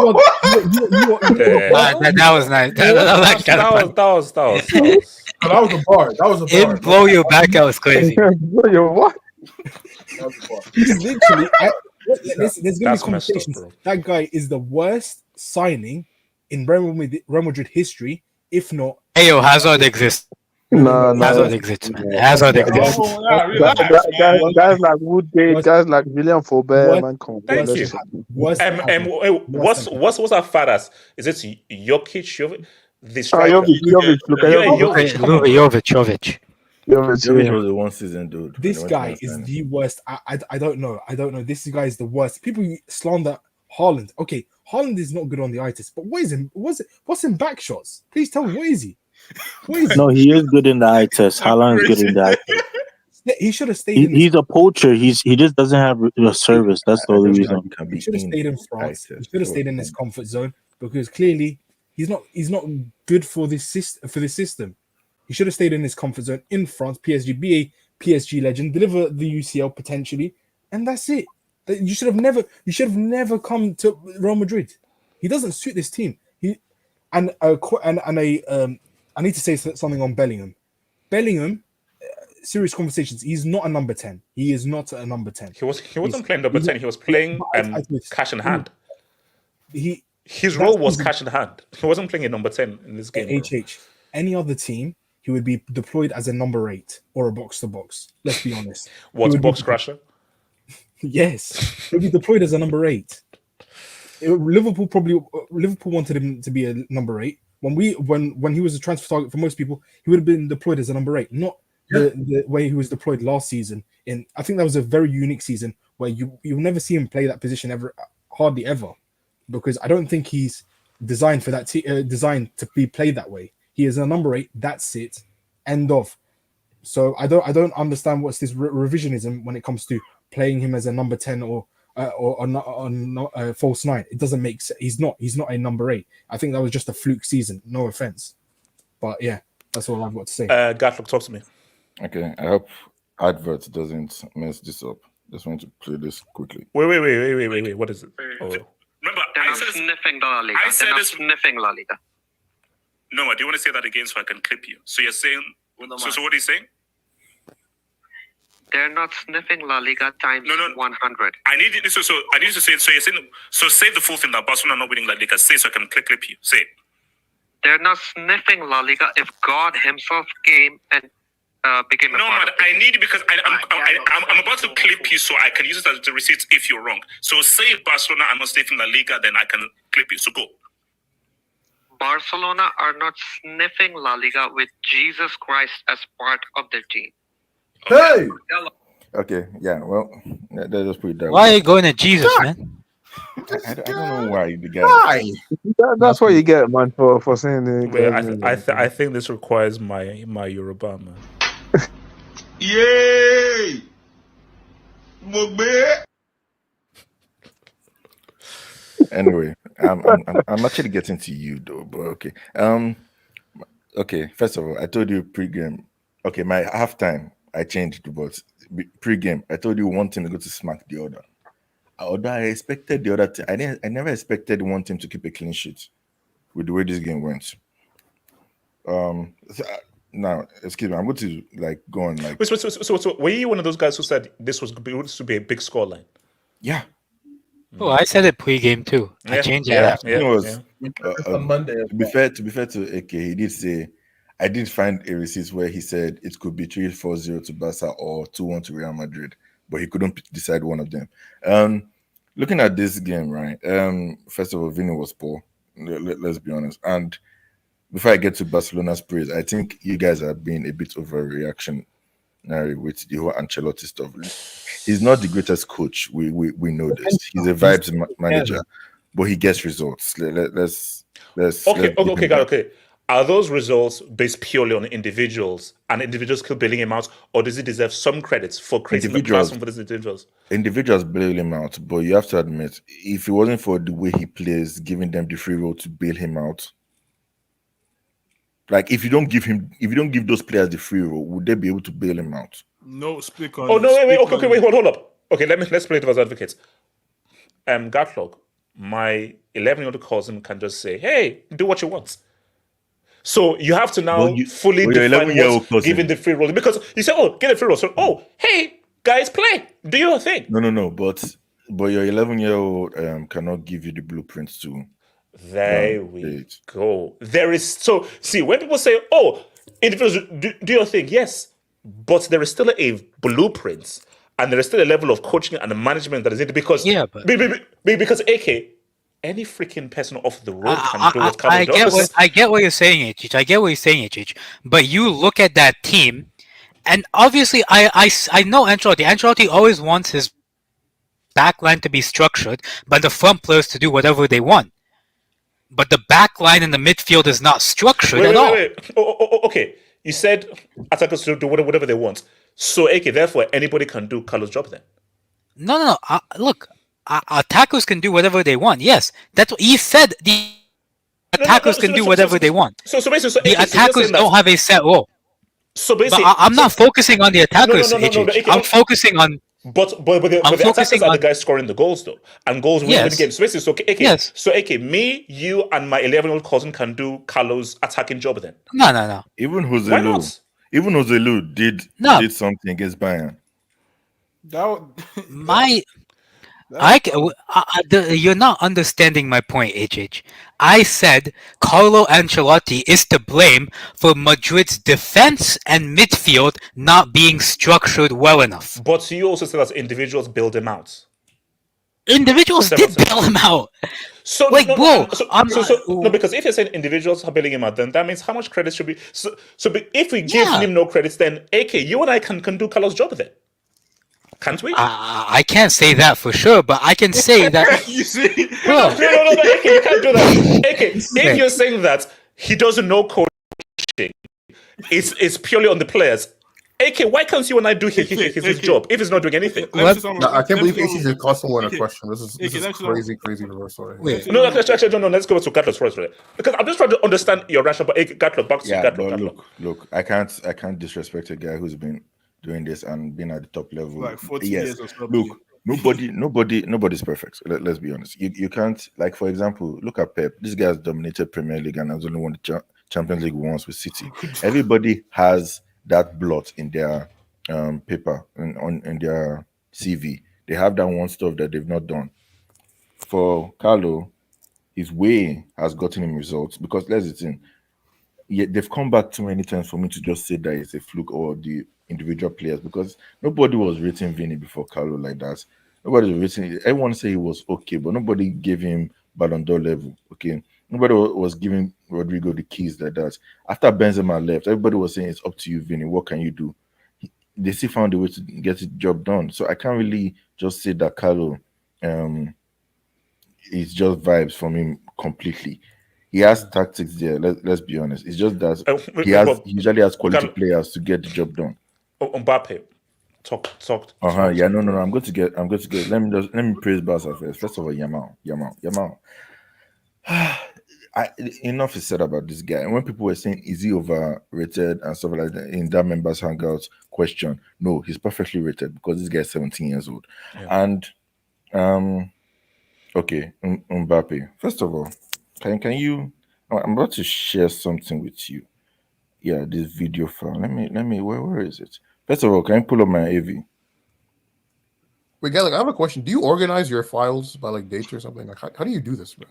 was nice. That was a bar. Him blow your back out was crazy. Yo, what? Literally, there's gonna be conversations. That guy is the worst signing in Real Madrid history, if not. Hey, yo, Hazard exists. No. Hazard exists, man. Hazard exists. Guys like Woodgate, guys like William Faubert, man. Thank you. What's our fathers? Is it Jokic? The striker. Jovic. Jovic was the one season dude. This guy is the worst. I don't know. This guy is the worst. People slander Haaland. Okay, Haaland is not good on the eye test, but what's in back shots? Please tell me, what is he? No, he is good in the eye test. Haaland is good in the eye test. He should have stayed. He's a poacher. He just doesn't have a service. That's the only reason. He should have stayed in France. He should have stayed in his comfort zone because clearly he's not good for this system. He should have stayed in his comfort zone in France. PSG, be a PSG legend, deliver the UCL potentially, and that's it. You should have never come to Real Madrid. He doesn't suit this team. I need to say something on Bellingham. Serious conversations. He's not a number 10. He is not a number 10. He wasn't playing number 10. He was playing cash in hand. His role was cash in hand. He wasn't playing a number 10 in this game. Any other team, he would be deployed as a number 8 or a box to box. Let's be honest. What, box crasher? Yes, he'll be deployed as a number 8. Liverpool wanted him to be a number 8. When he was a transfer target for most people, he would have been deployed as a number 8, not the way he was deployed last season. I think that was a very unique season where you'll never see him play that position ever, hardly ever, because I don't think he's designed for that. Designed to be played that way. He is a number 8. That's it. End of. So I don't understand what's this revisionism when it comes to playing him as a number 10 or a false 9. It doesn't make sense. He's not a number 8. I think that was just a fluke season. No offense, but yeah, that's all I've got to say. Gatlock, talk to me. Okay, I hope advert doesn't mess this up. Just want to play this quickly. Wait. What is it? Oh. Remember, I said sniffing La Liga. I said sniffing La Liga. No, do you want to say that again so I can clip you? So you're saying? So what are you saying? They're not sniffing La Liga times 100. I need you to say. So you're saying. So say the full thing that Barcelona not winning La Liga. Say so I can clip you. Say it. They're not sniffing La Liga if God Himself came and became a part of it. I need you because I'm about to clip you so I can use it as the receipt if you're wrong. So say if Barcelona are not sniffing La Liga, then I can clip you. So go. Barcelona are not sniffing La Liga with Jesus Christ as part of their team. Hey! Okay, yeah, well, let's just put it that way. Why are you going to Jesus, man? I don't know why the guy. That's what you get, man, for saying that. I think this requires my Yoruba, man. Yay! Anyway, I'm actually getting to you though, but okay. Okay. First of all, I told you pre-game. Okay, my halftime I changed, but pre-game I told you one team to go to smack the other. Although I expected the other team, I never expected one team to keep a clean sheet with the way this game went. Now, excuse me, I'm going to like go on like. So were you one of those guys who said this was going to be a big scoreline? Yeah. Oh, I said it pre-game too. I changed it. It was Monday. To be fair to AK, he did say I did find a receipt where he said it could be 3-4-0 to Barca or 2-1 to Real Madrid, but he couldn't decide one of them. Looking at this game, right? First of all, Vini was poor. Let's be honest. And before I get to Barcelona's praise, I think you guys are being a bit overreactionary with the whole Ancelotti stuff. He's not the greatest coach. We know this. He's a vibes manager, but he gets results. Let's Okay. Are those results based purely on individuals and individuals keep bailing him out, or does he deserve some credits for creating the platform for these individuals? Individuals bail him out, but you have to admit, if it wasn't for the way he plays, giving them the free roll to bail him out, like if you don't give those players the free roll, would they be able to bail him out? No, speak on. Oh no, wait, hold up. Okay, let's play devil's advocate. Gatlog, my 11-year-old cousin can just say, "Hey, do what you want." So you have to now fully define what's giving the free roll, because you say, "Oh, get a free roll." So, "Oh, hey, guys, play. Do your thing." No. But your 11-year-old cannot give you the blueprints to. There we go. There is see when people say, "Oh, individuals do your thing," yes, but there is still a blueprint and there is still a level of coaching and management that is needed because because AK. Any freaking person off the road can do what Carlo does. I get what you're saying, HH. But you look at that team, and obviously, I know Ancelotti. Ancelotti always wants his backline to be structured, but the front players to do whatever they want. But the backline and the midfield is not structured at all. Okay, you said attackers to do whatever they want. So, AK, therefore, anybody can do Carlo's job then? No. Look. Attackers can do whatever they want. Yes, that's what he said. The attackers can do whatever they want. So basically, the attackers don't have a set role. So basically, but I'm not focusing on the attackers. I'm focusing on. But the attackers are the guys scoring the goals though, and goals win the game. So basically, so AK, me, you, and my 11-year-old cousin can do Carlo's attacking job then. No. Even Joselu did something against Bayern. You're not understanding my point, HH. I said Carlo Ancelotti is to blame for Madrid's defense and midfield not being structured well enough. But you also said that individuals build him out. Individuals did bail him out. So because if you're saying individuals are bailing him out, then that means how much credit should be? So if we give him no credits, then AK, you and I can do Carlo's job then. Can't we? I can't say that for sure, but I can say that. You see? No, AK, you can't do that. AK, if you're saying that he doesn't know coaching, it's purely on the players. AK, why can't you and I do his job if he's not doing anything? I can't believe AC just cost someone a question. This is crazy reverse story. No, actually, let's go to Gatlos first, right? Because I'm just trying to understand your rationale. But Gatlos, back to Gatlos. Look, I can't disrespect a guy who's been doing this and being at the top level. Like 40 years or so. Look, nobody's perfect. Let's be honest. You can't, like, for example, look at Pep. This guy has dominated Premier League and has only won the Champions League once with City. Everybody has that blot in their paper in their CV. They have that one stuff that they've not done. For Carlo, his way has gotten him results because let's see, they've come back too many times for me to just say that it's a fluke or the individual players because nobody was rating Vini before Carlo like that. Nobody was rating. Everyone said he was okay, but nobody gave him Ballon d'Or level. Okay, nobody was giving Rodrigo the keys like that. After Benzema left, everybody was saying it's up to you, Vini. What can you do? They still found a way to get the job done. So I can't really just say that Carlo it's just vibes from him completely. He has tactics there. Let's be honest. It's just that he usually has quality players to get the job done. Mbappe, Talk. Yeah, no. I'm going to get. Let me praise Barca first. First of all, Yamal. Enough is said about this guy. And when people were saying, is he overrated and stuff like that in that members hangout question, no, he's perfectly rated because this guy is 17 years old. Yeah. And okay, Mbappe. First of all, can you? I'm about to share something with you. Yeah, this video file. Let me. Where is it? First of all, can you pull up my AV? Wait, Gallic, I have a question. Do you organize your files by like dates or something? Like, how do you do this, bro?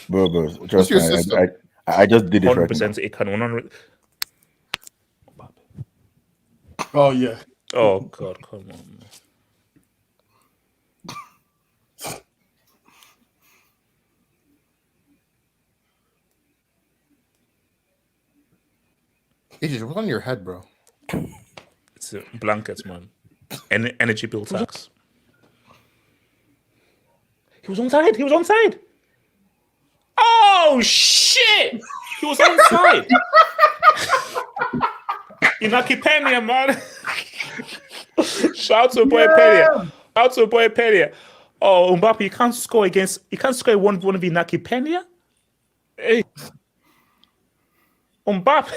Bro, What's your system? I just did it 100%. right now. It can 100. Oh yeah. Oh God, come on. What's on your head, bro? It's blankets, man. Energy bill tax. He was onside. Oh shit! He was onside. Inaki Pena, man. Shout out to boy Pena. Oh, Mbappe, you can't score one of Inaki Pena. Hey, Mbappe.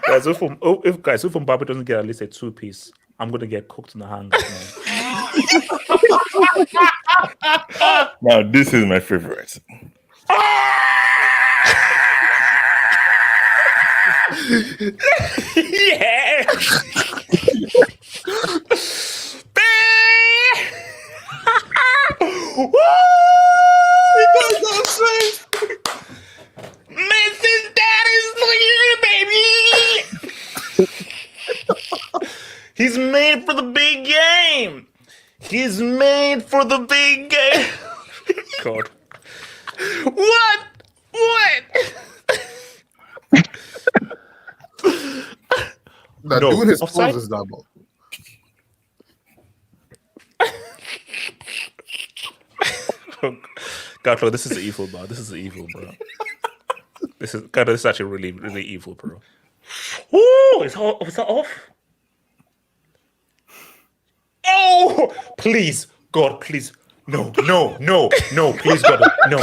Guys, if Mbappe doesn't get at least a 2-piece, I'm gonna get cooked in the hand. Now this is my favorite. Yeah. Mrs. Daddy's here, baby. He's made for the big game. God. What? That doing his clothes is that ball. God, this is evil, bro. This is actually really, really evil, bro. Ooh, is that off? Oh, please, God, please. No, please, God, no.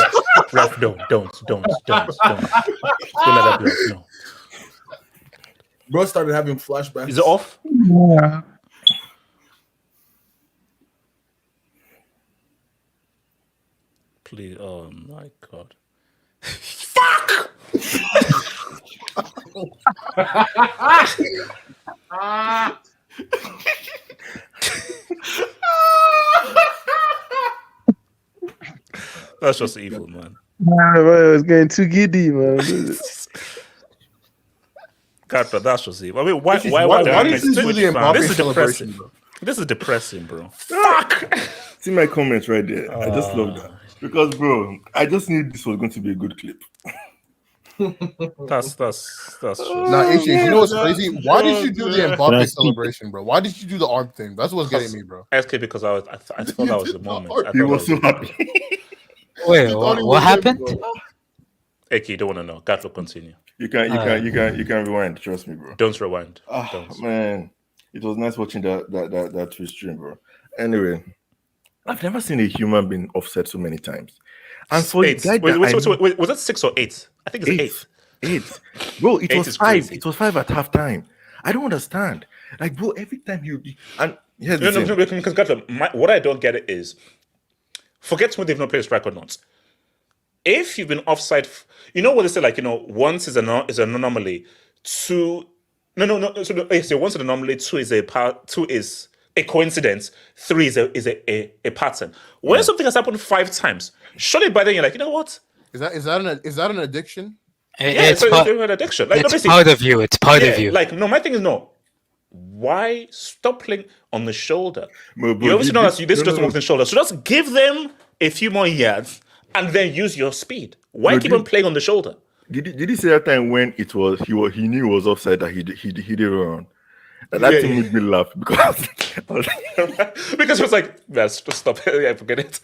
Ref, no, don't. Don't let that blow, no. Bro started having flashbacks. Is it off? Yeah. Please, oh my God. Fuck! That's just evil, man. Bro, it's getting too giddy, man. God, but that's just evil. I mean, why did you do the Mbappe celebration, bro? This is depressing, bro. Fuck! See my comments right there. I just love that. Because, bro, I just knew this was going to be a good clip. That's true. Nah, you know what's crazy? Why did you do the Mbappe celebration, bro? Why did you do the arm thing? That's what's getting me, bro. SK, because I thought that was the moment. He was so happy. Wait, what happened? AK, you don't want to know. God will continue. You can rewind. Trust me, bro. Don't rewind. Don't. Man, it was nice watching that Twitch stream, bro. Anyway, I've never seen a human being offset so many times. And for eight. Wait, was that 6 or 8? I think it's 8. 8. Bro, it was 5. Crazy. It was 5 at halftime. I don't understand. Like, bro, every time and here's the thing. Because what I don't get it is, forget when they've not played a strike or not. If you've been offside, you know what they say, like, once is an anomaly, 2 no. So once is an anomaly, 2 is a coincidence, 3 is a pattern. When something has happened 5 times, surely by then you're like, you know what? Is that an addiction? It's an addiction. Like, it's part of you. It's part of you. Like, no, my thing is no. Why stop playing on the shoulder? Bro, you obviously know that this doesn't work on the shoulder. So just give them a few more yards and then use your speed. Why keep on playing on the shoulder? Did you see that time when he knew it was offside that he did run? And that thing made me laugh because it was like, let's just stop it. Yeah, forget it.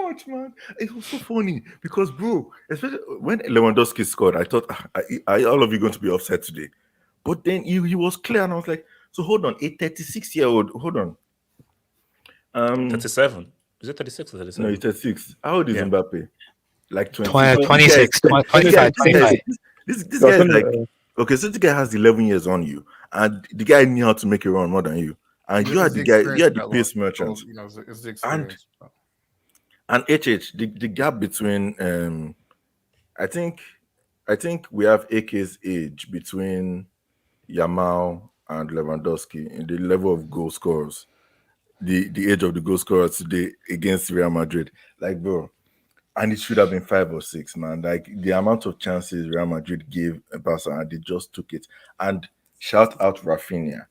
much, man. It was so funny because, bro, especially when Lewandowski scored, I thought, are all of you going to be offside today? But then he was clear, and I was like, so hold on, a 36-year-old, hold on. 37. Is it 36 or 37? No, he's 36. How old is Mbappe? Like 26, 25. This guy is like, okay, so the guy has 11 years on you, and the guy knew how to make a run more than you. And you are the guy, you are the pace merchant. You know, it's the experience. And HH, the gap between I think we have AK's age between Yamal and Lewandowski in the level of goal scorers. The age of the goal scorers today against Real Madrid. Like, bro, and it should have been 5 or 6, man. Like the amount of chances Real Madrid gave Barca, and they just took it. And shout out Raphinha.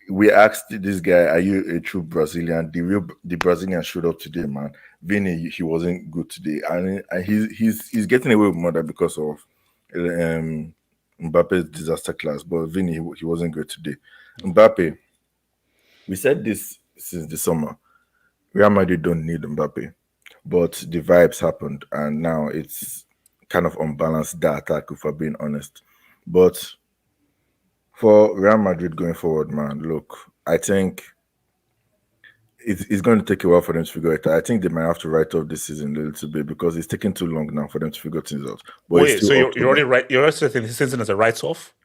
We asked this guy, "Are you a true Brazilian?" The Brazilian showed up today, man. Vini, he wasn't good today, and he's getting away with murder because of Mbappe's disaster class. But Vini, he wasn't good today. Mbappe, we said this since the summer. Real Madrid don't need Mbappe, but the vibes happened, and now it's kind of unbalanced, that attack, if we're being honest. But for Real Madrid going forward, man, look, I think it's going to take a while for them to figure it out. I think they might have to write off this season a little bit because it's taking too long now for them to figure things out. But wait, so you're already right? You're also saying this season as a write-off?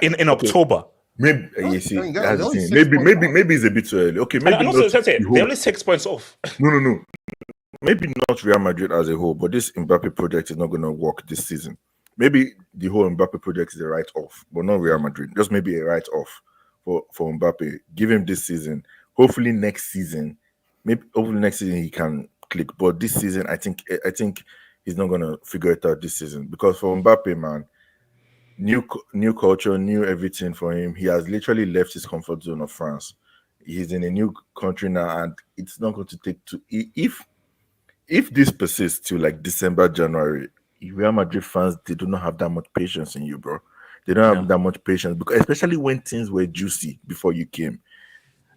In okay. October. Maybe you see, that's the thing. Maybe it's a bit too early. Okay, maybe they're only 6 points off. No. Maybe not Real Madrid as a whole, but this Mbappe project is not going to work this season. Maybe the whole Mbappe project is a write-off, but not Real Madrid. Just maybe a write-off for Mbappe. Give him this season. Hopefully next season he can click. But this season, I think he's not going to figure it out this season because for Mbappe, man, new culture, new everything for him. He has literally left his comfort zone of France. He's in a new country now, and it's not going to take if this persists to like December, January, Real Madrid fans, they do not have that much patience in you, bro. They don't have that much patience because especially when things were juicy before you came.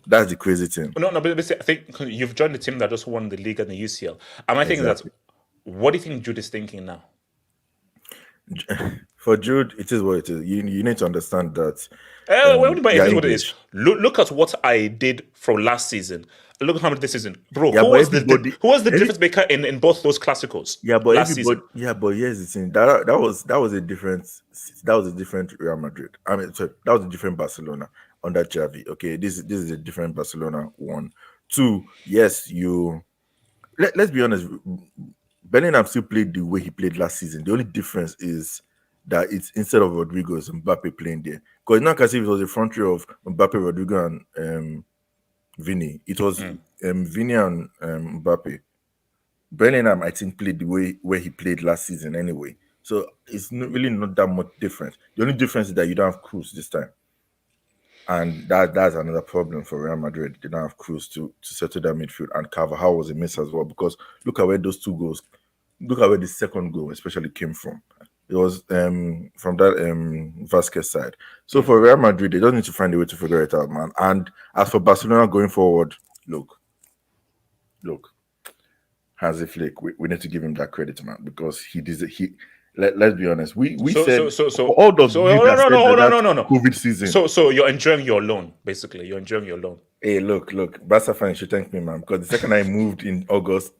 That's the crazy thing. No, but I think you've joined the team that just won the Liga and the UCL. And my thing is that, what do you think Jude is thinking now? For Jude, it is what it is. You need to understand that. What do you mean what it is? Look at what I did from last season. Look at how much this season, bro. Who was the difference maker in both those Clásicos? Yeah, but season? Yeah, but here's the thing. That was a different Real Madrid. I mean, sorry, that was a different Barcelona under Xavi. Okay, this is a different Barcelona. 1, 2. Yes, let's be honest. Bellingham still played the way he played last season. The only difference is that it's instead of Rodrigo, it's Mbappe playing there. Because it's not as if it was a front three of Mbappe, Rodrigo, and Vini. It was Vini and Mbappe. Bellingham, I think, played the way where he played last season anyway. So it's really not that much different. The only difference is that you don't have Cruz this time. And that's another problem for Real Madrid. They don't have Cruz to settle that midfield. And Carvajal was a miss as well because look at where those 2 goals, look at where the second goal especially came from. It was from that Vasquez side. So for Real Madrid, they just need to find a way to figure it out, man. And as for Barcelona going forward, look, Hansi Flick, we need to give him that credit, man, because let's be honest. We said all those COVID season. So you're enjoying your loan, basically. You're enjoying your loan. Hey, look, Barca fans should thank me, man, because the second I moved in August,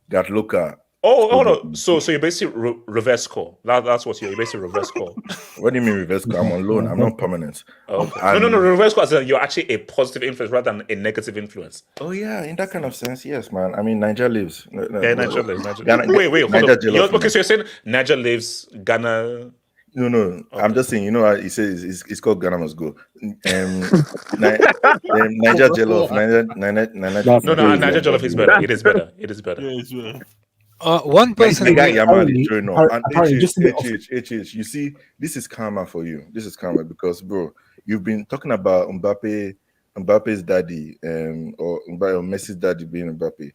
got Luka. Oh, hold on. So you're basically reverse call. That's what you're basically reverse call. What do you mean reverse call? I'm on loan. I'm not permanent. Oh, okay. No. Reverse call is that you're actually a positive influence rather than a negative influence. Oh yeah, in that kind of sense, yes, man. I mean, Niger lives. Niger lives. Wait, hold on. Okay, so you're saying Niger lives, Ghana. No. Okay. I'm just saying. You know, he says it's called Ghana must go. Niger Jollof. No. Niger Jollof is better. It is better. Yeah, it's better. One person. Yamal is showing off. And you see, this is karma for you. This is karma because, bro, you've been talking about Mbappe's daddy, or Messi's daddy being Mbappe.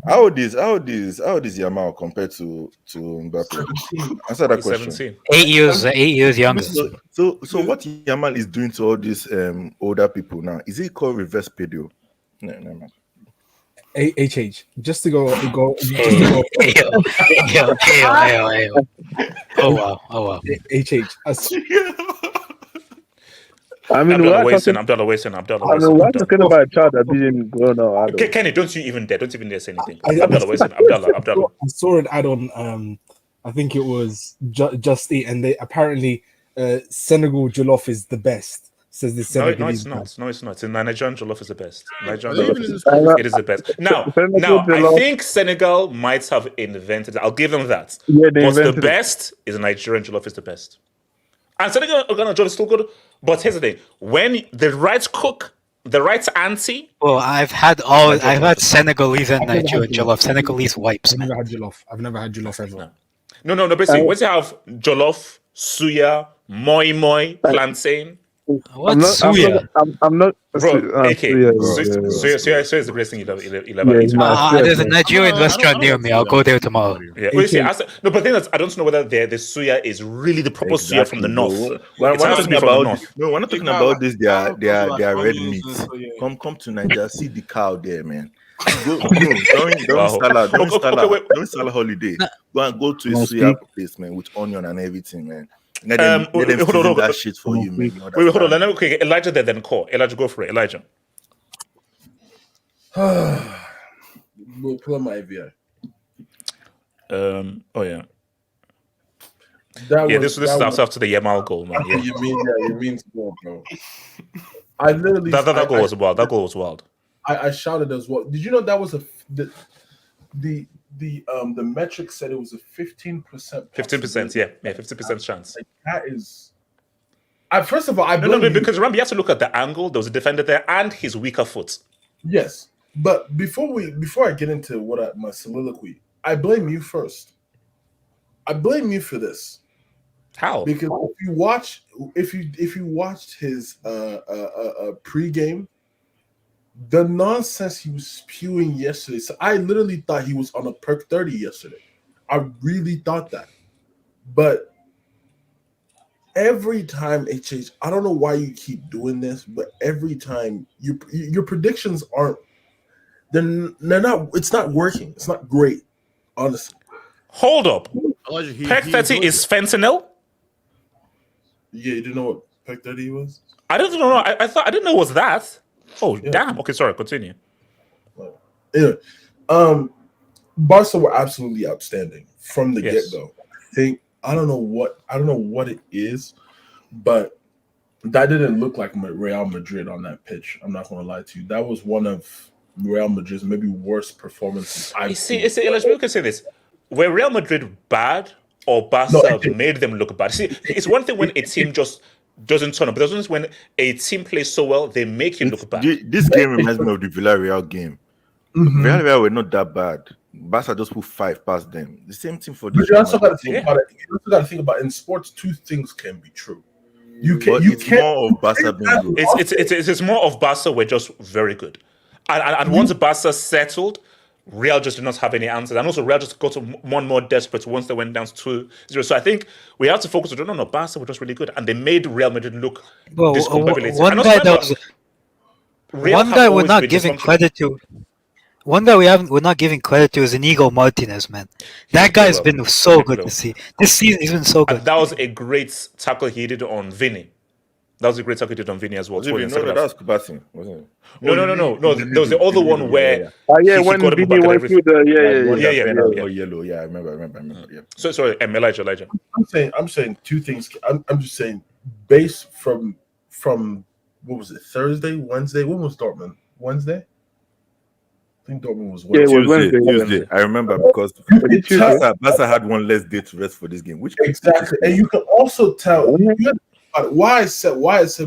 How old is Yamal compared to Mbappe? Answer that question. 17. 8 years younger. So what Yamal is doing to all these older people now? Is it called reverse pedio? No. HH, just to go. Oh wow. HH. I mean, Abdullah we're wasting. we're talking about a child that didn't grow now. Okay, Kenny, don't even dare say anything. Abdullah. I saw an ad on. I think it was Just Eat, and they apparently Senegal jollof is the best. Says the Senegalese. No, it's not. Nigerian jollof is the best. It is the best. Now, I think Senegal might have invented it. I'll give them that. Yeah, but the best is Nigerian jollof is the best. And Senegal jollof is still good. But here's the thing: when the right cook, the right auntie. Well, I've had Senegalese and Nigerian jollof. Senegalese wipes. I've never had jollof ever. No. Basically, once you have jollof, suya, moi, plantain. What's suya? I'm not. Bro, suya is the greatest thing you'll ever eat. There's a Nigerian restaurant near me. I'll go there tomorrow. Yeah. Well, see, but the thing is, I don't know whether the suya is really the proper suya from the north. We're not talking about this. They are red meat. Come to Nigeria. See the cow there, man. Don't Salah holiday. Go to a suya place, man, with onion and everything, man. Let them that shit for you, man. Wait, hold on. Okay, Elijah there, then call. Elijah, go for it. Elijah. We'll pull up my AVI. Oh yeah. This is after the Yamal goal, man. Yeah. You mean goal, bro. I literally that goal was wild. That goal was wild. I shouted as well. Did you know that was the metric said it was a 15%. 15%, yeah, 50% chance. Like, that is. First of all, I no, because remember you have to look at the angle. There was a defender there and his weaker foot. Yes, but before I get into my soliloquy, I blame you first. I blame you for this. How? Because if you watched his pregame. The nonsense he was spewing yesterday. So I literally thought he was on a perk 30 yesterday. I really thought that. But every time, HH, I don't know why you keep doing this, but every time your predictions they're not, it's not working. It's not great, honestly. Hold up. Perk 30 is fentanyl? Yeah, you didn't know what perk 30 was? I didn't know. I didn't know it was that. Oh, yeah. Damn. Okay, sorry. Continue. Anyway, Barca were absolutely outstanding from the get-go. I don't know what it is, but that didn't look like Real Madrid on that pitch. I'm not going to lie to you. That was one of Real Madrid's maybe worst performances I've seen. Let's say this. Were Real Madrid bad or Barca made them look bad? See, it's one thing when a team just doesn't turn up. But that's when a team plays so well, they make you look bad. This game reminds me of the Villarreal game. Mm-hmm. Villarreal were not that bad. Barca just put 5 past them. The same thing for this. But you also got to think about it. You also got to think about in sports, 2 things can be true. It's more of Barca being good. It's more of Barca were just very good. And once Barca settled, Real just did not have any answers. And also Real just got more and more desperate once they went down to 2-0. So I think we have to focus on, no, Barca were just really good. And they made Real Madrid look discombobulated. One guy we're not giving credit to. One guy we're not giving credit to is Inigo Martinez, man. That guy's been so good to see. This season he's been so good. And that was a great tackle he did on Vinny. That was a great tackle he did on Vinny as well. That was Kubasi, wasn't it? No. There was the other one where when Vinny went through the yellow. Yeah, I remember. Yeah. So sorry, Elijah. I'm saying 2 things. I'm just saying based from what was it? Thursday, Wednesday? When was Dortmund? Wednesday? I think Dortmund was Wednesday. Yeah, it was Tuesday. I remember because Barca had one less day to rest for this game. Exactly, and you can also tell why I said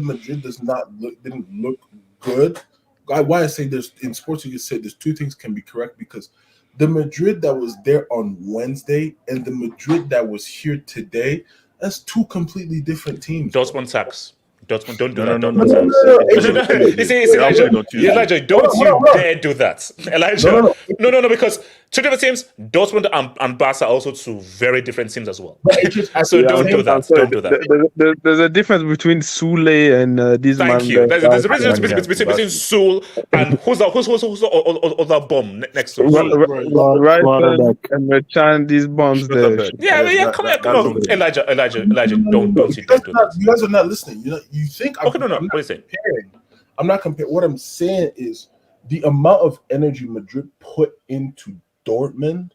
Madrid didn't look good. Why I say there's in sports you can say there's 2 things can be correct because the Madrid that was there on Wednesday and the Madrid that was here today, that's 2 completely different teams. Dortmund sucks. Dortmund, don't do No, that. no, Don't no, do no, that. no. You see, Elijah, Don't you- don't you dare do that. Elijah, no, because two different teams, Dortmund and Barca are also two very different teams as well. So don't do that. Don't do that. There's a difference between Sule and this man. Thank you. There's a difference between Sul and who's the other bomb next to Sul? Right and Merchan, these bombs there. Yeah, come on. Elijah, don't you dare do that. You guys are not listening. You think Okay, no. What are you saying? I'm not comparing. What I'm saying is the amount of energy Madrid put into Dortmund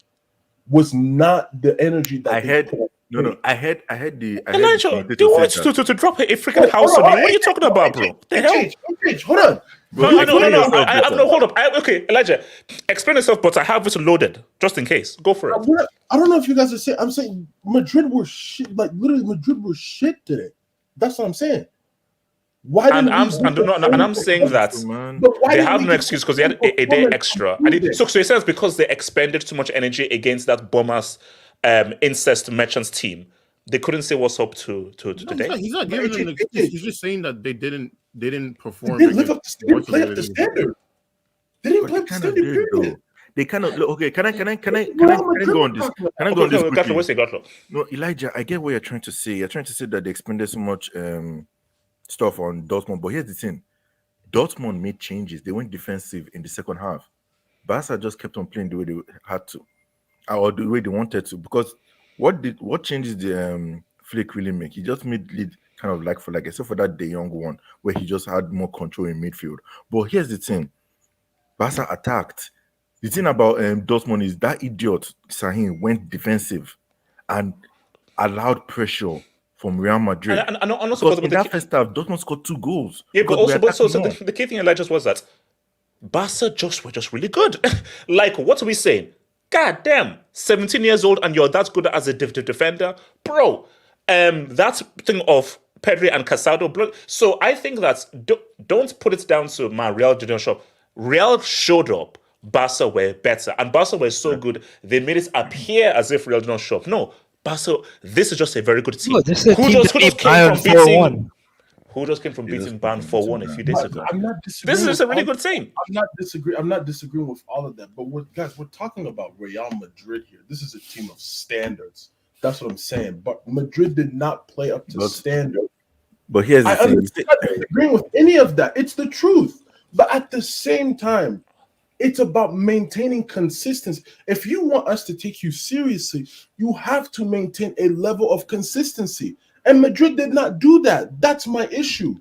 was not the energy that I had. No. I had the. Elijah, do you want to drop a freaking house on me? What are you talking about, bro? The hell? Hold on. No, hold up. Okay, Elijah, explain yourself, but I have it loaded just in case. Go for it. I don't know if you guys are saying. I'm saying Madrid were shit. Like literally, Madrid were shit today. That's what I'm saying. I'm saying that they have no excuse because they had a day extra. So it says because they expended too much energy against that Bombers incest merchants team, they couldn't say what's up to today. He's not giving them an excuse. He's just saying that they didn't perform. They didn't live up to play up the standard. They didn't play up the standard. Period. They kind of okay. Can I go on this? Can I go on this quickly? No, Elijah, I get what you're trying to say. You're trying to say that they expended so much stuff on Dortmund, but here's the thing: Dortmund made changes. They went defensive in the second half. Barca just kept on playing the way they had to, or the way they wanted to. Because what changes the Flick really make? He just made lead kind of like for like, except for that De Jong one where he just had more control in midfield. But here's the thing: Barca attacked. The thing about Dortmund is that idiot Sahin went defensive and allowed pressure from Real Madrid. And also in that first half, Dortmund scored 2 goals. Yeah, but the key thing, Elijah, was that Barca were just really good. Like, what are we saying? God damn, 17 years old and you're that good as a defender, bro. That thing of Pedri and Casado. So I think that don't put it down to Real didn't show up. Real showed up. Barca were better, and Barca were so good they made it appear as if Real did not show up. No. Barca, this is just a very good team. No, this is a team that beat Bayern 4-1. Who just came from beating Bayern 4-1 a few days ago? I'm not disagreeing. This is a really good team. I'm not disagreeing with all of that. But we're talking about Real Madrid here. This is a team of standards. That's what I'm saying. But Madrid did not play up to standard. But here's the thing. I'm not disagreeing with any of that. It's the truth. But at the same time, it's about maintaining consistency. If you want us to take you seriously, you have to maintain a level of consistency. And Madrid did not do that. That's my issue.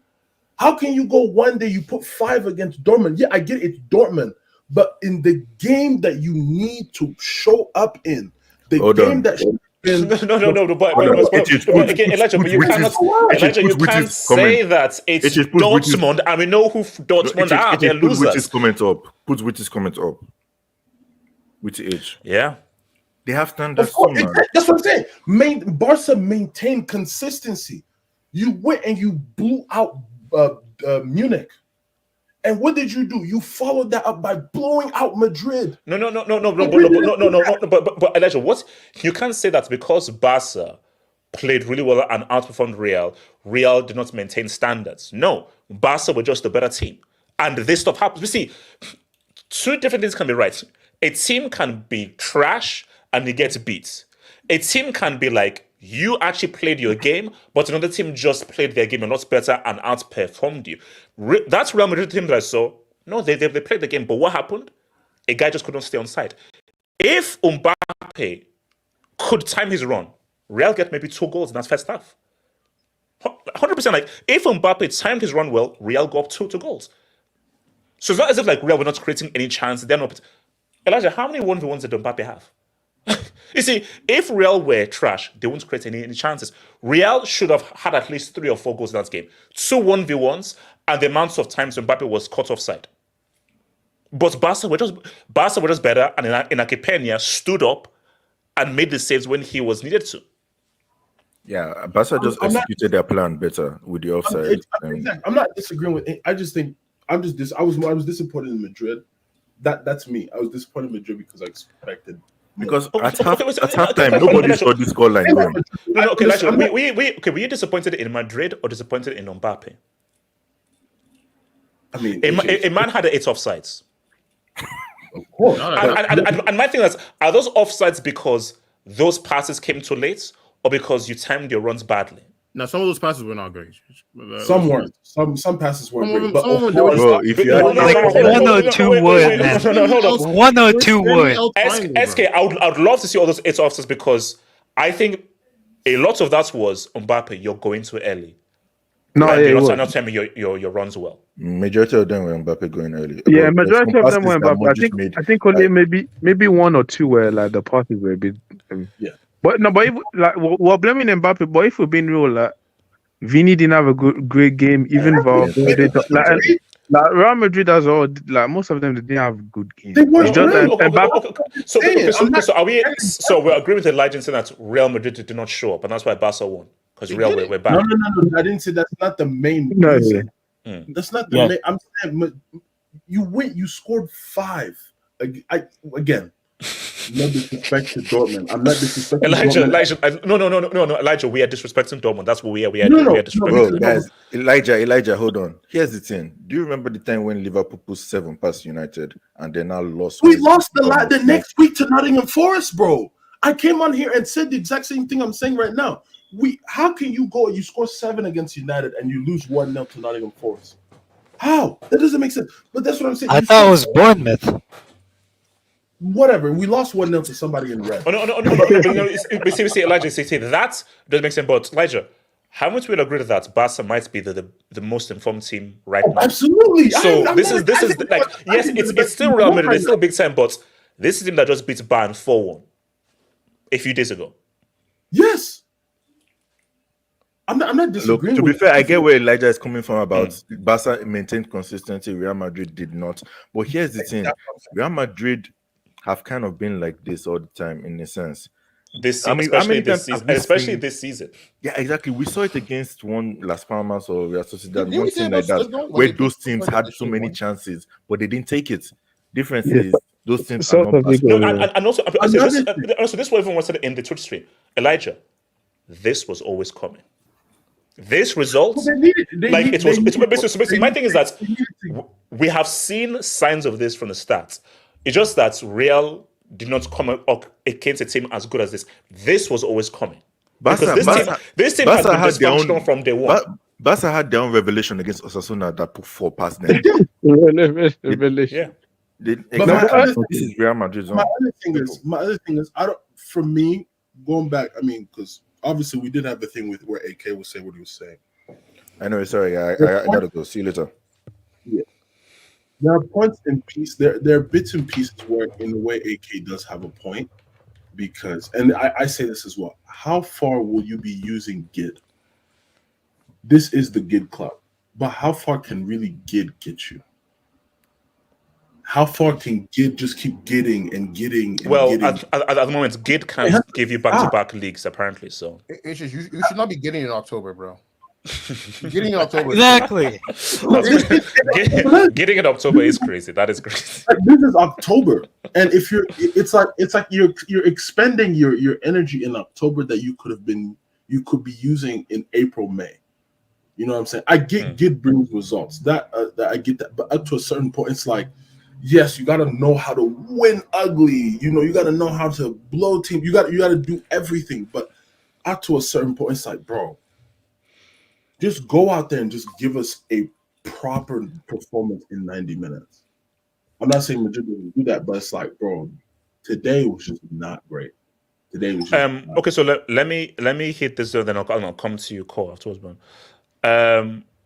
How can you go one day, you put 5 against Dortmund? Yeah, I get it, it's Dortmund. But in the game that you need to show up in, the game that should No, but Elijah, you can't say that it's Dortmund, and we know who Dortmund are. They're losers. Put Witty's comment up. With age. Yeah. They have standards. That's what I'm saying. Barca maintained consistency. You went and you blew out Munich. And what did you do? You followed that up by blowing out Madrid. No. But Elijah, what you can't say that because Barca played really well and outperformed Real. Real did not maintain standards. No, Barca were just a better team, and this stuff happens. We see 2 different things can be right. A team can be trash and you get beat. A team can be like, you actually played your game, but another team just played their game and not better and outperformed you. That's Real Madrid team that I saw. No, they played the game, but what happened? A guy just couldn't stay on side. If Mbappe could time his run, Real get maybe 2 goals in that first half. 100%. Like, if Mbappe timed his run well, Real go up 2 goals. So it's not as if like Real were not creating any chance. They're not. Elijah, how many 1v1s did Mbappe have? You see, if Real were trash, they wouldn't create any chances. Real should have had at least 3 or 4 goals in that game. 2 1v1s, and the amounts of times Mbappe was caught offside. But Barca were just better, and Inaki Peña stood up and made the saves when he was needed to. Yeah, Barca just executed their plan better with the offside. I'm not disagreeing with it. I just think I was disappointed in Madrid. That's me. I was disappointed in Madrid because I expected Because at halftime, nobody saw this scoreline going. No, okay, like, were you disappointed in Madrid or disappointed in Mbappe? I mean, a man had 8 offsides. Of course. And my thing is, are those offsides because those passes came too late or because you timed your runs badly? Now, some of those passes were not great. Some weren't. Some passes weren't great. But if you had like 1 or 2 word, man. Hold on. 1 or 2 word. SK, I would love to see all those 8 offsides because I think a lot of that was Mbappe. You're going too early. No, you're not timing your runs well. Majority of them were Mbappe going early. Yeah, majority of them were Mbappe. I think only maybe 1 or 2 were like the passes were a bit. Yeah. But if, like we're blaming Mbappe, but if we're being real, like Vini didn't have a great game. Even Valverde, like Real Madrid as well. Like most of them, they didn't have good games. So are we? So we're agreeing with Elijah saying that Real Madrid did not show up, and that's why Barca won because Real were bad. No. I didn't say that's not the main reason. That's not the main. I'm saying you went. You scored 5. Again. No disrespect to Dortmund. I'm not disrespecting Elijah. No, Elijah. We are disrespecting Dortmund. That's what we are. We are disrespecting. Bro, guys, Elijah, hold on. Here's the thing. Do you remember the time when Liverpool put 7 past United and they now lost? We lost the next week to Nottingham Forest, bro. I came on here and said the exact same thing I'm saying right now. How can you go? You score 7 against United and you lose 1-0 to Nottingham Forest? How? That doesn't make sense. But that's what I'm saying. I thought it was Bournemouth. Whatever, we lost 1-0 to somebody in red. No. See, Elijah, see, that doesn't make sense. But Elijah, how much we'll agree that Barca might be the most informed team right now? Absolutely. So this is like yes, it's still Real Madrid, it's still big time, but this is a team that just beat Bayern 4-1 a few days ago. Yes. I'm not disagreeing. Look, to be fair, I get where Elijah is coming from about Barca maintained consistency. Real Madrid did not. But here's the thing: Real Madrid have kind of been like this all the time in a sense. Especially this season. Yeah, exactly. We saw it against one Las Palmas or Real Sociedad, one team like that, where those teams had so many chances, but they didn't take it. Difference is those teams are not and also this was even said in the Twitch stream. Elijah, this was always coming. This result, my thing is that we have seen signs of this from the start. It's just that Real did not come up against a team as good as this. This was always coming. This team has been dysfunctional from day one. Barca had their own revelation against Osasuna that put 4 past them. Revelation. This is Real Madrid's own. My other thing is, for me, going back, because obviously we did have the thing with where AK was saying what he was saying. I know, sorry, I gotta go. See you later. Yeah. There are points in piece. There are bits and pieces where, in a way, AK does have a point, because, and I say this as well. How far will you be using GID? This is the GID club, but how far can really GID get you? How far can GID just keep getting and getting? And getting? At the moment, GID can't give you back-to-back leagues, apparently. So you should not be getting in October, bro. Getting in October, exactly. Getting in October is crazy. That is crazy. This is October, and if it's like you're expending your energy in October that you could be using in April, May. You know what I'm saying? I get GID brings results. That I get that, but up to a certain point, it's like, yes, you got to know how to win ugly. You got to know how to blow team. You got to do everything, but up to a certain point, it's like, bro, just go out there and just give us a proper performance in 90 minutes. I'm not saying Madrid didn't do that, but it's like, bro, today was just not great. Today was just okay, so let me hit this, then I'll come to you, call afterwards, man.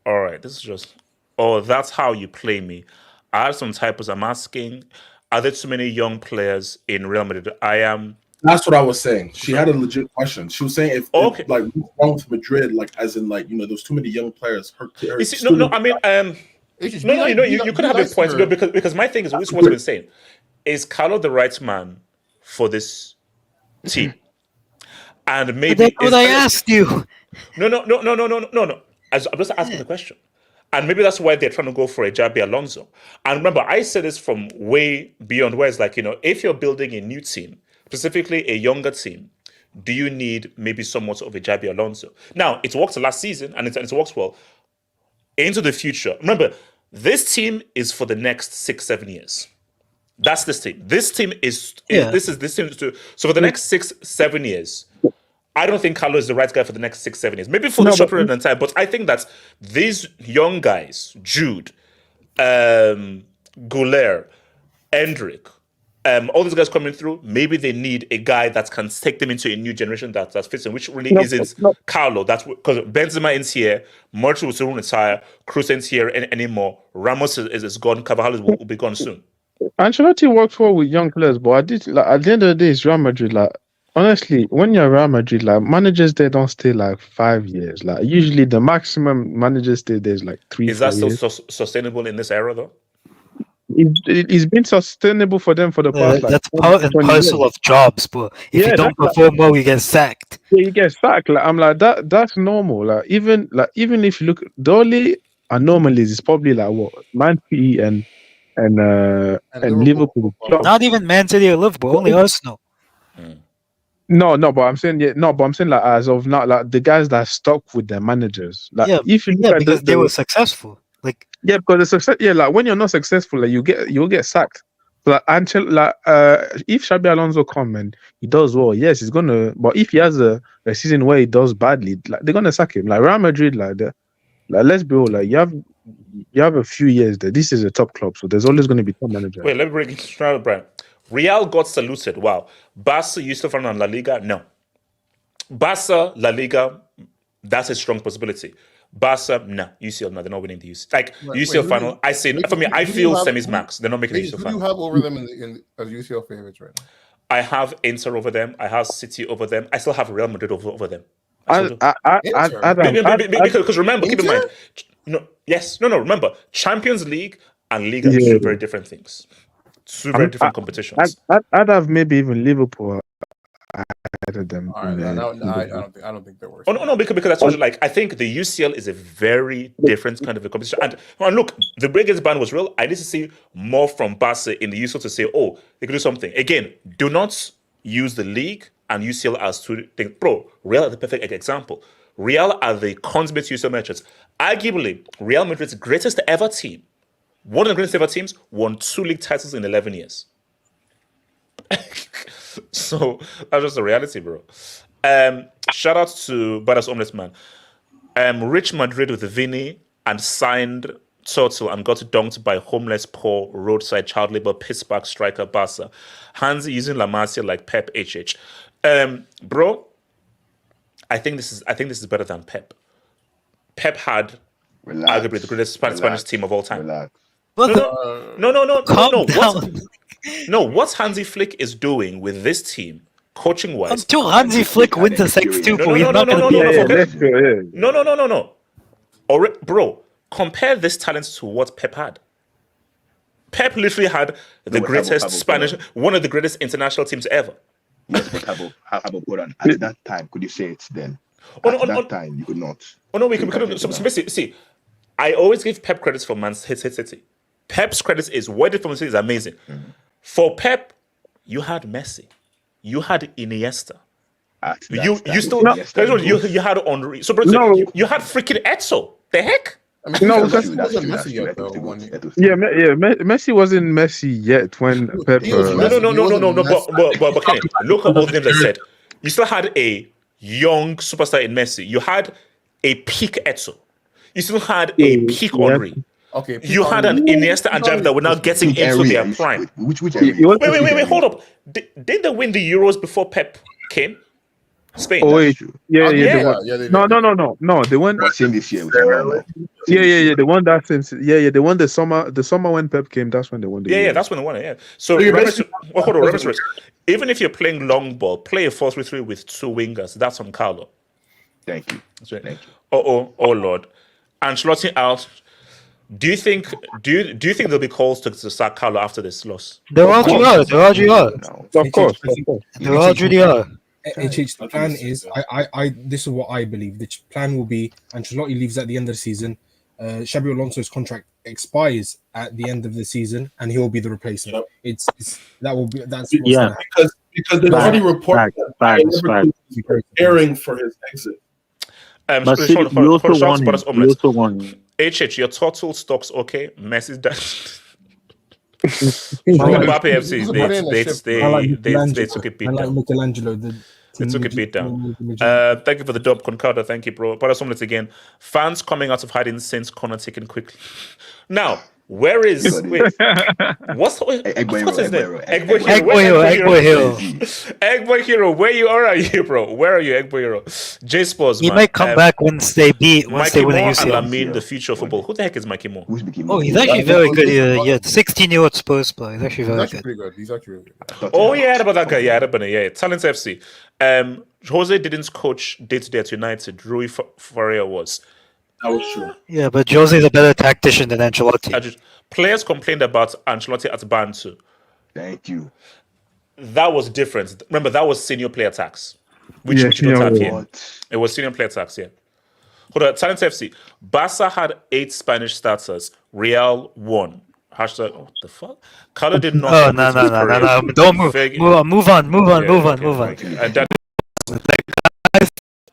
All right, this is just, that's how you play me. I have some typos. I'm asking, are there too many young players in Real Madrid? That's what I was saying. She had a legit question. She was saying if what's wrong with Madrid, like as in like there's too many young players. You could have a point because my thing is this is what I've been saying. Is Carlo the right man for this team? And maybe that's what I asked you. No. I'm just asking the question. And maybe that's why they're trying to go for a Xabi Alonso. And remember, I said this from way beyond where it's like, if you're building a new team, specifically a younger team, do you need maybe somewhat of a Xabi Alonso? Now, it worked last season and it works well. Into the future, remember, this team is for the next 6-7 years. That's this team. This team is this team. So for the next 6-7 years, I don't think Carlo is the right guy for the next 6-7 years. Maybe for the short period of time, but I think that these young guys, Jude, Goulet, Endrick, all these guys coming through, maybe they need a guy that can take them into a new generation that fits in, which really isn't Carlo. That's because Benzema is here, Modric will soon retire, Kroos isn't here anymore, Ramos is gone, Carvajal will be gone soon. Ancelotti worked well with young players, but at the end of the day, it's Real Madrid. Like, honestly, when you're Real Madrid, like, managers they don't stay like 5 years. Like, usually the maximum managers stay there is like 3 years. Is that still sustainable in this era, though? It's been sustainable for them for the past. That's part and parcel of jobs, but if you don't perform well, you get sacked. Yeah, you get sacked. Like, I'm like that. That's normal. Like even if you look, the only anomalies is probably like what Man City and Liverpool. Not even Man City or Liverpool, only Arsenal. No, but I'm saying like as of now, like the guys that stuck with their managers. Like if you look at because they were successful. Like because the success, like when you're not successful, like you'll get sacked. Like if Xabi Alonso come and he does well, yes, he's gonna. But if he has a season where he does badly, like they're gonna sack him. Like Real Madrid, like let's be real, like you have a few years there. This is a top club, so there's always going to be top manager. Wait, let me bring it to Brian. Real got saluted. Wow. Barca used to run on La Liga. No. Barca, La Liga, that's a strong possibility. Barca, no. UCL, no, they're not winning the UCL. Like UCL final, I say for me, I feel semis max. They're not making the UCL final. Who do you have over them as UCL favorites right now? I have Inter over them. I have City over them. I still have Real Madrid over them. Because remember, keep in mind, remember, Champions League and Liga are two very different things. Two very different competitions. I'd have maybe even Liverpool ahead of them. I don't think they're worse. Oh no, because that's also like I think the UCL is a very different kind of a competition. And look, the biggest ban was real. I need to see more from Barca in the UCL to say, oh, they could do something. Again, do not use the league and UCL as two things. Bro, Real are the perfect example. Real are the consummate UCL managers. Arguably, Real Madrid's greatest ever team, one of the greatest ever teams, won 2 league titles in 11 years. So that's just the reality, bro. Shout out to Badass Homeless Man. Rich Madrid with Vinny and signed Turtle and got dunked by homeless, poor, roadside child labor, piss-back striker Barca. Hansi using La Masia like Pep HH. Bro, I think this is better than Pep. Pep had arguably the greatest Spanish team of all time. No, what Hansi Flick is doing with this team, coaching wise. Until Hansi Flick wins the sextuple, he's not going to be. No. Bro, compare this talent to what Pep had. Pep literally had the greatest one of the greatest international teams ever. Yes, but how about Goran? At that time, could you say it then? At that time, you could not. Oh no, we could. So basically, see, I always give Pep credits for Man City. Pep's credits is what he did for Man City is amazing. Mm-hmm. For Pep, you had Messi, you had Iniesta. You had Henry. So you had freaking Eto'o. The heck? I mean, Messi wasn't Messi yet, though. Messi wasn't Messi yet when Pep. No. But Kenny, look at all the names I said. You still had a young superstar in Messi. You had a peak Eto'o. You still had a peak Henry. Okay. You had an Iniesta and Xavi that were now getting into their prime. Which Wait, hold up. Didn't they win the Euros before Pep came? Spain. Oh wait, yeah. No, they won. Same this year. They won that since. They won the summer when Pep came. That's when they won. That's when they won it. Yeah. So hold on. Even if you're playing long ball, play a 4-3-3 with 2 wingers. That's on Carlo. Thank you. Thank you. Oh Lord, Ancelotti out. Do you think there'll be calls to sack Carlo after this loss? There already are. Of course. There already are. The plan is, this is what I believe. The plan will be Ancelotti leaves at the end of the season. Xabi Alonso's contract expires at the end of the season, and he will be the replacement. That's because there's already reports that Liverpool is preparing for his exit. But City, we also won. HH, your total stocks okay? Messi's done. Mbappe FC, they took it beat down. I like Michelangelo. They took it beat down. Thank you for the dub, Concardo. Thank you, bro. But omelets again. Fans coming out of hiding since corner taken quickly. Now, where is what's his name? Egboy Hero. Where are you, bro? Where are you, Egboy Hero? J Sports. He might come back once they win a UCL. Moore, the future of football. Who the heck is Mikey Moore? Oh, he's actually very good. Yeah, 16-year-old Spurs player. He's actually very good. Pretty good. He's actually really good. Oh yeah, about that guy. Yeah, Talent FC. Jose didn't coach day-to-day at United. Rui Faria was. That was true. Yeah, but Jose is a better tactician than Ancelotti. Players complained about Ancelotti at Bayern too. Thank you. That was different. Remember, that was senior player tax, which you don't have here. It was senior player tax, yeah. Hold on, Talent FC. Barca had 8 Spanish starters. Real 1. Hashtag, what the fuck? Carlo did not. Oh, no. Don't move. Move on. And that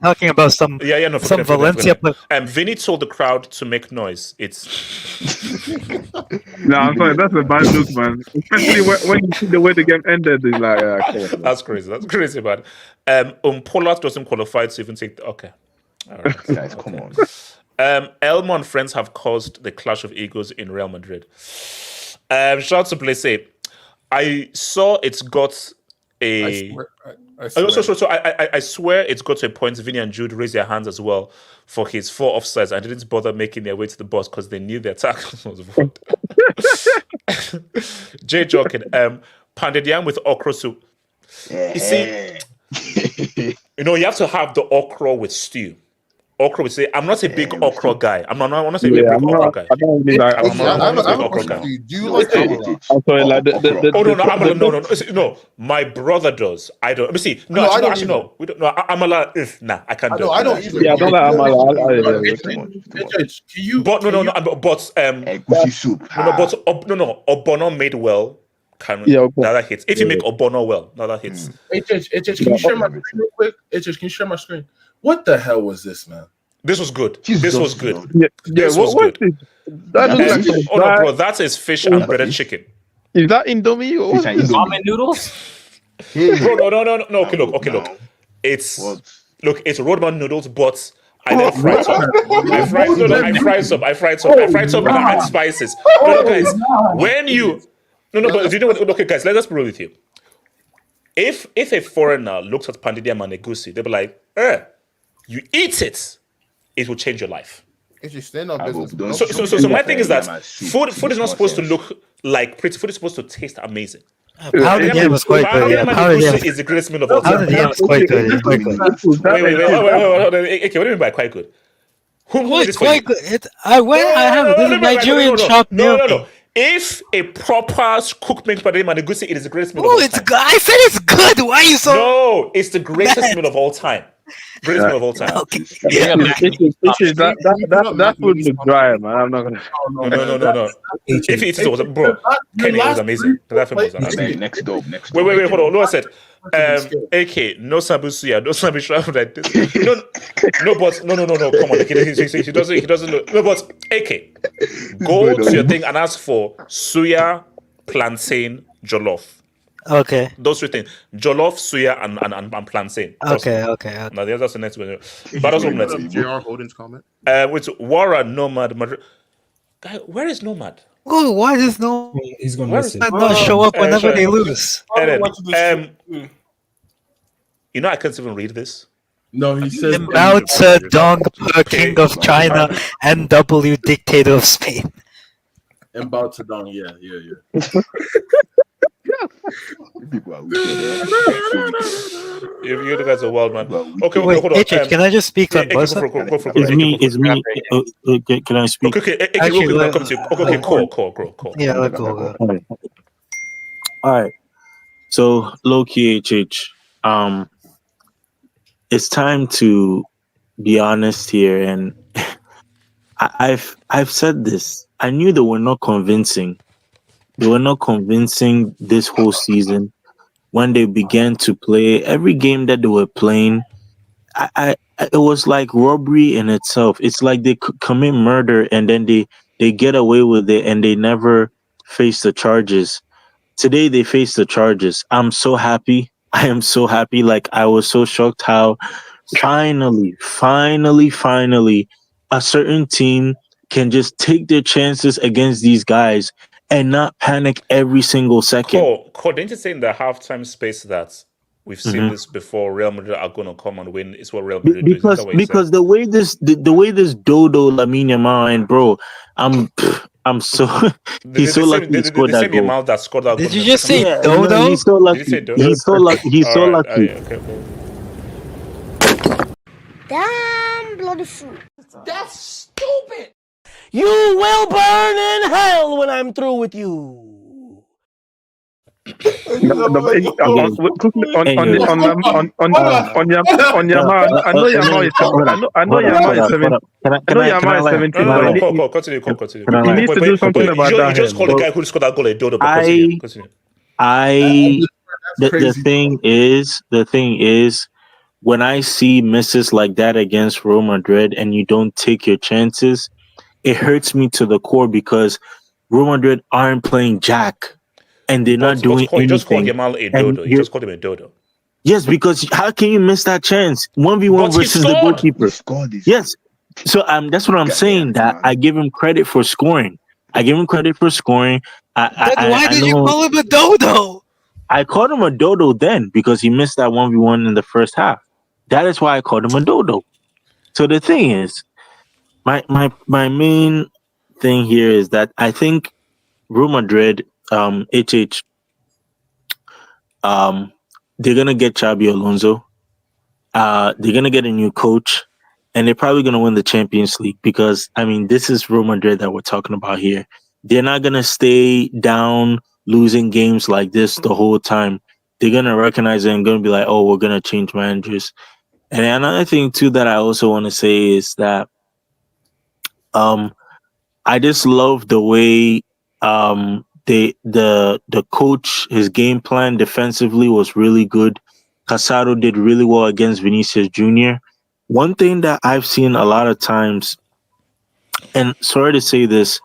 talking about some Valencia player. Vinny told the crowd to make noise. It's no, I'm sorry, that's a bad look, man. Especially when you see the way the game ended, it's like that's crazy, man. Pollard doesn't qualify to even take okay. All right. Guys, come on. Elmo and friends have caused the clash of egos in Real Madrid. Shout out to Blaise. I saw it's got a I swear it's got to a point Vinny and Jude raised their hands as well for his 4 offsides and didn't bother making their way to the box because they knew their tackle was void. Jay Jokin, Pandedian with okra soup. You see, you have to have the okra with stew. Okra would say, I'm not a big okra guy. I'm not a big okra guy. I don't really like okra guy. Do you like okra? I'm sorry, like no. My brother does. I don't. Let me see. No, I don't. No, we don't. No, Amala. Nah, I can't do it. I don't either. Yeah, I don't like Amala. Can you? But Egusi soup. But Obono made well. That hits. If you make Obono well, that hits. HH, can you share my screen real quick? HH, can you share my screen? What the hell was this, man? This was good. This was good. This was good. Bro, that is fish and breaded chicken. Is that Indomie or ramen noodles? Bro, no. Okay, look. It's Rodman noodles, but I then fried some. I fried some and add spices. No, guys, when you but you know what? Okay, guys, let us be real with you. If a foreigner looks at Pandedian and Egusi, they'll be like, you eat it, it will change your life. It's just stand up business. So my thing is that food is not supposed to look like pretty. Food is supposed to taste amazing. Pandedian was quite good. Pandedian is the greatest meal of all time. Pandedian was quite good. Wait. Okay, what do you mean by quite good? Who is quite good? I have it. There's a Nigerian shop near me. If a proper cook makes Pandedian and Egusi, it is the greatest meal of all time. It's good. I said it's good. Why are you so? No, it's the greatest meal of all time. Greatest meal of all time. Okay. That food look dry, man. I'm not gonna. No. If it was, bro, Kenny was amazing. That film was amazing. Next dope. Wait, hold on. No, I said, AK, no Sabusuya, no Sabishra like this. No, but no. Come on, he doesn't know. No, but AK, go to your thing and ask for suya, plantain, jollof. Okay. Those 3 things: jollof, suya, and plantain. Okay. Now that's the next one. But also, JR Holden's comment. With Wara Nomad Madrid. Guy, where is Nomad? Oh, why does no? He's gonna miss it. Not show up whenever they lose. I can't even read this. No, he says Mao Zedong, King of China, NW dictator of Spain. And Mao Zedong, yeah. People are wicked. You guys are wild, man. Okay, wait, hold on. HH, can I just speak on Barca? It's me. Can I speak? Okay. Call. Yeah, let's go. All right. So, low-key HH, it's time to be honest here, and I've said this. I knew they were not convincing. They were not convincing this whole season. when they began to play, every game that they were playing, it was like robbery in itself. It's like they commit murder and then they get away with it and they never face the charges. Today they face the charges. I'm so happy. I am so happy. Like, I was so shocked how finally, a certain team can just take their chances against these guys and not panic every single second. Cole, didn't you say in the halftime space that we've seen this before? Real Madrid are going to come and win. It's what Real Madrid do. Because the way this Dodo Lamine Yamal, and bro, I'm so he's so lucky he scored that goal. Yamal that scored that goal. Did you just say Dodo? Dodo? He's so lucky. He's so lucky. He's so lucky. Okay. Damn bloody fool. That's stupid. You will burn in hell when I'm through with you. On Yamal, I know Yamal is 17. I know Yamal is 17. Continue. He needs to do something about that. You just call the guy who scored that goal a dodo. Continue. The thing is, when I see misses like that against Real Madrid and you don't take your chances, it hurts me to the core because Real Madrid aren't playing jack and they're not doing anything. You just called Yamal a dodo. You just called him a dodo. Yes, because how can you miss that chance? 1v1 versus the goalkeeper. Yes. So that's what I'm saying, that I give him credit for scoring. Why did you call him a dodo? I called him a dodo then because he missed that 1v1 in the first half. That is why I called him a dodo. So the thing is, my main thing here is that I think Real Madrid, they're gonna get Xabi Alonso. They're gonna get a new coach, and they're probably gonna win the Champions League because this is Real Madrid that we're talking about here. They're not gonna stay down losing games like this the whole time. They're gonna recognize it and gonna be like, oh, we're gonna change managers. And another thing too that I also want to say is that I just love the way the coach, his game plan defensively was really good. Casado did really well against Vinicius Jr. One thing that I've seen a lot of times, and sorry to say this,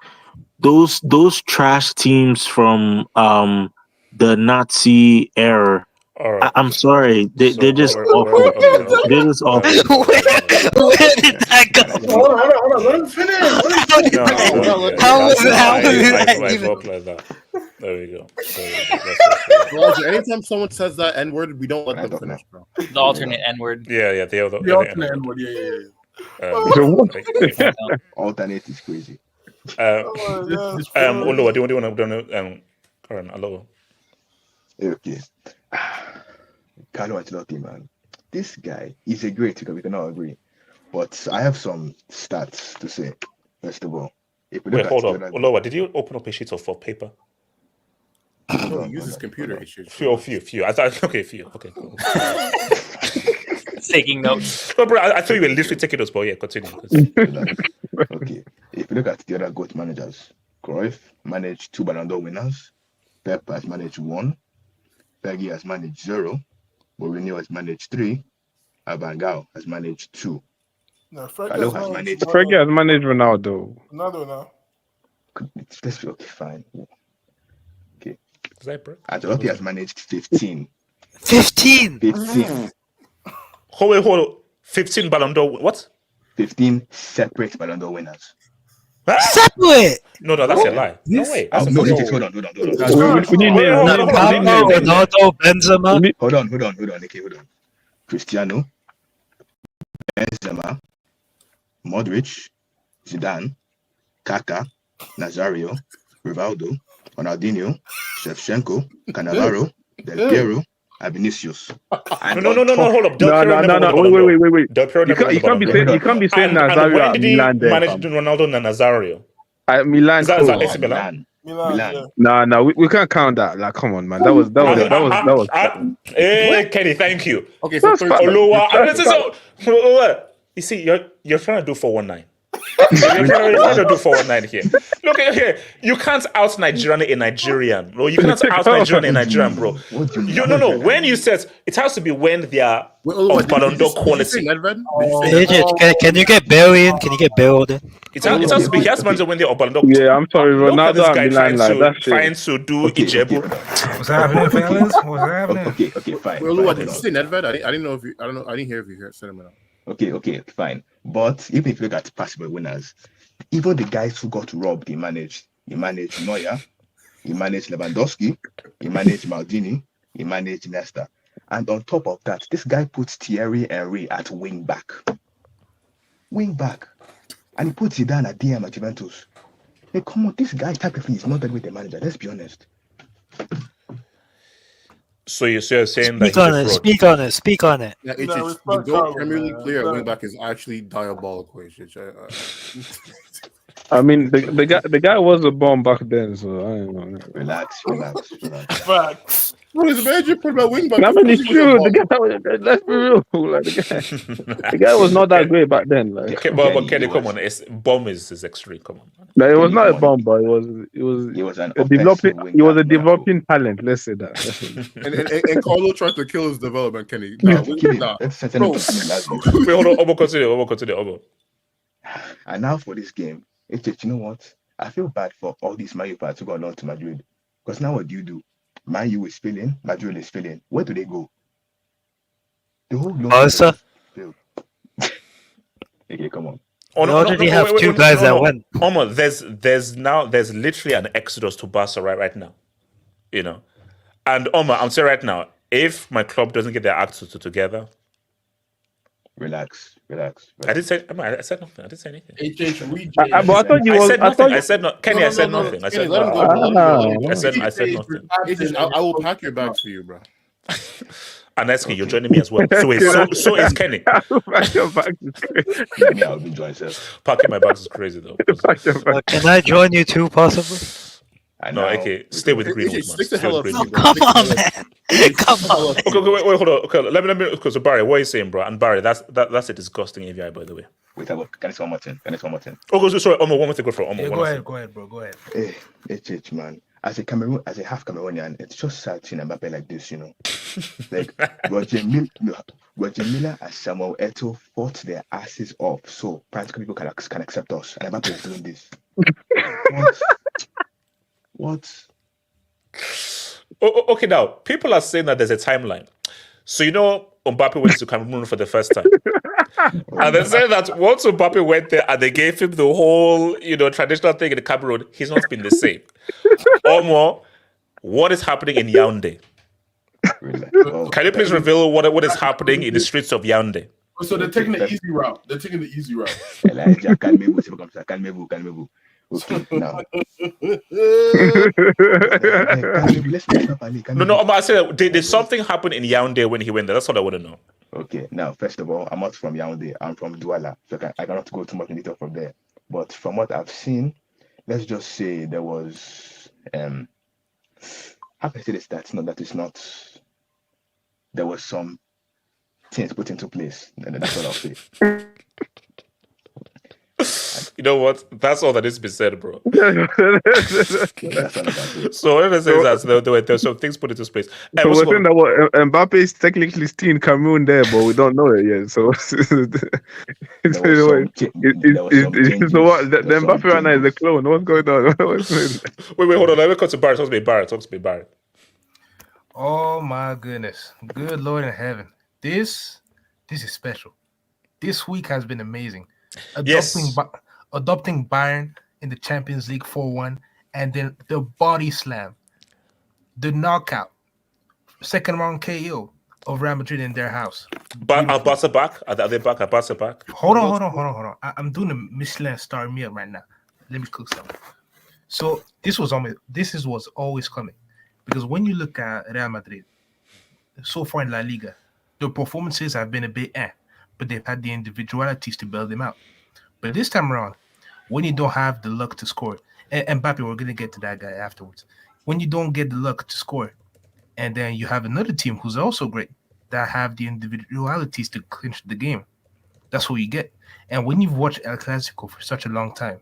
those trash teams from the Nazi era, I'm sorry, they're just awful. They're just awful. Where did that go? Hold on. Let him finish. How was that even? There we go. Roger, anytime someone says that N word, we don't let them finish, bro. The alternate N word. Yeah. The alternate N word. Yeah. Alternate is crazy. Oloa, do you want to Karen, Aloha? Okay. Carlo Ancelotti, man. This guy is a great because we cannot agree. But I have some stats to say. First of all, wait, hold on. Oloa, did you open up a sheet of paper? No, he uses computer. Few. I thought, okay, few. Okay, cool. Taking notes. No, bro, I thought you were literally taking notes, but yeah, continue. Okay. If you look at the other GOAT managers, Cruyff managed 2 Ballon d'Or winners. Pep has managed 1. Fergie has managed 0. Mourinho has managed 3. Van Gaal has managed 2. No, Fergie has managed Ronaldo. Ronaldo now. Okay, fine. Okay. Is that bro? Ancelotti has managed 15. 15. Hold on. 15 Ballon d'Or. What? 15 separate Ballon d'Or winners. Separate? No, that's a lie. No way. Hold on. Ronaldo, Benzema. Hold on. Okay, hold on. Cristiano, Benzema, Modric, Zidane, Kaká, Nazario, Rivaldo, Ronaldinho, Shevchenko, Cannavaro, Del Piero, and Vinicius. No, hold up. No. Wait. You can't be saying Nazario at Milan. there. Managed Ronaldo and Nazario. At Milan. Is that AC Milan? Milan. No, we can't count that. Like, come on, man. That was. Hey, Kenny, thank you. Okay, so Oloa. You see, you're trying to do 419. You're trying to do 419 here. Look here. You can't out Nigerian a Nigerian. No, you can't out Nigerian a Nigerian, bro. No. When you said it has to be when they are of Ballon d'Or quality. Can you get Bale in? Can you get Bale in? It has to be. He has to when they're of Ballon d'Or. Yeah, I'm sorry, Ronaldo and Milan, like that's trying to do Ijebu. What's happening, fellas? What's happening? Okay, fine. Well, did you say Nedved? I didn't know if you. I don't know. I didn't hear if you said him or not. Okay, fine. But even if you look at possible winners, even the guys who got robbed, he managed Neuer, he managed Lewandowski, he managed Maldini, he managed Nesta. And on top of that, this guy puts Thierry Henry at wing back. And he puts Zidane at DM at Juventus. Hey, come on, this guy technically is not that great a manager, let's be honest. So you're saying Speak on it. Yeah, the Premier League player at wing back is actually diabolical. I mean, the guy was a bomb back then, so I don't know. Relax. Facts. What is the manager put about wing back? I mean, it's true. Let's be real. Like, the guy was not that great back then. Like, but Kenny, come on, bomb is extreme. Come on. No, it was not a bomb, but it was a developing talent. Let's say that. and Carlo tried to kill his development, Kenny. Wait, hold on. Continue. And now for this game, you know what? I feel bad for all these Man U fans who got on to Madrid. Because now what do? Man U is failing, Madrid is failing. Where do they go? The whole Barca. Okay, come on. We already have two guys that went. Omar, there's literally an exodus to Barca right now. You know. And Omar, I'm saying right now, if my club doesn't get their acts together. Relax. I said nothing. I didn't say anything. I thought you was. I said nothing. Kenny, I said nothing. I said nothing. I will pack your bags for you, bro. And that's you're joining me as well. So is Kenny. Your bags is crazy. I'll be joining yourself. Packing my bags is crazy though. Can I join you too, possibly? No, okay. Stay with Greenwood, man. Come on, man. Come on. Okay, wait, hold on. Okay, let me. Okay, so Barry, what are you saying, bro? And Barry, that's a disgusting AVI, by the way. Wait, can I say one more thing? Oh, sorry, one more thing. Go ahead, bro. Go ahead. Hey, man. As a half Cameroonian, it's just sad seeing Mbappe like this, you know. Like Roger Miller and Samuel Eto'o fought their asses off, so practical people can accept us, and Mbappe is doing this. What? Okay, now people are saying that there's a timeline. So you know, Mbappe went to Cameroon for the first time, and they say that once Mbappe went there and they gave him the whole, traditional thing in Cameroon, he's not been the same. Or more, what is happening in Yaoundé? Can you please reveal what is happening in the streets of Yaoundé? So they're taking the easy route. Elijah, calmez-vous. Okay, now. No, I said, did something happen in Yaoundé when he went there? That's what I want to know. Okay, now, first of all, I'm not from Yaoundé. I'm from Douala, so I cannot go too much in detail from there. But from what I've seen, let's just say there was, how can I say this? There was some things put into place. That's what I'll say. You know what? That's all that needs to be said, bro. So whatever says that there's some things put into place. So we're saying that Mbappe is technically still in Cameroon there, but we don't know it yet. So the Mbappe right now is a clone. What's going on? Wait, hold on. Let me cut to Barrett. Talk to me, Barrett. Oh my goodness. Good Lord in heaven. This is special. This week has been amazing. Adopting Bayern in the Champions League 4-1, and then the body slam, the knockout, second round KO of Real Madrid in their house. Are Barca back? Are they back? Are Barca back? Hold on. I'm doing a Michelin star meal right now. Let me cook something. So this was always coming, because when you look at Real Madrid so far in La Liga, the performances have been a bit but they've had the individualities to bail them out. But this time around, when you don't have the luck to score, and Mbappe, we're going to get to that guy afterwards. When you don't get the luck to score, and then you have another team who's also great, that have the individualities to clinch the game, That's what you get. And when you've watched El Clasico for such a long time,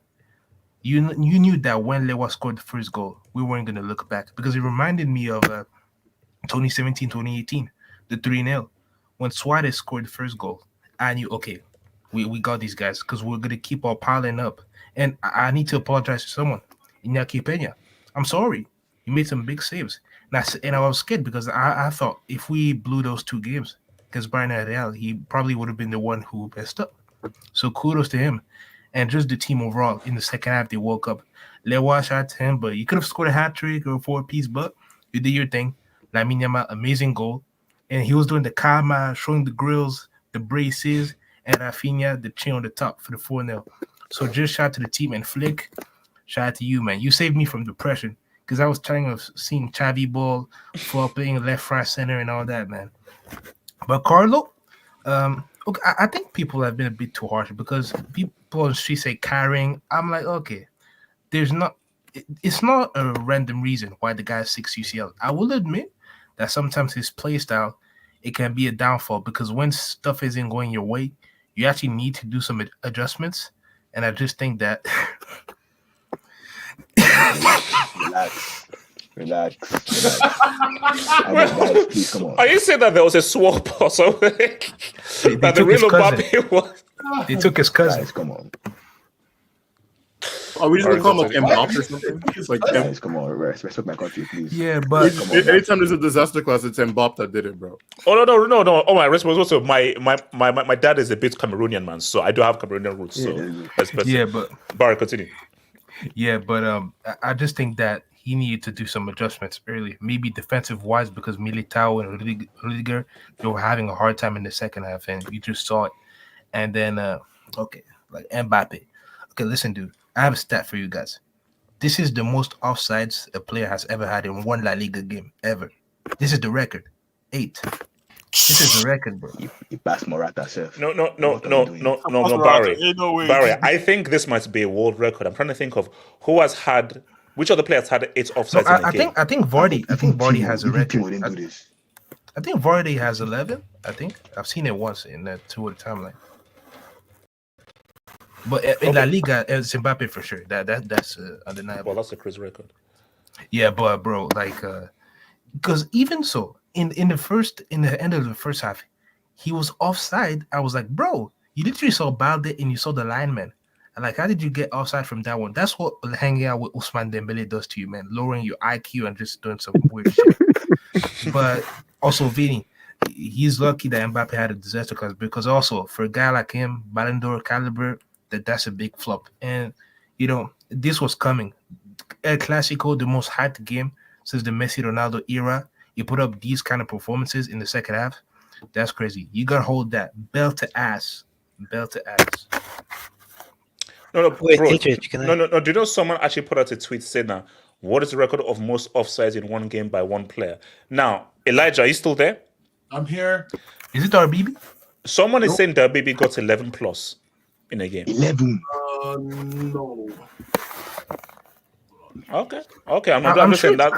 you knew that when Lewa scored the first goal, we weren't going to look back because it reminded me of 2017, 2018, the 3-0. When Suarez scored the first goal, I knew, okay, we got these guys because we're going to keep on piling up. And I need to apologize to someone, Iñaki Peña. I'm sorry. You made some big saves. And I was scared because I thought if we blew those 2 games against Bayern and Real, he probably would have been the one who messed up. So kudos to him. And just the team overall in the second half, they woke up. Lewa shot to him, but you could have scored a hat trick or a 4-piece, but you did your thing. Lamine Yamal, amazing goal. And he was doing the karma, showing the grills, the braces, and Raphinha, the chin on the top for the 4-0. So just shout out to the team. And Flick, shout out to you, man. You saved me from depression because I was trying to seeing Xavi ball, flopping left, right, center, and all that, man. But Carlo, okay, I think people have been a bit too harsh because people on the street say carrying. I'm like, okay, it's not a random reason why the guy has 6 UCL. I will admit that sometimes his play style, it can be a downfall because when stuff isn't going your way, you actually need to do some adjustments. And I just think that Relax. Please, come on. Are you saying that there was a swap or something? That the real Mbappe was? They took his cousin. Guys, come on. Are we just gonna call him like Mbappe or something? It's like Guys, come on, respect my country, please. Yeah, but anytime there's a disaster class, it's Mbappe that did it, bro. Oh no! Oh, my response also my dad is a bit Cameroonian, man, so I do have Cameroonian roots. So yeah, but Barry, continue. Yeah, but I just think that he needed to do some adjustments early, maybe defensive wise, because Militao and Rudiger, they were having a hard time in the second half, and you just saw it. And then okay, like Mbappe. Okay, listen, dude, I have a stat for you guys. This is the most offsides a player has ever had in one La Liga game ever. This is the record, 8. This is the record, bro. You passed Morata, sir. No, Barry. Barry, I think this might be a world record. I'm trying to think of which other players had 8 offsides in a game. I think Vardy has a record. I think Vardy has 11. I think I've seen it once in the 2 at a timeline. But in La Liga, it's Mbappe for sure. That's undeniable. Well, that's a crazy record. Yeah, but bro, like, because even so, in the end of the first half, he was offside. I was like, bro, you literally saw Balde and you saw the lineman. And like, how did you get offside from that one? That's what hanging out with Ousmane Dembele does to you, man. Lowering your IQ and just doing some weird shit. But also, Vini, he's lucky that Mbappe had a disaster class because also for a guy like him, Ballon d'Or caliber, that's a big flop. And this was coming. El Clasico, the most hyped game since the Messi Ronaldo era. You put up these kind of performances in the second half. That's crazy. You gotta hold that belt to ass. No, wait, bro, no. Do you know someone actually put out a tweet saying that what is the record of most offsides in one game by one player? Now, Elijah, are you still there? I'm here. Is it Darbibi? Someone is saying Darbibi got 11 plus in a game. 11. No. Okay. I'm just saying that.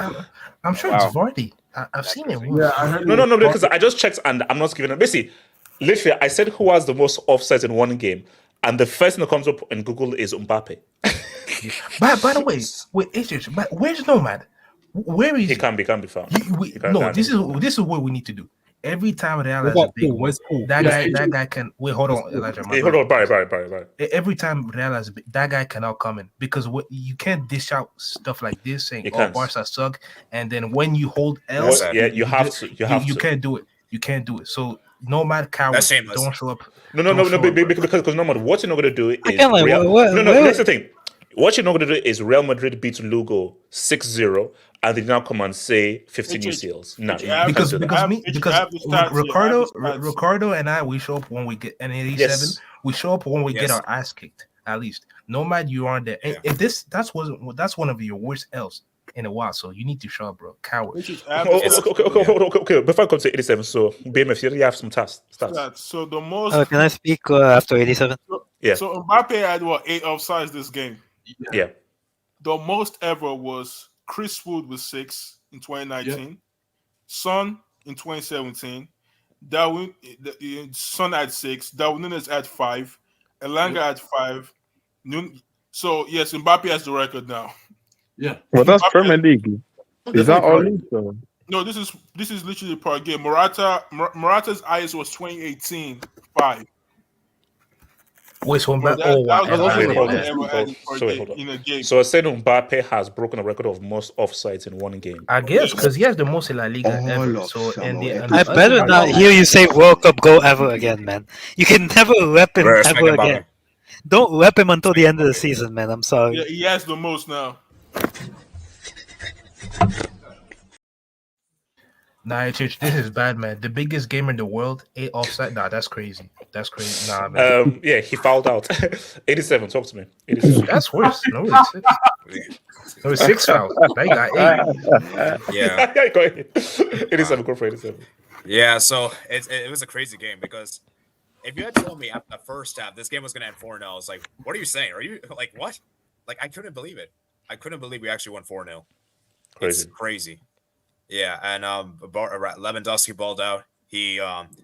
I'm sure it's Vardy. I've seen it. Yeah, I heard No, because I just checked and I'm not giving it. Basically, literally, I said who has the most offsides in one game, and the first thing that comes up in Google is Mbappe. By the way, wait, but where's Nomad? Where is he? He can't be found. This is what we need to do. Every time Real has a big win, that guy can wait. Hold on, Elijah. Hold on, Barry. Every time Real has that guy cannot come in because you can't dish out stuff like this saying Barca suck, and then when you hold L, you have to. You can't do it. You can't do it. So Nomad cowards don't show up. No, because Nomad, what you're not gonna do is that's the thing. What you're not going to do is Real Madrid beat Lugo 6-0 and they now come and say 15 UCLs. No, because Ricardo and I, we show up when we get an 87. Yes. We show up when we get our ass kicked. At least, Nomad, you aren't there. Yeah. If that's one of your worst L's in a while, so you need to show up, bro. Coward. Okay. Before I come to 87, so BMF, you have some stats. So the most. Can I speak after 87? So Mbappe had 8 offsides this game. Yeah. The most ever was Chris Wood with 6 in 2019, Son in 2017, Son at 6, Darwin Núñez at 5, Elanga at 5. So yes, Mbappe has the record now. Yeah. Well, that's Premier League. Is that all league? No, this is literally per game. Morata's highest was 2018 5. Wait, so Mbappe? In a game. So I said Mbappe has broken a record of most offsides in one game. I guess because he has the most in La Liga ever. So I better not hear you say World Cup goal ever again, man. You can never rep him ever again. Don't rep him until the end of the season, man. I'm sorry. Yeah, he has the most now. Nah, this is bad, man. The biggest gamer in the world, 8 offside. Nah, that's crazy. That's crazy. Nah, man. Yeah, he fouled out. 87. Talk to me. 87. That's worse. No, it's 6 fouls. They got 8. Yeah. Go ahead. 87. Go for 87. Yeah. So it was a crazy game because if you had told me after the first half this game was going to end 4-0, I was like, "What are you saying? Are you like what?" Like I couldn't believe it. I couldn't believe we actually won 4-0. It's crazy. Yeah, and Lewandowski balled out. He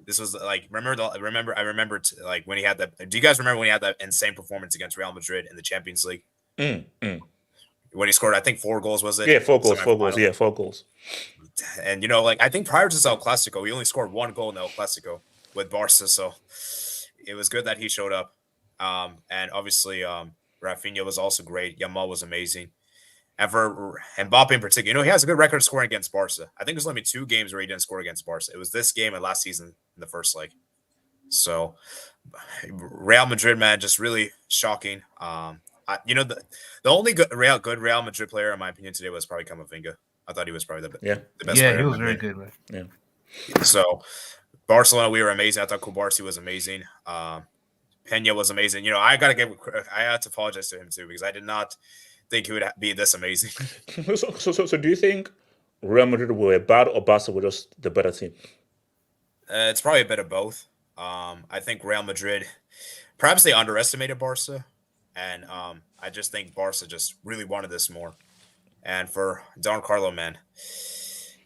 this was like I remember like when he had that. Do you guys remember when he had that insane performance against Real Madrid in the Champions League? When he scored, I think 4 goals, was it? Yeah, 4 goals. 4 goals. Yeah, 4 goals. And like I think prior to El Clasico, he only scored 1 goal in El Clasico with Barca. So it was good that he showed up. And obviously Raphinha was also great. Yamal was amazing. And for Mbappe in particular, he has a good record of scoring against Barca. I think there's only 2 games where he didn't score against Barca. It was this game and last season in the first leg. So Real Madrid, man, just really shocking. The only good Real Madrid player, in my opinion, today was probably Camavinga. I thought he was probably the best player. Yeah, he was very good, man. Yeah. So Barcelona, we were amazing. I thought Kubarsi was amazing. Pena was amazing. I had to apologize to him too because I did not think he would be this amazing. So do you think Real Madrid were bad or Barca were just the better team? It's probably a bit of both. I think Real Madrid, perhaps they underestimated Barca, and I just think Barca just really wanted this more. And for Don Carlo, man,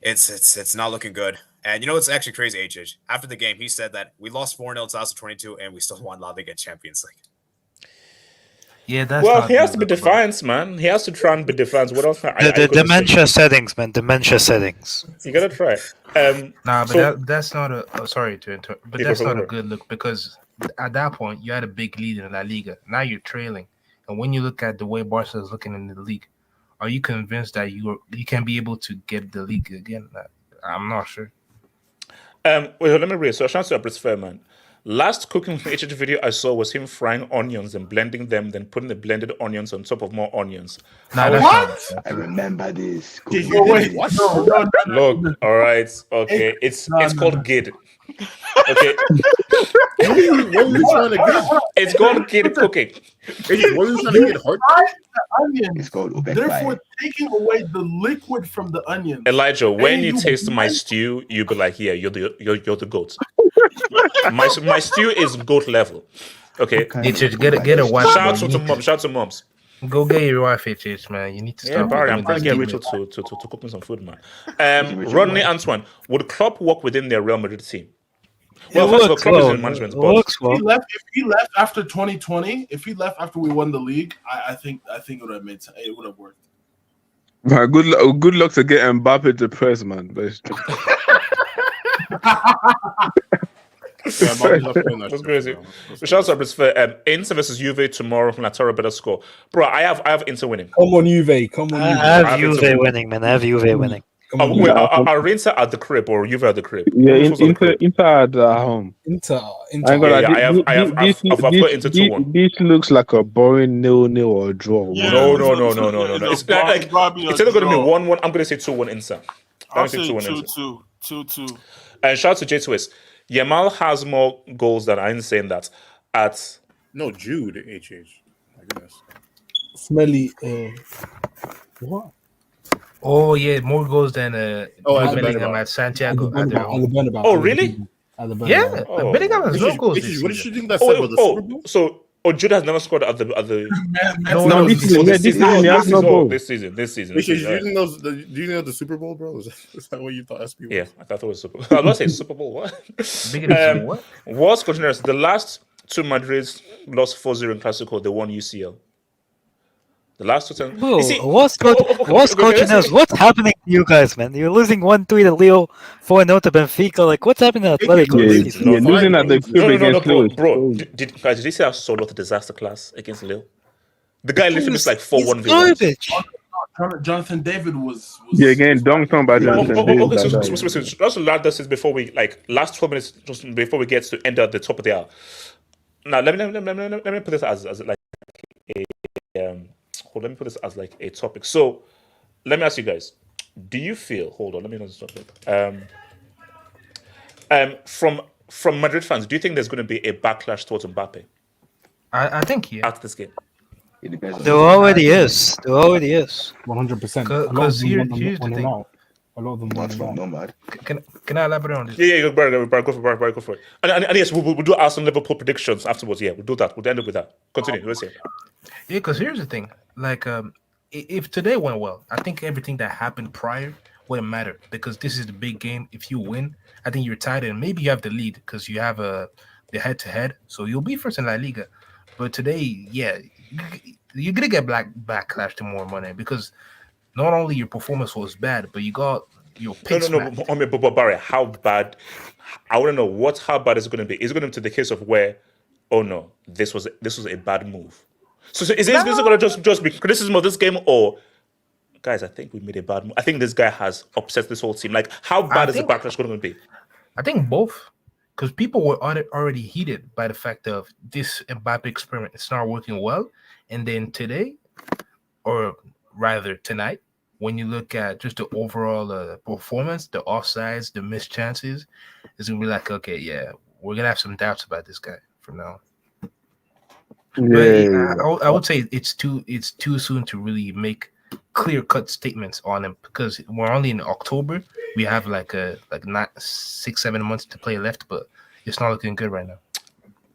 it's not looking good. And it's actually crazy, HH. After the game, he said that we lost 4-0 in 2022 and we still won La Liga Champions League. Yeah, that's he has to be defiant, man. He has to try and be defiant. What else? The dementia settings, man. Dementia settings. You gotta try. That's not a. Sorry to interrupt, but that's not a good look because at that point you had a big lead in La Liga. Now you're trailing, and when you look at the way Barca is looking in the league, are you convinced that you can be able to get the league again? I'm not sure. Wait, let me read. So, shout out to Brits Fair, man. Last cooking HH video I saw was him frying onions and blending them, then putting the blended onions on top of more onions. What? I remember this. Did you wait? What? Look, all right, okay. It's called GID. Okay. What are you trying to get? It's called GID cooking. What are you trying to get? Heart? It's called Therefore, taking away the liquid from the onion. Elijah, when you taste my stew, you be like, yeah, you're the goat. My stew is goat level. Okay. Get a wife. Shout out to mom. Shout out to moms. Go get your wife, HH, man. You need to start. Yeah, Barry, I'm trying to get Rachel to cook me some food, man. Rodney Antoine, would Klopp work within their Real Madrid team? Well, first of all, Klopp is in management. If he left after 2020, if he left after we won the league, I think it would have made sense. It would have worked. Man, good luck to get Mbappe depressed, man. That's crazy. Shout out to Inter versus Juve tomorrow. Lautaro better score, bro. I have Inter winning. Come on, Juve. Come on, Juve. I have Juve winning, man. I have Juve winning. Wait, are Inter at the crib or Juve at the crib? Yeah, Inter at home. Inter. I've got Inter 2-1. This looks like a boring 0-0 or a draw. Yeah, no. It's either going to be 1-1. I'm going to say 2-1 Inter. I'll say 2-2. And shout out to J Twist. Yamal has more goals than I'm saying that at Jude HH. My goodness. Smelly. What? Oh yeah, more goals than Bellingham at Santiago. Oh really? Yeah, Bellingham has no goals. What did you think that said about the Super Bowl? So Or Jude has never scored at the. No, this season he has no goal. This season. Do you know the Super Bowl, bro? Is that what you thought SP was? Yeah, I thought it was Super Bowl. I was going to say Super Bowl. What? What's continuous? The last two Madrids lost 4-0 in Clasico. They won UCL. The last two times. Bro, what's happening to you guys, man? You're losing 1-3 to Leo, 4-0 to Benfica. Like, what's happening to Atletico? You're losing at the crib against Leo. Bro. Did you see how Solo the disaster class against Leo? The guy literally missed like 4-1 garbage. Jonathan David was yeah, again, dunked on by Jonathan David. Just to land this before we last 12 minutes just before we get to end at the top of the hour. Now let me put this as like a let me put this as like a topic. So let me ask you guys: do you feel? Hold on, let me know this topic. From Madrid fans, do you think there's going to be a backlash towards Mbappe? I think after this game. There already is. 100%. Because here's the thing. A lot of them want him out. Can I elaborate on this? Yeah, go for it. And yes, we'll do Arsenal Liverpool predictions afterwards. Yeah, we'll do that. We'll end up with that. Continue. Let's see. Yeah, because here's the thing. Like, if today went well, I think everything that happened prior wouldn't matter because this is the big game. If you win, I think you're tied and maybe you have the lead because you have the head-to-head. So you'll be first in La Liga. But today, yeah, you're going to get backlash to more money because not only your performance was bad, but you got your picks. No. But Barry, how bad? I want to know how bad is it going to be? Is it going to be the case of where, oh no, this was a bad move? So is this going to just be criticism of this game, or guys? I think we made a bad move. I think this guy has upset this whole team. Like, how bad is the backlash going to be? I think both, because people were already heated by the fact of this Mbappe experiment. It's not working well, and then today, or rather tonight, when you look at just the overall performance, the offsides, the missed chances, it's gonna be like, okay, yeah, we're gonna have some doubts about this guy from now. I would say it's too soon to really make clear-cut statements on him because we're only in October. We have like not 6-7 months to play left, but it's not looking good right now.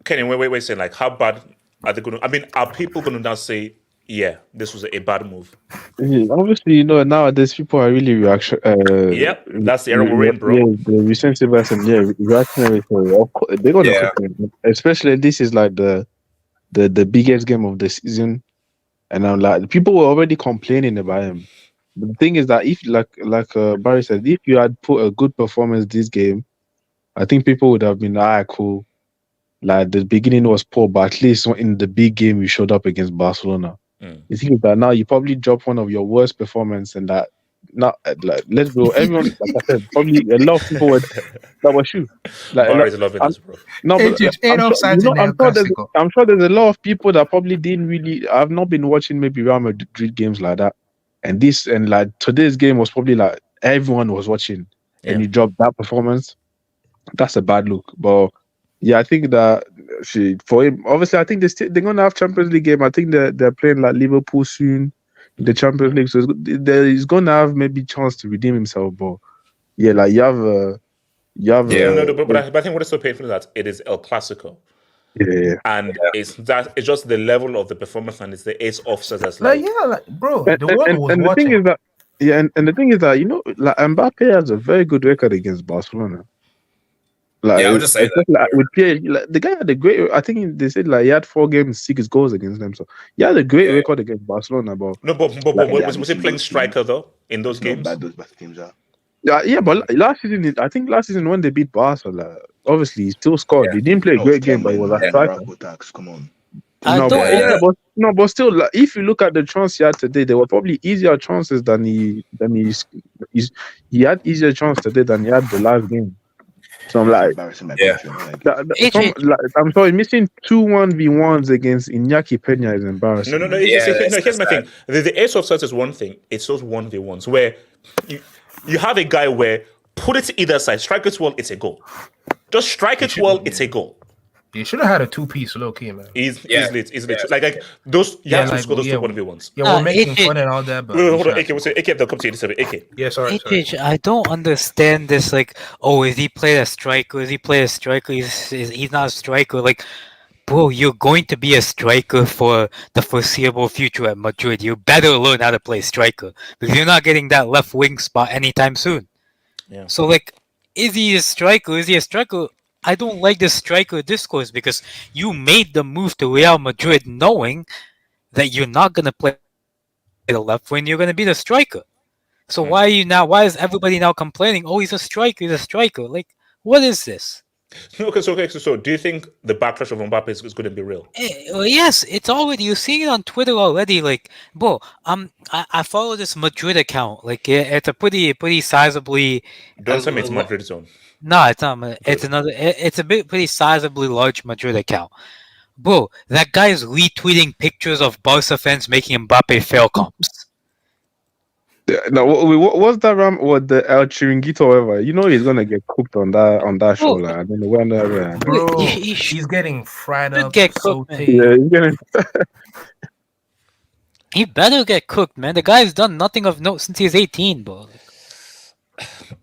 Kenny, wait, saying like how bad are they going to? I mean, are people going to now say, yeah, this was a bad move? Obviously, nowadays people are really reaction. Yep, that's the era we're in, bro. Yeah, the recensiveness and reactionary. Of course, they're gonna complain. Especially this is like the biggest game of the season, and I'm like, people were already complaining about him. But the thing is that if, like Barry said, if you had put a good performance this game, I think people would have been cool. Like the beginning was poor, but at least in the big game you showed up against Barcelona. The thing is that now you probably dropped one of your worst performance, and that not like let's go. Everyone, like I said, probably a lot of people that were shoe. Like Barry's loving this, bro. No, but I'm sure there's a lot of people that probably didn't really. I've not been watching maybe Real Madrid games like that, and like today's game was probably like everyone was watching, and you dropped that performance. That's a bad look, but. Yeah, I think that for him, obviously, I think they're gonna have Champions League game. I think they're playing like Liverpool soon, in the Champions League, so he's gonna have maybe chance to redeem himself. But yeah, like you have. But I think what is so painful is that it is El Clasico. Yeah, and it's just the level of the performance, and it's the 8 offsides that's bro. And the thing is that and the thing is that like Mbappe has a very good record against Barcelona. Like, I would just say that. Like, with Pierre, the guy had a great. I think they said like he had 4 games, 6 goals against them. So he had a great record against Barcelona. But was he playing striker though in those games? Those games are. Yeah, but last season when they beat Barca, like, obviously he still scored. He didn't play a great game, but he was a striker. Come on. But still, like, if you look at the chance he had today, there were probably easier chances than he had easier chance today than he had the last game. So I'm like, I'm sorry, missing 2 1v1s against Iñaki Peña is embarrassing. No. Here's my thing. The 8 offsides is one thing. It's those 1v1s where you have a guy where put it to either side, strike it well, it's a goal. Just strike it well, it's a goal. You should have had a 2-piece low key, man. Easily. Like those, you have to score those 2 1v1s. Yeah, we're making fun and all that, but hold on, AK, they'll come to you. AK. Yeah, sorry. I don't understand this. Like, is he playing a striker? Is he playing a striker? He's not a striker. Like, bro, you're going to be a striker for the foreseeable future at Madrid. You better learn how to play striker because you're not getting that left wing spot anytime soon. Yeah. So, like, is he a striker? Is he a striker? I don't like the striker discourse because you made the move to Real Madrid knowing that you're not going to play the left wing, you're going to be the striker. So why is everybody now complaining, oh, he's a striker? Like, what is this? So do you think the backlash of Mbappe is going to be real? Yes, it's already, you're seeing it on Twitter already. Like, bro, I follow this Madrid account. Like, it's a pretty sizably. Don't tell me it's Madrid zone. No, it's not. It's a pretty sizably large Madrid account. Bro, that guy is retweeting pictures of Barca fans making Mbappe fail comps. No, what was that what the El Chiringuito or whatever? You know he's gonna get cooked on that show. Like, I don't know when. Bro, he's getting fried up. Yeah, he's getting. He better get cooked, man. The guy's done nothing of note since he's 18, bro.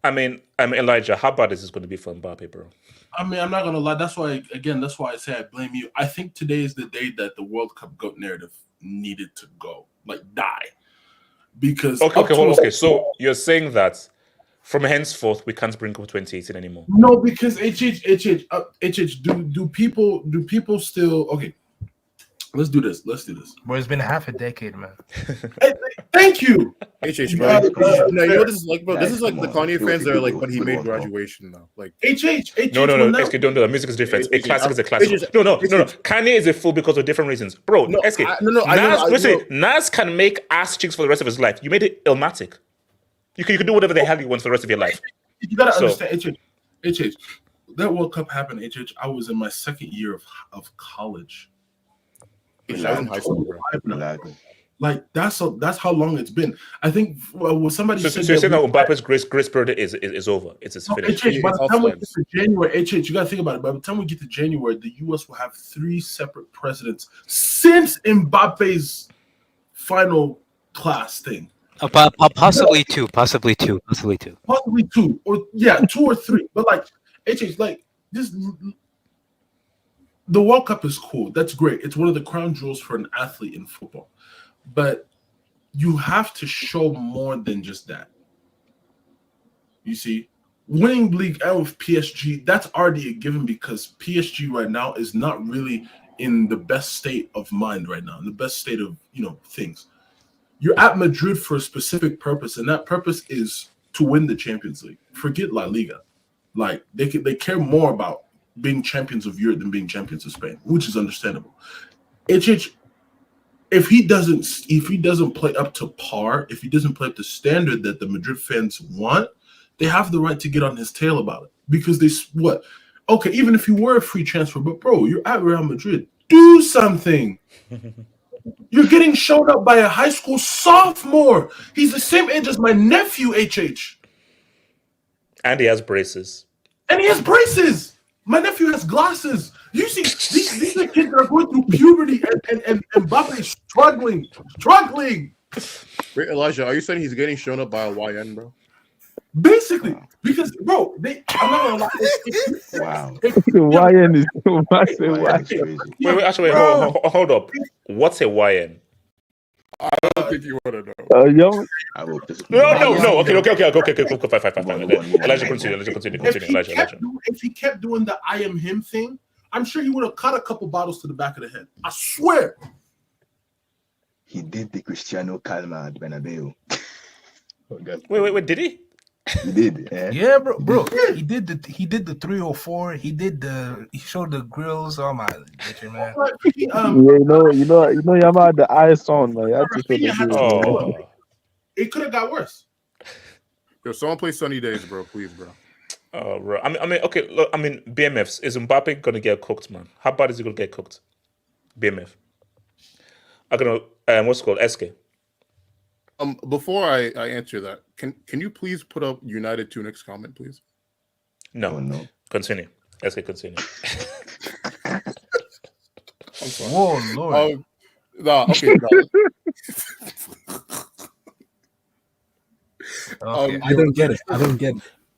I mean, Elijah, how bad is this going to be for Mbappe, bro? I mean, I'm not gonna lie. That's why I say I blame you. I think today is the day that the World Cup GOAT narrative needed to go, like, die. Because okay. So you're saying that from henceforth we can't bring up 2018 anymore? No, because do people still okay? Let's do this. Bro, it's been half a decade, man. Thank you. HH, bro. You know what this is like, bro? This is like the Kanye fans that are like when he made Graduation now. Like HH. No. SK, don't do that. Music is different. A classic is a classic. No. Kanye is a fool because of different reasons. Bro, SK. Nas can make ass cheeks for the rest of his life. You made it Illmatic. You can do whatever the hell you want for the rest of your life. You gotta understand, HH. That World Cup happened, HH. I was in my second year of college. Like that's how long it's been. I think somebody said. So you're saying that Mbappe's grace period is over? It's finished. By the time we get to January, you gotta think about it. By the time we get to January, the US will have 3 separate presidents since Mbappe's final class thing. Possibly two, or 2 or 3. But like HH, like this. The World Cup is cool. That's great. It's one of the crown jewels for an athlete in football. But you have to show more than just that. You see, winning League L with PSG, that's already a given because PSG right now is not really in the best state of mind right now, in the best state of, things. You're at Madrid for a specific purpose, and that purpose is to win the Champions League. Forget La Liga. Like, they care more about being champions of Europe than being champions of Spain, which is understandable. If he doesn't play up to par, if he doesn't play up to standard that the Madrid fans want, they have the right to get on his tail about it. Because even if you were a free transfer, but bro, you're at Real Madrid. Do something. You're getting shown up by a high school sophomore. He's the same age as my nephew, HH. And he has braces. My nephew has glasses. You see, these are kids that are going through puberty, and Mbappe is struggling. Wait, Elijah, are you saying he's getting shown up by a YN, bro? Basically, because bro, I'm not gonna lie. Wow, YN is so massive. Wait, actually, hold up. What's a YN? I don't think you want to know. No. Okay. Fine. Elijah, continue. If he kept doing the I am him thing, I'm sure he would have cut a couple bottles to the back of the head. I swear. He did the Cristiano Calma at Bernabeu. Wait, did he? He did. Yeah, bro. He did the 304. He showed the grills. Oh my, man. Yamal had the eyes on. Like, it could have got worse. Yo, someone play Sunny Days, bro. Please, bro. Oh, bro. I mean, okay. Look, BMFs. Is Mbappe gonna get cooked, man? How bad is he gonna get cooked? BMF. I'm gonna. What's it called? SK. Before I answer that, can you please put up United Tunic's comment, please? No. Continue. SK, continue. I'm sorry. Whoa, Lord. Okay. Okay, I don't get it.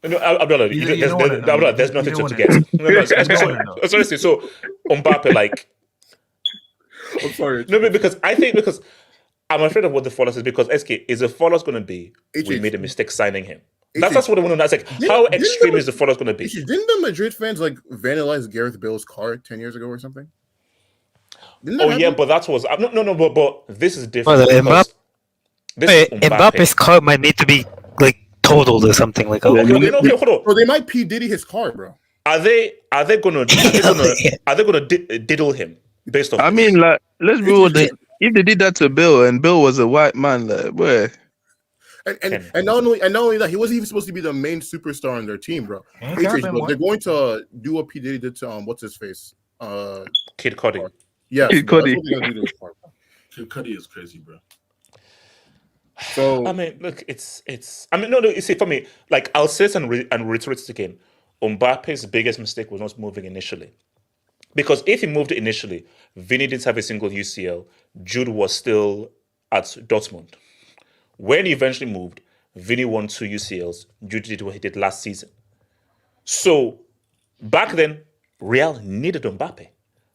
No, Abdullah, there's nothing to get. Honestly, so Mbappe, like, I'm sorry. No, because I'm afraid of what the fallout is, because SK, is the fallout going to be we made a mistake signing him? That's what I want to know. That's like, how extreme is the fallout going to be? Didn't the Madrid fans like vandalize Gareth Bale's car 10 years ago or something? But that was but this is different. Well, Mbappe's car might need to be like totaled or something like. Hold on. Bro, they might P Diddy his car, bro. Are they gonna diddle him based on? I mean, like, let's be real. If they did that to Bill and Bill was a white man, like, boy. And not only that, he wasn't even supposed to be the main superstar on their team, bro. Patriots, bro, they're going to do what P Diddy did to what's his face, Kid Cudi. Yeah, Kid Cudi. Kid Cudi is crazy, bro. So I mean, look, it's. I mean, no. You see, for me, like, I'll say it and reiterate it again. Mbappe's biggest mistake was not moving initially, because if he moved initially, Vinny didn't have a single UCL. Jude was still at Dortmund. When he eventually moved, Vinny won 2 UCLs. Jude did what he did last season. So back then, Real needed Mbappe,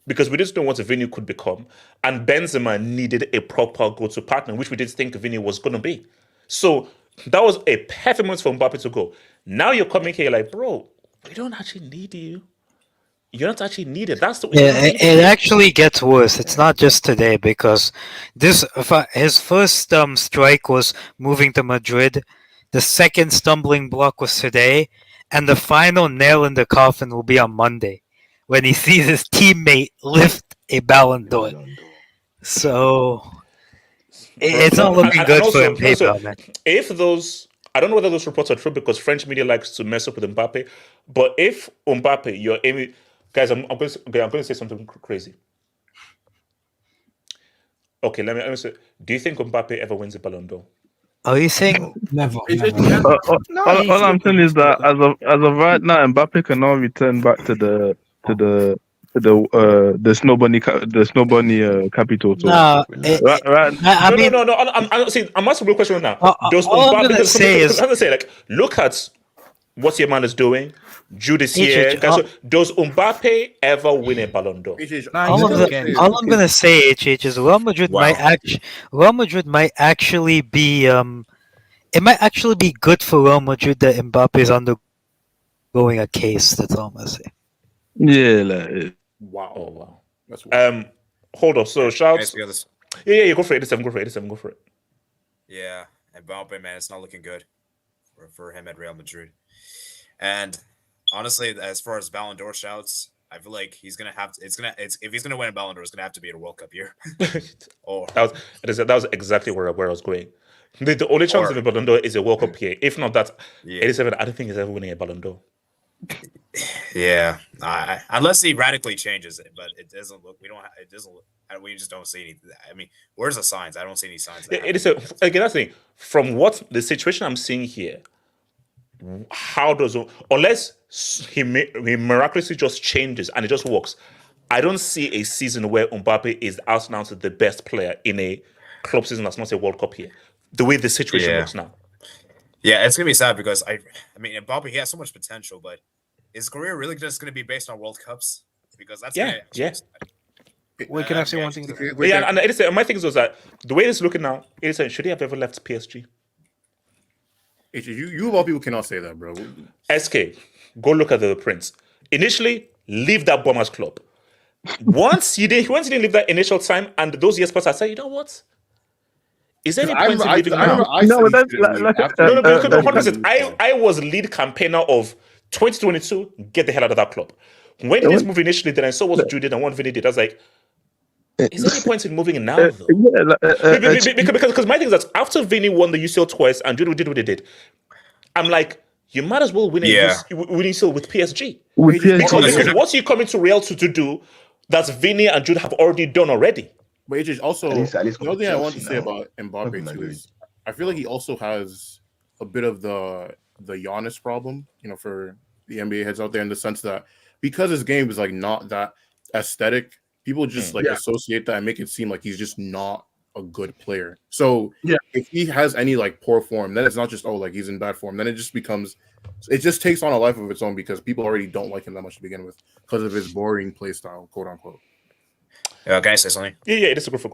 because we didn't know what Vinny could become, and Benzema needed a proper go-to partner, which we didn't think Vinny was going to be. So that was a perfect moment for Mbappe to go. Now you're coming here like, bro, we don't actually need you. You're not actually needed. That's the way. Yeah, it actually gets worse. It's not just today, because his first strike was moving to Madrid. The second stumbling block was today, and the final nail in the coffin will be on Monday, when he sees his teammate lift a Ballon d'Or. So it's not looking good for Mbappe, man. If those, I don't know whether those reports are true, because French media likes to mess up with Mbappe. But if Mbappe, you're aiming, guys, I'm going to say something crazy. Okay, let me say. Do you think Mbappe ever wins a Ballon d'Or? Are you saying never? All I'm saying is that as of right now, Mbappe can now return back to the snow bunny capital. So, No, I mean, no. I'm asking a real question right now. Does all I'm Mbappe? gonna say is, I'm gonna say, like, look at what Yamal is doing. Jude is here. Does Mbappe ever win a Ballon d'Or? all I'm gonna say, HH, is Real Madrid might actually be it might actually be good for Real Madrid that Mbappe is undergoing a case. That's all I'm gonna say. Yeah, like, wow. That's hold on. So shouts. Yeah, go for it. Go for it. Yeah, and Mbappe, man, it's not looking good for him at Real Madrid. And honestly, as far as Ballon d'Or shouts, I feel like he's gonna have to. If he's gonna win a Ballon d'Or, it's gonna have to be a World Cup year. That was exactly where I was going. The only chance of a Ballon d'Or is a World Cup year. If not that, 87, I don't think he's ever winning a Ballon d'Or. Yeah, unless he radically changes it, but it doesn't look. It doesn't look. We just don't see any. I mean, where's the signs? I don't see any signs. Again, that's the thing. From what the situation I'm seeing here, how does, unless he miraculously just changes and it just works, I don't see a season where Mbappe is out and out the best player in a club season that's not a World Cup year. The way the situation looks now. Yeah, it's gonna be sad, because I mean, Mbappe, he has so much potential, but is career really just gonna be based on World Cups? Because that's Wait, can I say one thing? Yeah, and my thing is that the way it's looking now, should he have ever left PSG? You of all people cannot say that, bro. SK, go look at the prints. Initially, leave that bombers club. Once he didn't leave that initial time, and those years passed, I said, you know what? Is there any point in leaving now? I was lead campaigner of 2022. Get the hell out of that club. When did this move initially? Then I saw what Jude did and what Vinny did. I was like, is there any point in moving in now, though? Because my thing is that after Vinny won the UCL twice and Jude did what they did, I'm like, you might as well win UCL with PSG. Because what you coming to Real to do that Vinny and Jude have already done already. But it's just also another thing I want to say about Mbappe too is I feel like he also has a bit of the Giannis problem, for the NBA heads out there, in the sense that because his game is like not that aesthetic, people just associate that and make it seem like he's just not a good player. So if he has any like poor form, then it's not just he's in bad form. Then it just takes on a life of its own, because people already don't like him that much to begin with because of his boring play style, quote unquote. Can I say something? Yeah, it is a good for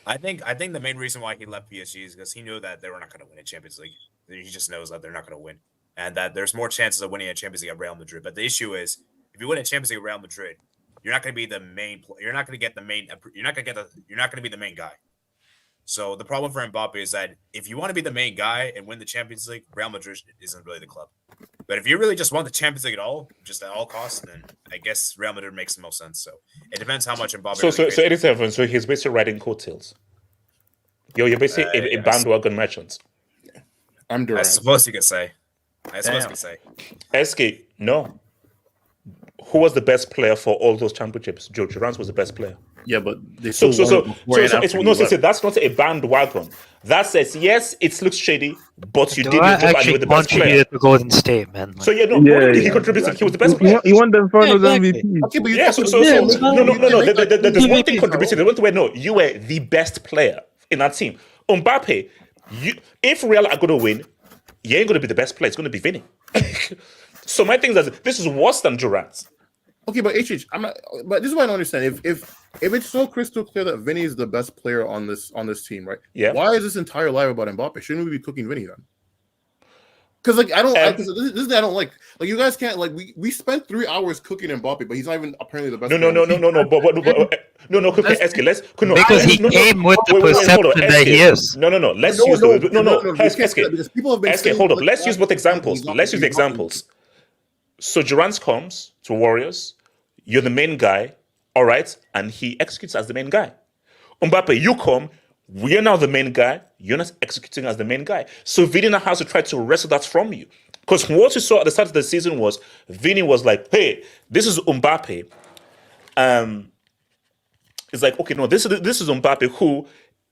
I think the main reason why he left PSG is because he knew that they were not going to win a Champions League. He just knows that they're not going to win, and that there's more chances of winning a Champions League at Real Madrid. But the issue is, if you win a Champions League at Real Madrid, you're not going to be the main. You're not going to get the main. You're not going to be the main guy. So the problem for Mbappe is that if you want to be the main guy and win the Champions League, Real Madrid isn't really the club. But if you really just want the Champions League at all costs, then I guess Real Madrid makes the most sense. So it depends how much Mbappe. So it is Evan. So he's basically riding coattails. You're basically a bandwagon merchant. I'm Durant. I suppose you could say. SK, no. Who was the best player for all those championships? Joe Durant was the best player. Yeah, but they so that's not a bandwagon. That says yes, it looks shady, but you did your job and you were the best player. To Golden State, man. So he contributed. He was the best player. He won the finals MVP. Okay, but no. There's one thing contributing. No, you were the best player in that team. Mbappe, if Real are going to win, you ain't going to be the best player. It's going to be Vinny. So my thing is, this is worse than Durant. Okay, but I'm not. But this is what I don't understand. If it's so crystal clear that Vinny is the best player on this team, right? Yeah. Why is this entire live about Mbappe? Shouldn't we be cooking Vinny then? Because like this is I don't like. Like you guys can't like we spent 3 hours cooking Mbappe, but he's not even apparently the best. No. But SK, let's because he came with the perception that he is. No. Let's use SK. Because people have been SK, hold up. Let's use both examples. Let's use the examples. So Durant comes to Warriors. You're the main guy, all right, and he executes as the main guy. Mbappe, you come. We're now the main guy. You're not executing as the main guy. So Vinny now has to try to wrestle that from you. Because what you saw at the start of the season was Vinny was like, hey, this is Mbappe. It's like, okay, no, this is Mbappe who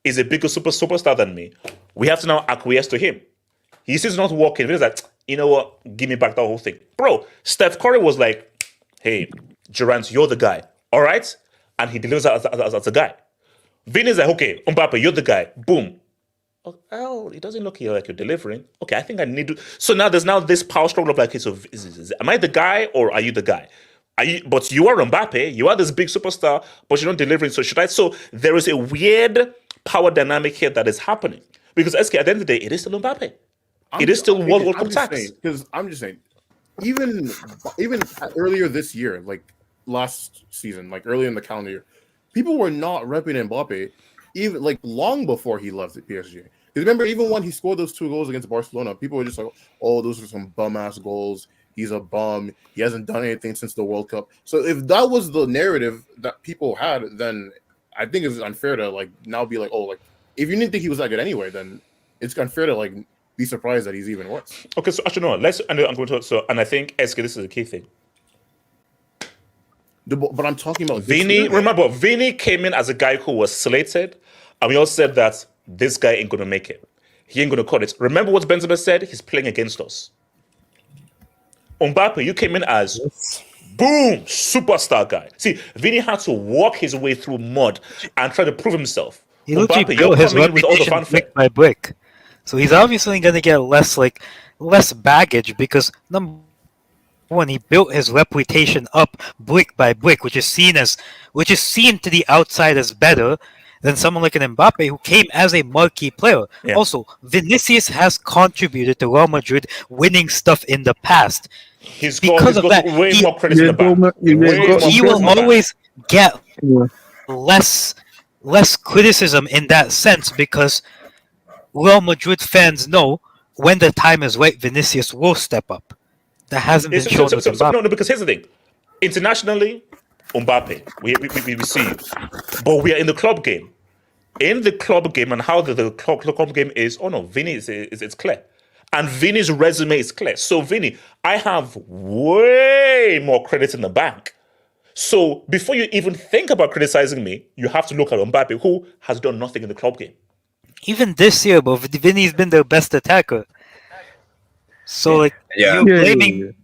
is a bigger superstar than me. We have to now acquiesce to him. He sees not working. He's like, you know what? Give me back that whole thing. Bro, Steph Curry was like, hey, Durant, you're the guy. All right? And he delivers as a guy. Vinny's like, okay, Mbappe, you're the guy. Boom. Oh, it doesn't look like you're delivering. Okay, I think I need to. So now there's this power struggle of like, okay, so am I the guy or are you the guy? But you are Mbappe. You are this big superstar, but you're not delivering. So should I? So there is a weird power dynamic here that is happening. Because SK, at the end of the day, it is still Mbappe. It is still World Cup tax. Because I'm just saying, even earlier this year, like last season, like earlier in the calendar year, people were not repping Mbappe, even like long before he left at PSG. Because remember, even when he scored those 2 goals against Barcelona, people were just like, "Oh, those are some bum ass goals. He's a bum. He hasn't done anything since the World Cup." So if that was the narrative that people had, then I think it's unfair to like now be like, "Oh, like if you didn't think he was that good anyway, then it's unfair to like be surprised that he's even worse." Okay, so actually no, I'm going to. So and I think SK, this is the key thing. But I'm talking about Vinny. Remember, Vinny came in as a guy who was slated, and we all said that this guy ain't going to make it. He ain't going to cut it. Remember what Benzema said? He's playing against us. Mbappe, you came in as boom, superstar guy. See, Vinny had to walk his way through mud and try to prove himself. He literally built his reputation brick by brick. So he's obviously going to get less baggage because number one, he built his reputation up brick by brick, which is seen to the outside as better than someone like an Mbappe who came as a marquee player. Yeah. Also, Vinicius has contributed to Real Madrid winning stuff in the past. He's got way more credit in the back. He will always get less criticism in that sense because Real Madrid fans know when the time is right, Vinicius will step up. That hasn't been shown with Mbappe. No, because here's the thing. Internationally, Mbappe, we see you. But we are in the club game. In the club game and how the club game is, Vinny it's clear. And Vinny's resume is clear. So, Vinny, I have way more credit in the bank. So, before you even think about criticizing me, you have to look at Mbappe, who has done nothing in the club game. Even this year, but Vinny's been their best attacker. So, you're blaming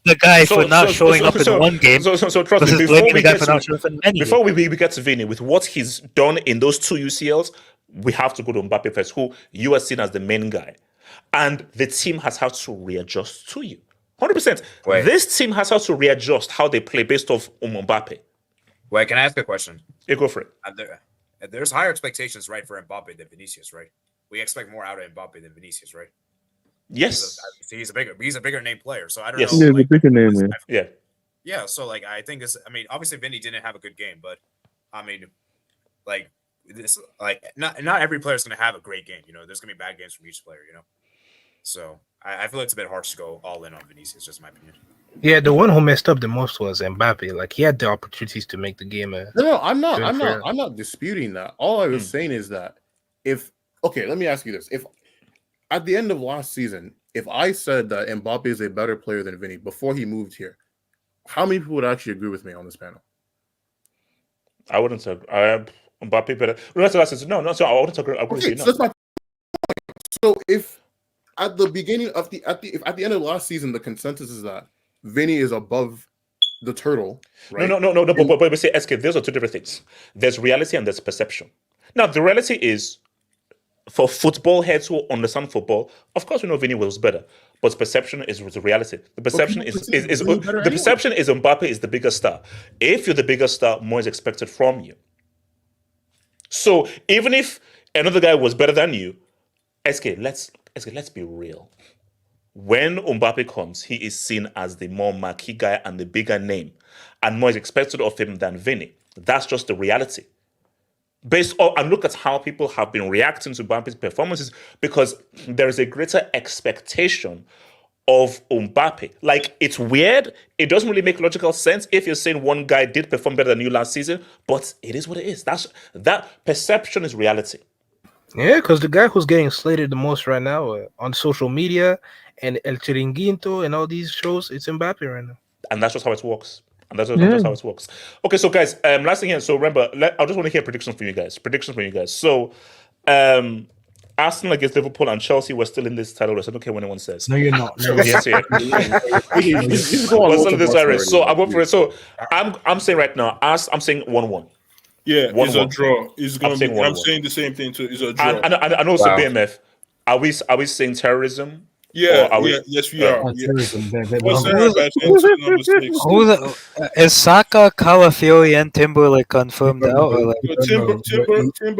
the guy for not showing up in one game. So trust me, before we get to Vinny, with what he's done in those 2 UCLs, we have to go to Mbappe first, who you are seen as the main guy. And the team has had to readjust to you. 100%. This team has had to readjust how they play based off Mbappe. Wait, can I ask a question? Yeah, go for it. There's higher expectations, right, for Mbappe than Vinicius, right? We expect more out of Mbappe than Vinicius, right? Yes. He's a bigger name player. So I don't Yes. know. Yeah, Like, the bigger name, man. Yeah. yeah. So like, I think this. I mean, obviously, Vinny didn't have a good game, but I mean, like this, like not every player is going to have a great game. You know, there's going to be bad games from each player. You know, so I feel it's a bit harsh to go all in on Vinicius. Just my opinion. Yeah, the one who messed up the most was Mbappe. Like he had the opportunities to make the game. No, I'm not disputing that. All I was saying is that let me ask you this: if at the end of last season, if I said that Mbappe is a better player than Vinny before he moved here, how many people would actually agree with me on this panel? I wouldn't say Mbappe better. No, so I wouldn't agree. Okay, so that's my point. So if at the beginning of at the end of last season, the consensus is that Vinny is above the turtle. Right? No. But we say, SK, those are two different things. There's reality and there's perception. Now, the reality is, for football heads who understand football, of course we know Vinny was better, but perception is the reality. The perception is Mbappe is the bigger star. If you're the bigger star, more is expected from you. So even if another guy was better than you, SK, let's be real. When Mbappe comes, he is seen as the more marquee guy and the bigger name, and more is expected of him than Vinny. That's just the reality. And look at how people have been reacting to Mbappe's performances, because there is a greater expectation of Mbappe. Like, it's weird. It doesn't really make logical sense if you're saying one guy did perform better than you last season, but it is what it is. That perception is reality. Yeah, because the guy who's getting slated the most right now on social media and El Chiringuito and all these shows, it's Mbappe right now. And that's just how it works. That's how it works. Okay, so guys, last thing here. So remember, I just want to hear predictions from you guys. So, Arsenal against Liverpool and Chelsea were still in this title race. I don't care what anyone says. No, you're not. No, Yes, yeah. We're still in this race. So I'm going for it. So I'm saying right now, I'm saying 1-1. Yeah, it's a draw. It's gonna be. I'm saying the same thing too. It's a draw. And also BMF. Are we saying terrorism? Yeah, yes, we are. Is Saka, Calafiori, and Timber confirmed out? Or Timber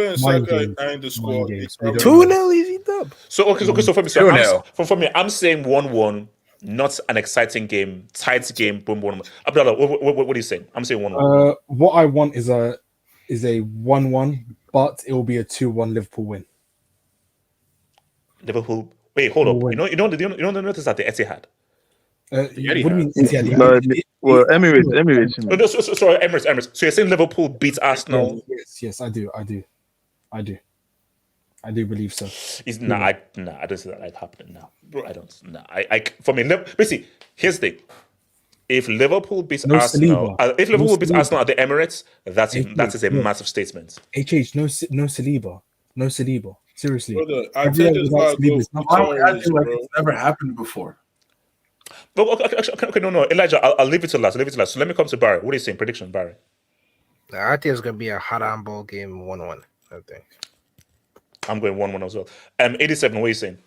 and Saka are in the squad. 2-0 easy dub. So for me, I'm saying 1-1. Not an exciting game, tight game. Boom, boom. Abdullah, what are you saying? I'm saying 1-1. What I want is a 1-1, but it will be a 2-1 Liverpool win. Liverpool. Wait, hold up. You know the notice at the Etihad. What do you mean Etihad? Emirates. Sorry, Emirates. So you're saying Liverpool beats Arsenal? Yes, I do. I do believe so. I don't see that happening now. I don't. No, for me, basically, here's the thing. If Liverpool beats Arsenal, Arsenal at the Emirates, that is a massive statement. No Saliba. Seriously, brother, I think it's never happened before. But okay, no, Elijah, I'll leave it to last. So let me come to Barry. What are you saying? Prediction, Barry? I think it's gonna be a hot handball game, 1-1. I think. I'm going 1-1 as well. 87. What are you saying?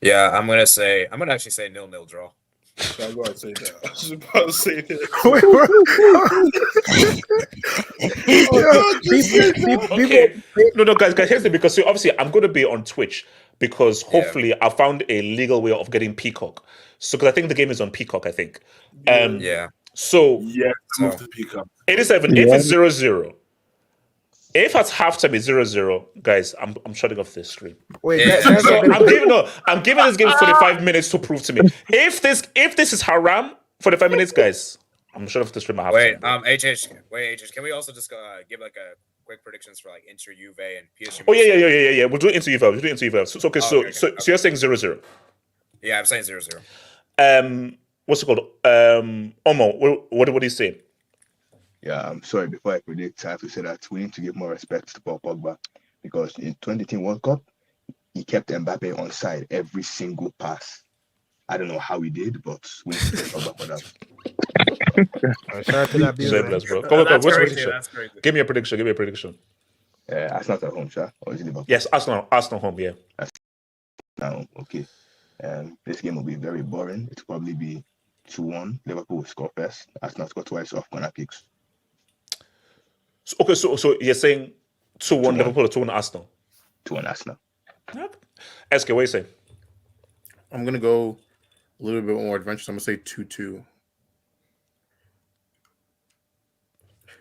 Yeah, I'm gonna actually say 0-0 draw. I was about to say that. I was about to say that. No, guys. Here's the because obviously I'm going to be on Twitch because hopefully I found a legal way of getting Peacock. So because I think the game is on Peacock, I think. So move to Peacock. 87. If it's 0-0. If at halftime it's 0-0, guys, I'm shutting off this screen. Wait, I'm giving this game 45 minutes to prove to me. If this is haram, 45 minutes, guys, I'm shutting off the stream. Wait, HH, can we also just give like a quick predictions for like Inter, Juve, and PSG? Oh yeah. We'll do it into Juve. So you're saying 0-0? Yeah, I'm saying 0-0. What's it called? Omo, what are you saying? Yeah, I'm sorry. Before I predict, I have to say that we need to give more respect to Paul Pogba because in 2010 World Cup, he kept Mbappe on side every single pass. I don't know how he did, but we need to thank Pogba for that. Shout out to that What's prediction? Give me a prediction. Arsenal at home, sir. Or is it Liverpool? Yes, Arsenal home. Yeah. Now, okay. This game will be very boring. It'll probably be 2-1. Liverpool will score first. Arsenal score twice off corner kicks. So you're saying 2-1 Liverpool or 2-1 Arsenal? 2-1 Arsenal. SK, what are you saying? I'm gonna go a little bit more adventurous. I'm gonna say 2-2.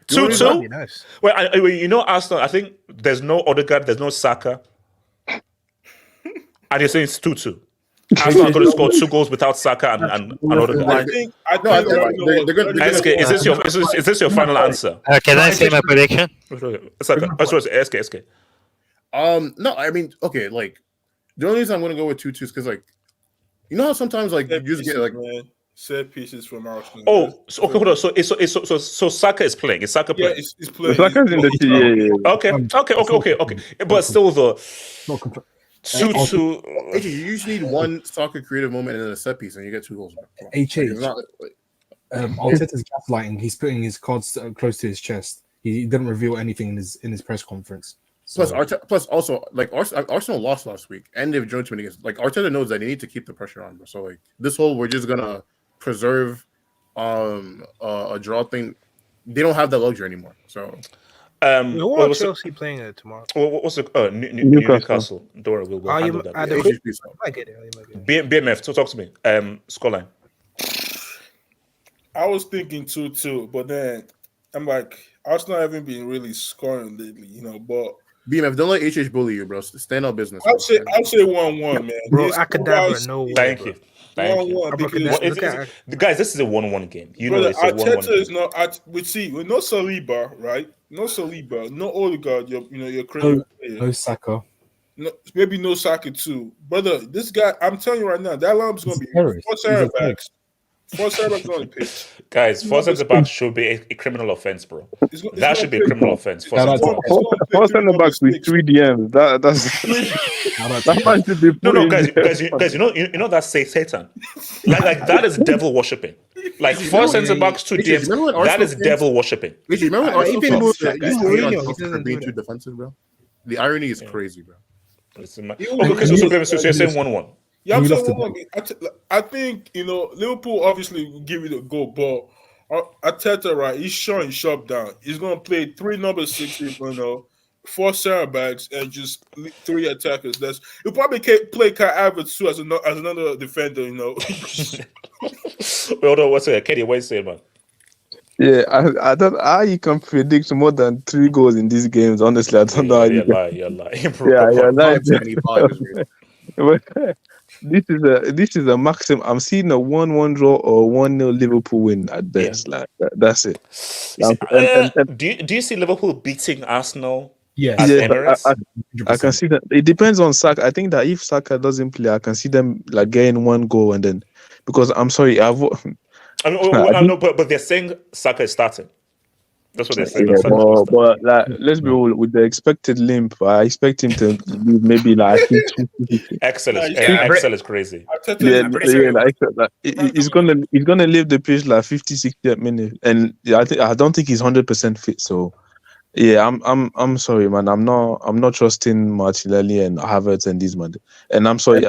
2-2? Nice. Well, you know Arsenal, I think there's no Odegaard, there's no Saka. And you're saying it's 2-2. Arsenal are going to score 2 goals without Saka and Odegaard. I think they're going to. SK, is this your final answer? Can I say my prediction? SK. No, I mean, okay, like the only reason I'm gonna go with 2-2 is because, like, you know how sometimes like you just get like set pieces from Arsenal. Oh, so, okay, hold on. So Saka is playing. Is Saka playing? Yeah, he's playing. Saka's in the team. Okay. But still, the 2-2. You usually need one soccer creative moment and then a set piece, and you get 2 goals. Arteta's gaslighting. He's putting his cards close to his chest. He didn't reveal anything in his press conference. So. Plus, also, like Arsenal lost last week, and they've joined to against. Like Arteta knows that they need to keep the pressure on. So, like this whole we're just gonna preserve a draw thing. They don't have that luxury anymore. So, who are Chelsea playing tomorrow? What's the Newcastle? Dora will handle that. I get it. BMF, talk to me. Scoreline. I was thinking 2-2, but then I'm like, Arsenal haven't been really scoring lately, but. BMF, don't let HH bully you, bro. Stand on business. I'll say 1-1, man. Bro, Akadabra, no way. Thank you. 1-1 guys, this is a 1-1 game. You know, it's a 1-1 game. Is not. With no Saliba, right? No Saliba, no Odegaard. Your crazy player. No Saka. No, maybe no Saka too, brother. This guy, I'm telling you right now, that lineup's going to be 4 center backs. 4 center backs on the pitch. Guys, 4 center backs should be a criminal offense, bro. That should be a criminal offense. 4 center backs with 3 DMs. That might be no, guys. You know that's Satan. Like that is devil worshipping. Like 4 center backs, 2 DMs. That is devil worshipping. Remember when Arsenal being too defensive, bro? The irony is crazy, bro. So you're saying 1-1. Yeah, I'm saying 1-1. I think Liverpool obviously will give it a go, but Arteta, right? He's shutting shop down. He's gonna play 3 number 6s, 4 center backs, and just 3 attackers. He'll probably play Kai Havertz too as another defender. Hold on, what's it? Kenny, what you saying, man? Yeah, I don't. How you can predict more than 3 goals in these games? Honestly, I don't know. You're lying, bro. You're lying. This is a maximum. I'm seeing a 1-1 draw or 1-0 Liverpool win at best. Yeah. Like that's it. Do you see Liverpool beating Arsenal? Yeah, I can see that. It depends on Saka. I think that if Saka doesn't play, I can see them like getting 1 goal and then because I'm sorry, but they're saying Saka is starting. That's what they're saying. Yeah, but like, let's be real, with the expected limp, I expect him to leave maybe like Excel is crazy. He's gonna leave the pitch like 50-60 minutes, and I don't think he's 100% fit. So yeah, I'm sorry, man. I'm not trusting Martinelli and Havertz and these man. And I'm sorry.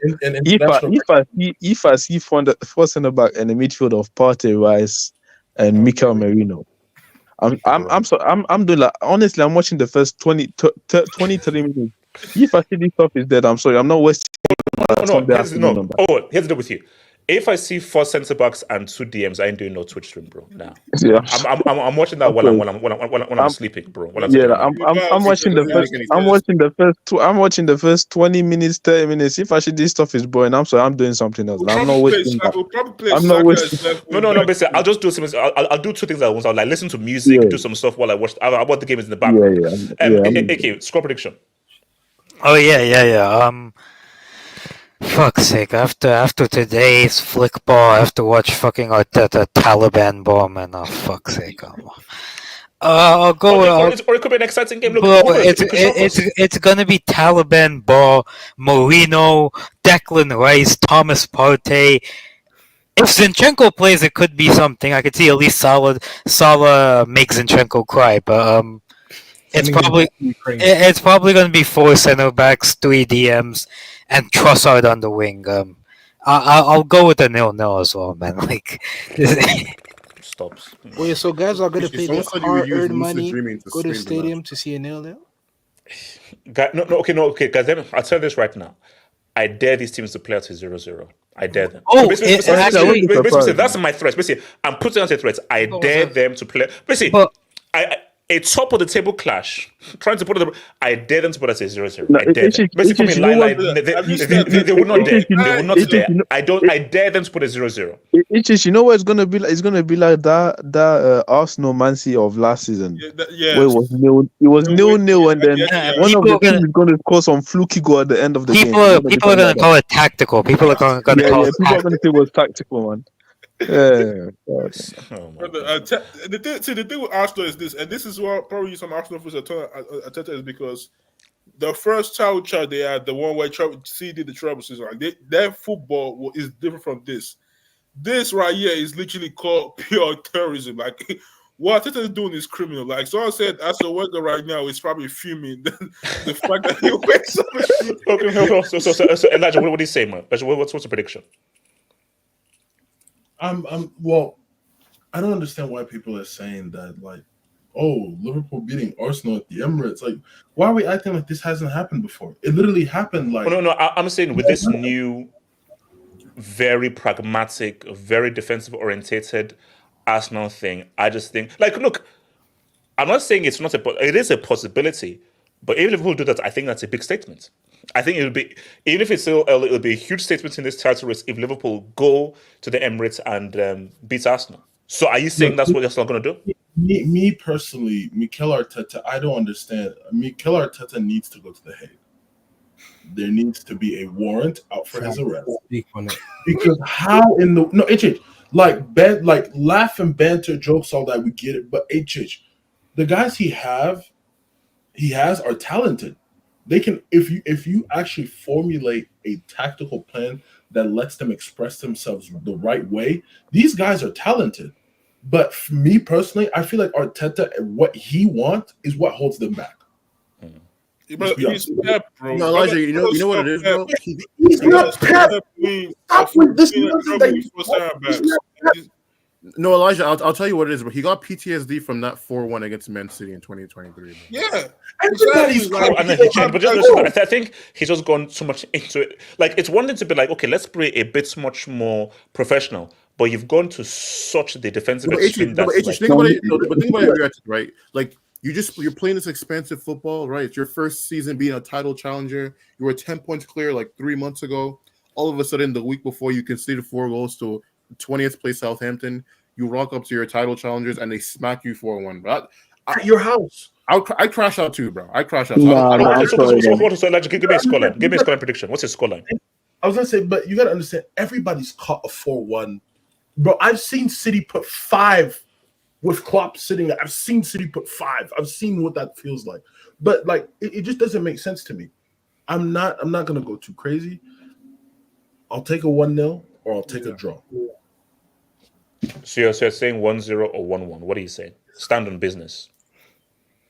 If I see 4 center back and a midfield of Partey, Rice, and Mikel Merino. I'm doing like honestly. I'm watching the first 20, 30 minutes. If I see this stuff is dead, I'm sorry. I'm not wasting. Here's the deal with you. If I see 4 centre backs and 2 DMs, I ain't doing no Twitch stream, bro. Nah. Yeah. I'm watching that when I'm sleeping, bro. I'm watching the first 20 minutes, 30 minutes. If I see this stuff is boring, I'm sorry. I'm doing something else. I'm not wasting. I'm not wasting. No. Basically, I'll just do something. I'll do 2 things at once. I'll like listen to music, do some stuff while I watch. I watch the game in the background. AK, score prediction. Oh yeah. Fuck's sake! After today's flick ball, I have to watch fucking Arteta Taliban ball, man. Oh fuck's sake! I'll go. Or it could be an exciting game. It's gonna be Taliban ball, Mourinho, Declan Rice, Thomas Partey. If Zinchenko plays, it could be something. I could see at least Salah make Zinchenko cry, but it's probably gonna be 4 center backs, 3 DMs. And Trossard on the wing. I'll go with the 0-0 as well, man. Like, stops. Wait, so guys are going to pay Someone their said you would use hard-earned lucid money, dreaming to go to the stream the stadium to see a 0-0? Okay, guys. I'll tell you this right now. I dare these teams to play at a 0-0. I dare them. Oh, basically, that's my threat. Basically, I'm putting out a threat. I dare them to play. Basically, a top of the table clash. Trying to put it. I dare them to put it as a 0-0. I dare them. Basically, they would not dare. They would not dare. I dare them to put a 0-0. You know what it's gonna be like? It's gonna be like that Arsenal Man City of last season. Yeah. Where it was 0-0, and then one of the teams is gonna score some fluky goal at the end of the game. People are gonna call it tactical. People are gonna call it people are gonna say it was tactical, man. Yeah. The thing with Arsenal is this, and this is what probably some Arsenal fans are telling Arteta, is because the first child they had, the one where City did the treble season, their football is different from this. This right here is literally called pure terrorism. Like what Arteta is doing is criminal. Like someone said, as a worker right now is probably fuming the fact that he wakes up. So Elijah, what do you say, man? What's the prediction? Well, I don't understand why people are saying that, like, oh, Liverpool beating Arsenal at the Emirates. Like, why are we acting like this hasn't happened before? It literally happened. Like, no. I'm saying with this new, very pragmatic, very defensive orientated Arsenal thing, I just think, like, look, I'm not saying it's not it is a possibility, but even if Liverpool do that, I think that's a big statement. I think it'll be, even if it's still early, it'll be a huge statement in this title race if Liverpool go to the Emirates and beat Arsenal. So are you saying that's what Arsenal going to do? Me personally, Mikel Arteta, I don't understand. Mikel Arteta needs to go to The Hague. There needs to be a warrant out for his arrest. Because how in the HH, like laugh and banter jokes, all that, we get it. But HH, the guys he has are talented. They can, if you actually formulate a tactical plan that lets them express themselves the right way, these guys are talented. But for me personally, I feel like Arteta, what he wants is what holds them back. But he's Pep, bro. No, Elijah, you know what it is, bro? He's not Pep. Stop with this nonsense. No, Elijah, I'll tell you what it is, but he got PTSD from that 4-1 against Man City in 2023. Yeah. Everybody's I think he's just gone too much into it. Like, it's one thing to be like, okay, let's play a bit much more professional, but you've gone to such the defensive extreme. Think about it, right? Like, you're playing this expansive football, right? It's your first season being a title challenger. You were 10 points clear like 3 months ago. All of a sudden, the week before, you conceded 4 goals to 20th place Southampton. You rock up to your title challengers and they smack you 4-1. At your house. I crash out too, bro. I crash out. So give me a scoreline. Give me a scoreline prediction. What's your scoreline? I was gonna say, but you gotta understand, everybody's caught a 4-1. Bro, I've seen City put 5 with Klopp sitting there. I've seen City put 5. I've seen what that feels like. But like it just doesn't make sense to me. I'm not gonna go too crazy. I'll take a 1-0 or I'll take a draw. So you're saying 1-0 or 1-1. What are you saying? Stand on business.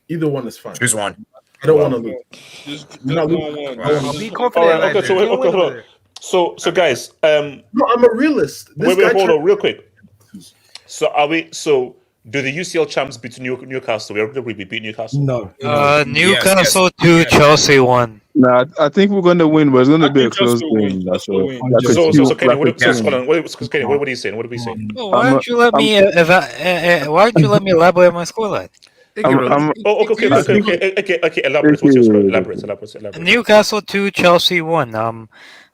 Either one is fine. Choose one. I don't want to lose. I'll be confident. So guys, no, I'm a realist. Wait, hold on, real quick. So do the UCL champs beat Newcastle? We're going to beat Newcastle. No. Newcastle 2, Chelsea 1. Nah, I think we're going to win, but it's going to be a close game. So Kenny, what are you saying? What are we saying? Oh, why don't you let me elaborate my scoreline? Okay. Elaborate. What's your score? Elaborate. Newcastle 2, Chelsea 1.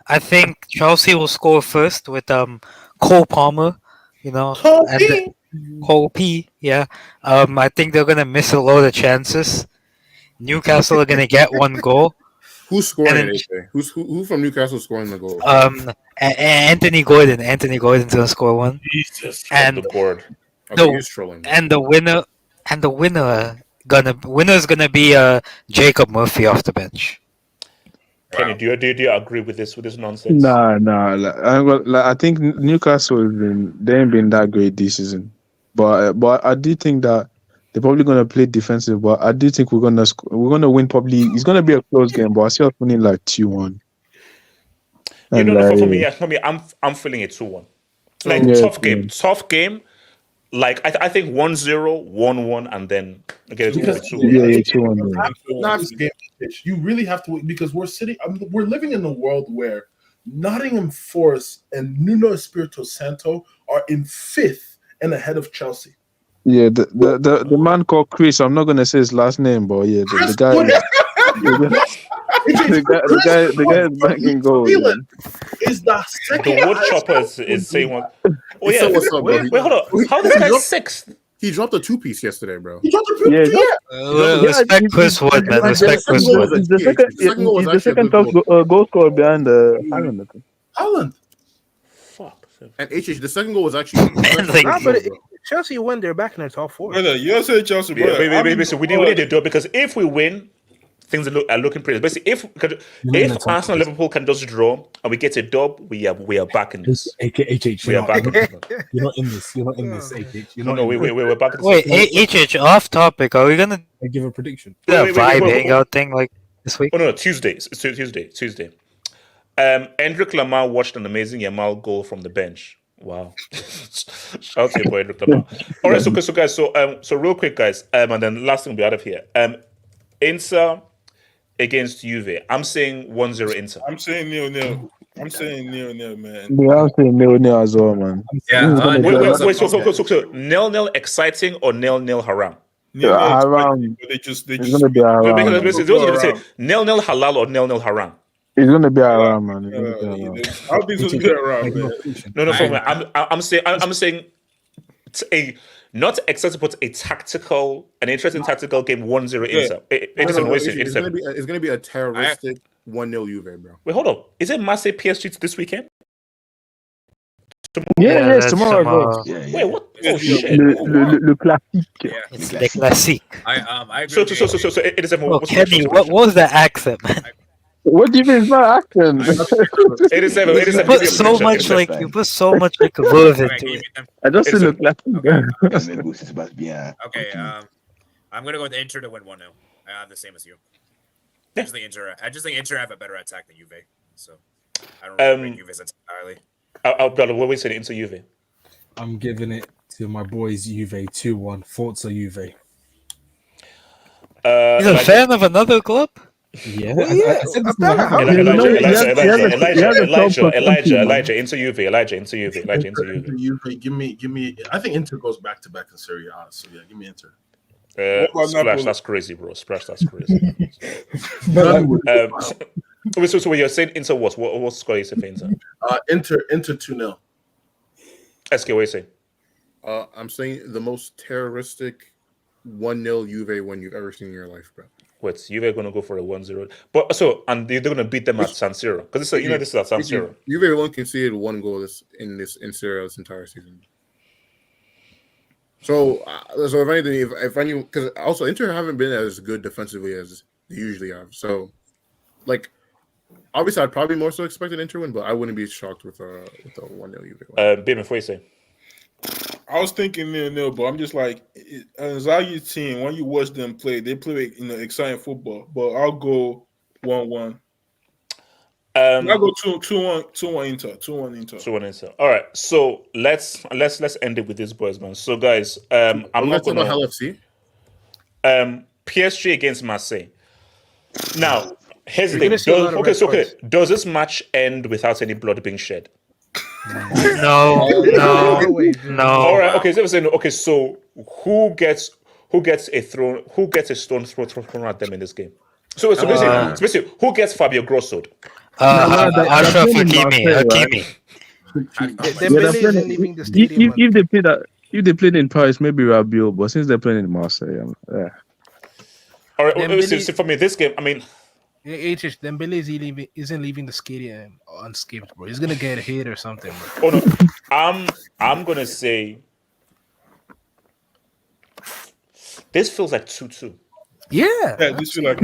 I think Chelsea will score first with Cole Palmer, Cole P. Yeah. I think they're gonna miss a load of chances. Newcastle are gonna get 1 goal. Who's scoring it? Who from Newcastle scoring the goal? Anthony Gordon. Anthony Gordon's gonna score 1. Jesus. And the board. Okay, he's trolling. And the winner's gonna be Jacob Murphy off the bench. Kenny, do you agree with this nonsense? Nah. I think Newcastle they ain't been that great this season, but I do think that they're probably gonna play defensive. But I do think we're gonna win. Probably it's gonna be a close game, but I see us winning like 2-1. For me, I'm feeling it 2-1. Like tough game. Like I think 1-0, 1-1, and then get it 2-1. Yeah, 2-1. Not this game, you really have to, because we're living in a world where Nottingham Forest and Nuno Espirito Santo are in 5th and ahead of Chelsea. Yeah, the man called Chris. I'm not gonna say his last name, but yeah, the guy. The guy is banging goals. Is the second. The wood chopper is saying what? Oh yeah. What's up, bro? Wait, hold on. How this guy 6th? He dropped a 2-piece yesterday, bro. He dropped a 2-piece. Respect Chris Wood, man. Respect Chris Wood. He's the second top goal scorer behind Haaland. Fuck. And HH, the second goal was actually. Chelsea won, they're back in the top 4. Brother, you say Chelsea, brother. We need to do it because if we win, things are looking pretty. Basically, if Arsenal and Liverpool can just draw and we get a dub, we are back in this. HH, we are back. You're not in this. You're not in this. HH. We're back. Wait, HH, off topic. Are we gonna give a prediction? Vibe hangout thing like this week? Oh no, Tuesday. It's Tuesday. Endrick Lamar watched an amazing Yamal goal from the bench. Wow. Shout out to your boy Endrick Lamar. All right, so guys, so real quick, guys, and then last thing we'll be out of here. Inter against Juve. I'm saying 1-0 Inter. I'm saying 0-0. I'm saying 0-0, man. Yeah, I'm saying 0-0 as well, man. Yeah. Wait, so 0-0 exciting or 0-0 haram? Haram. It's gonna be haram. Those are going to say 0-0 halal or 0-0 haram. It's gonna be haram, man. I'll be just get around, man. No. I'm saying not exciting, but an interesting tactical game. 1-0 Inter. It's gonna be a terroristic 1-0 Juve, bro. Wait, hold on. Is it Marseille PSG this weekend? Yeah, tomorrow. Wait, what? Oh shit! Le classique. Yeah, it's the classique. I agree. So it is. Oh, Kenny, what was the accent, man? What do you mean it's not accent? 87. You put so much like verve into it. I just say le classique. Okay, I'm gonna go with Inter to win 1-0. I have the same as you. I just think Inter have a better attack than Juve, so I don't really rate Juve's entirely. What we said Inter Juve. I'm giving it to my boys Juve 2-1. Forza Juve. He's a fan of another club? Yeah. Elijah into Juve. Elijah into Juve. Give me. I think Inter goes back to back in Serie A. So yeah, give me Inter. Splash, that's crazy, bro. Splash, that's crazy. So you're saying Inter what score is it for Inter? Inter 2-0. SK, what are you saying? I'm saying the most terroristic 1-0 Juve win you've ever seen in your life, bro. Wait, Juve going to go for a 1-0, but and they're going to beat them at San Siro because this is at San Siro. Juve only conceded 1 goal in Serie this entire season. So if anything, because also Inter haven't been as good defensively as they usually have. So, like, obviously, I'd probably more so expect an Inter win, but I wouldn't be shocked with a 1-0 Juve win. Bim, what you say? I was thinking 0-0, but I'm just like, Inzaghi's team, when you watch them play, they play exciting football. But I'll go 1-1. I'll go 2-1 Inter. 2-1 Inter. 2-1 Inter. All right. So let's end it with this, boys, man. So guys, I'm not going to LFC. PSG against Marseille. Now, here's the thing. Okay. Does this match end without any blood being shed? No. All right. Okay. So who gets a stone thrown at them in this game? So basically, who gets Fabio Grosso? Ashraf Hakimi. Dembele isn't leaving the stadium. If they played in Paris, maybe Rabiot. But since they're playing in Marseille, yeah. All right. So for me, this game, I mean. Dembele isn't leaving the stadium unscathed, bro. He's gonna get hit or something, bro. Oh no, I'm gonna say this feels like 2-2. Yeah, this feels like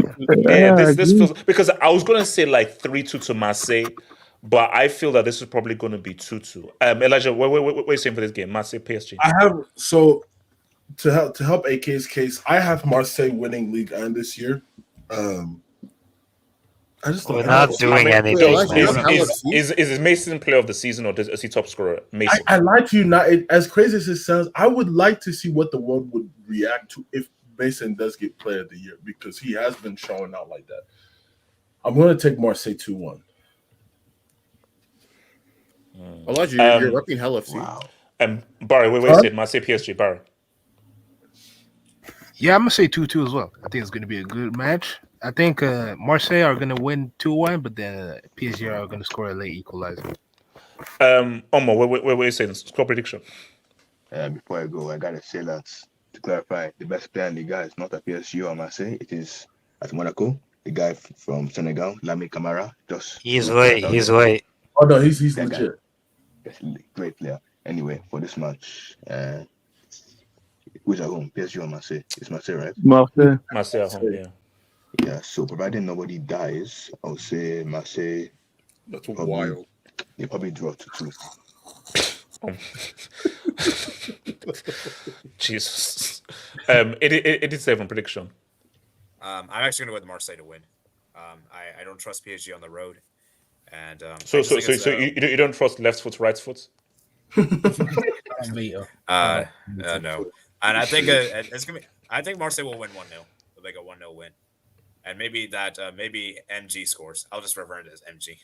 this feels because I was gonna say like 3-2 to Marseille, but I feel that this is probably gonna be 2-2. Elijah, what are you saying for this game, Marseille PSG? I have to help AK's case. I have Marseille winning Ligue 1 this year. I just We're don't. not doing anything. Is Mason player of the season or is he top scorer? Mason. I like you not as crazy as it sounds. I would like to see what the world would react to if Mason does get player of the year because he has been showing out like that. I'm going to take Marseille 2-1. Elijah, you're repping Hell FC. Wow. Barry, wait a second. Marseille PSG, Barry. Yeah, I'm gonna say 2-2 as well. I think it's gonna be a good match. I think Marseille are gonna win 2-1, but then PSG are gonna score a late equalizer. Omo, what are you saying? Score prediction. Before I go, I gotta say that to clarify, the best player in the Liga is not at PSG or Marseille. It is at Monaco. The guy from Senegal, Lamine Camara, He's late. Oh no, he's legit. Great player. Anyway, for this match, who's at home? PSG or Marseille? It's Marseille, right? Marseille at home, yeah. Yeah, so providing nobody dies, I would say Marseille. That's wild. They probably draw 2-2. Jesus. It is 7 prediction. I'm actually going to go with Marseille to win. I don't trust PSG on the road. And so you don't trust left foot, right foot? No. And I think it's gonna be. I think Marseille will win 1-0. They'll make a 1-0 win, and maybe MG scores. I'll just refer to it as MG.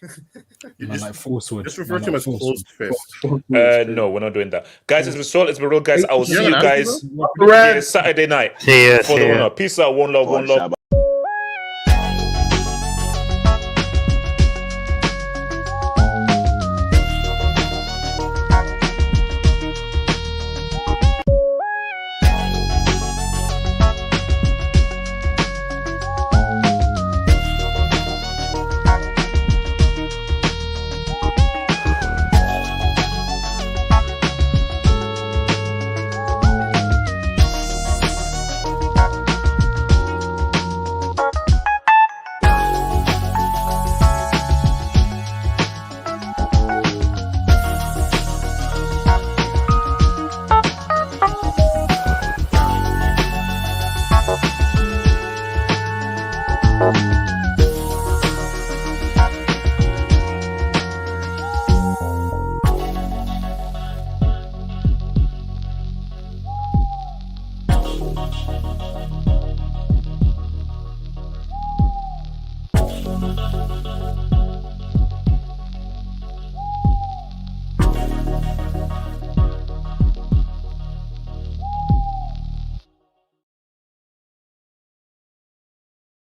Just refer to him as closed fist. No, we're not doing that, guys. It's been real, guys. I will see you guys Saturday night for the winner. Peace out. One love.